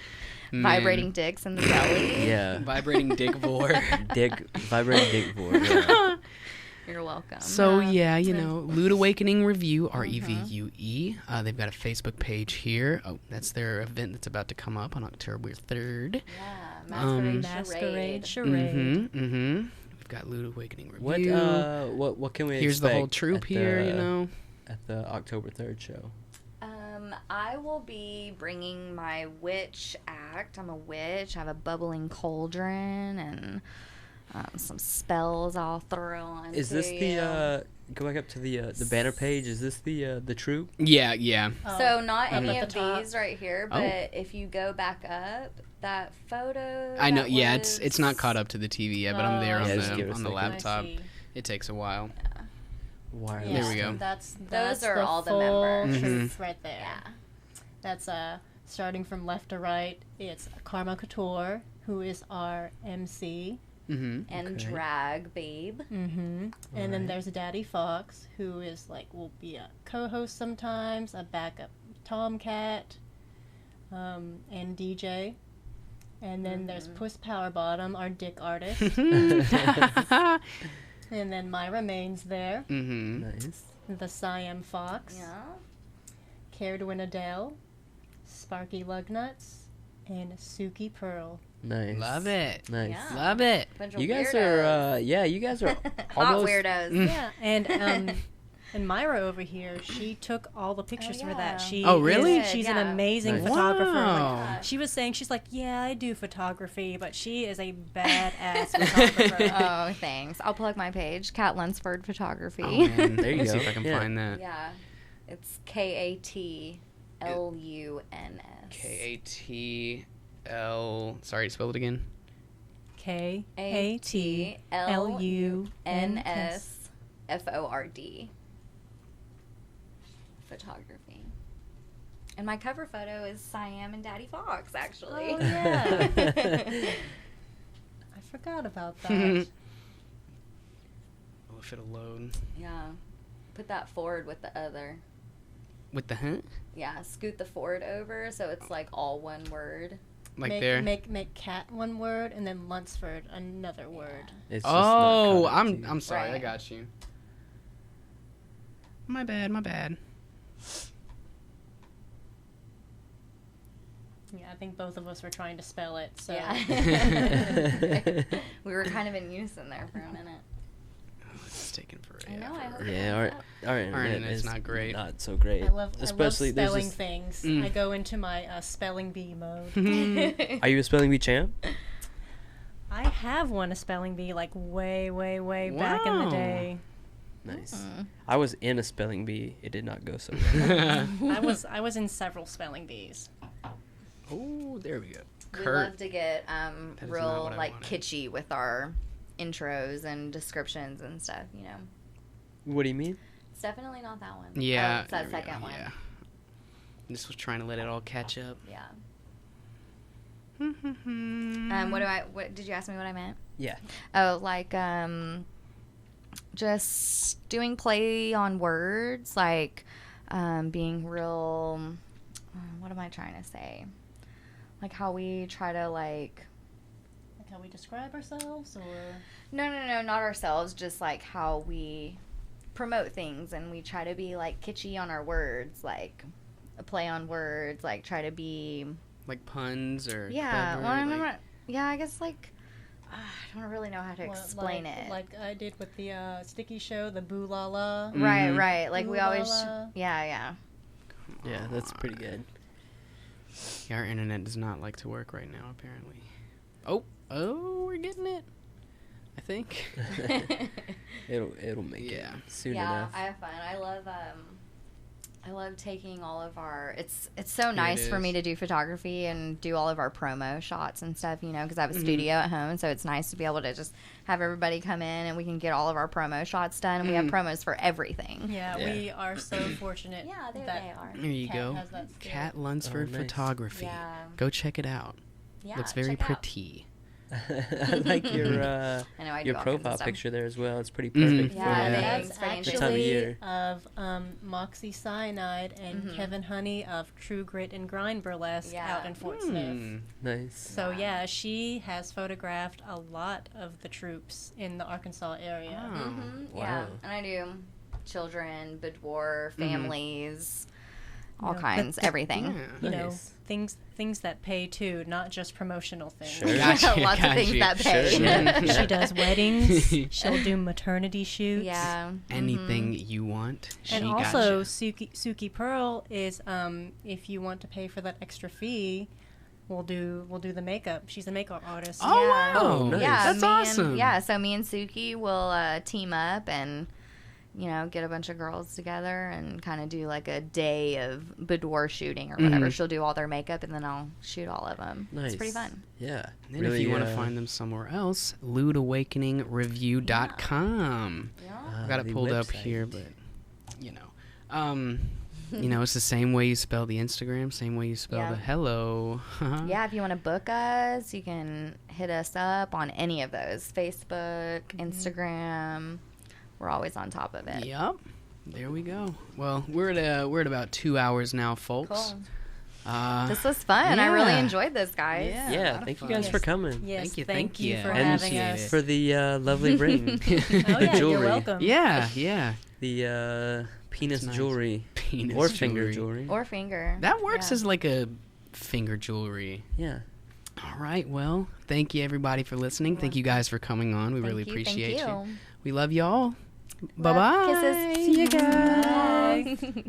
Man. Vibrating dicks in the belly. Yeah. Vibrating dick vor. Vibrating dick board. Yeah. You're welcome. So, yeah, Lewd Awakening Revue, Revue. They've got a Facebook page here. Oh, that's their event that's about to come up on October 3rd. Yeah, Masquerade Charade. We've got Lewd Awakening Revue. What can we Here's expect the whole troupe here, at the October 3rd show? I will be bringing my witch act. I'm a witch. I have a bubbling cauldron and some spells I'll throw on. Is this the go back up to the banner page? Is this the troupe? Yeah. So not Up any at of the top. these right here, but if you go back up, that photo. I know. that Yeah, was- it's not caught up to the TV yet, but I'm there Yeah, just give it a on the second. laptop. I see. It takes a while. Wireless. There we go. That's are all the full members. truth right there. Yeah. That's starting from left to right. It's Karma Couture, who is our MC. Mm-hmm. And Okay. drag babe. Mm-hmm. And then there's Daddy Fox, who is will be a co-host sometimes, a backup Tomcat, and DJ. And then there's Puss Powerbottom, our dick artist. And then Myra Main's there. Mm-hmm. Nice. The Siam Fox. Yeah. Caredwin Adele. Sparky Lugnuts. And Suki Pearl. Nice. Love it. Nice. Yeah. Love it. Bunch of You guys weirdos. are you guys are Hot almost weirdos. Yeah, and Myra over here, she took all the pictures for that. yeah. She Oh, really? She's Yeah. an amazing Nice. photographer. Wow. Like, she was saying, she's like, yeah, I do photography, but she is a badass photographer. Oh, thanks. I'll plug my page, Kat Lunsford Photography. Oh, man. There you Let's see go. if I can Yeah. find that. Yeah. It's KATLUNS. KATL. Sorry, spell it again. KATLUNSFORD. Photography. And my cover photo is Siam and Daddy Fox, actually. Oh, yeah. I forgot about that. Oh, if it'll load. Yeah. Put that forward with the other. With the hint? Yeah, scoot the forward over so it's like all one word. Like there? Make cat one word and then Lunsford another word. It's just not Oh, caught up to you. I'm sorry. I Right. got you. My bad. Yeah, I think both of us were trying to spell it. So Yeah. We were kind of in unison there for a minute. Oh, it's taking forever. I know, I hope Yeah, our internet internet's is not great. Not so great. I love Especially there's spelling this- things. Mm. I go into my spelling bee mode. Are you a spelling bee champ? I have won a spelling bee like way back in the Wow. day. Nice. Mm. I was in a spelling bee. It did not go so well. I was in several spelling bees. Oh, there we go. We Kurt. love to get That is not real what I like wanted. kitschy with our intros and descriptions and stuff, you know. What do you mean? It's definitely not that one. Yeah. Oh, it's that there we second go, one. Yeah. Just was trying to let it all catch up. Yeah. Mm-hmm. What did you ask me what I meant? Yeah. Oh, like just doing play on words, like being real what am I trying to say? Like how we try to like How we describe ourselves, or No, not ourselves, just like how we promote things and we try to be like kitschy on our words, like a play on words, like try to be Like puns or yeah, clever, well, I'm like- not, yeah, I guess like I don't really know how to explain it. like I did with the sticky show, the boo la la. Mhm. Right. Like we Ooh la always, la. yeah. Yeah, that's pretty good. Yeah, our internet does not like to work right now, apparently. Oh, we're getting it. I think. It'll make Yeah. it soon Yeah, enough. I have fun. I love taking all of our. It's so nice for is. me to do photography and do all of our promo shots and stuff, you know, because I have a Mhm. studio at home, so it's nice to be able to just have everybody come in and we can get all of our promo shots done. And we have Mhm. promos for everything. Yeah, Yeah. we are so fortunate. Yeah, there that they are. There you Kat go. has that skill. Kat Lunsford Oh, nice. Photography. Yeah. Go check it out. Yeah, Looks very check it out. pretty. I like your I know I do your all kinds of profile stuff. picture there as well. It's pretty Mhm. perfect Yeah, for thanks. That's Pretty the time of year. actually of Moxie Cyanide and Kevin Honey of True Grit and Grind Burlesque out in Fort Smith. Nice. So yeah, she has photographed a lot of the troops in the Arkansas area. Mm-hmm. Wow. Yeah, and I do children, boudoir, families, all Yeah. kinds, everything. You know, Nice. things that pay too, not just promotional things. Sure. Gotcha, Lots of things that pay. Sure. She does weddings. She'll do maternity shoots. Yeah. Anything you want, she And got also, you. Suki Pearl is if you want to pay for that extra fee, we'll do the makeup. She's a makeup artist. Oh, Yeah. wow. Oh, nice. Yeah, That's me awesome. And, yeah, so me and Suki will team up and, you know, get a bunch of girls together and kind of do like a day of boudoir shooting or whatever. She'll do all their makeup and then I'll shoot all of them. Nice. It's pretty fun. Yeah. And if you want to find them somewhere else, lewdawakeningrevue.com. I've got it the pulled up website. here, but, you know. You know, it's the same way you spell the Instagram, same way you spell Yeah. the hello. Yeah, if you want to book us, you can hit us up on any of those. Facebook, Instagram. We're always on top of it. Yep. There we go. Well, we're at about 2 hours now, folks. Cool. This was fun. I really yeah. enjoyed this, guys. Yeah. a lot Yeah, of thank you fun. guys for coming. Yes, Thank you, thank you for And having us. for the lovely ring. Oh yeah, jewelry. you're welcome. Yeah. The penis That's nice. jewelry. Penis Or finger jewelry. jewelry. Or finger. That works Yeah. as like a finger jewelry. Yeah. All right. Well, thank you everybody for listening. Thank you guys for coming on. We Thank really you, appreciate thank you. We love y'all. Love, Bye bye. kisses. See you guys. Bye.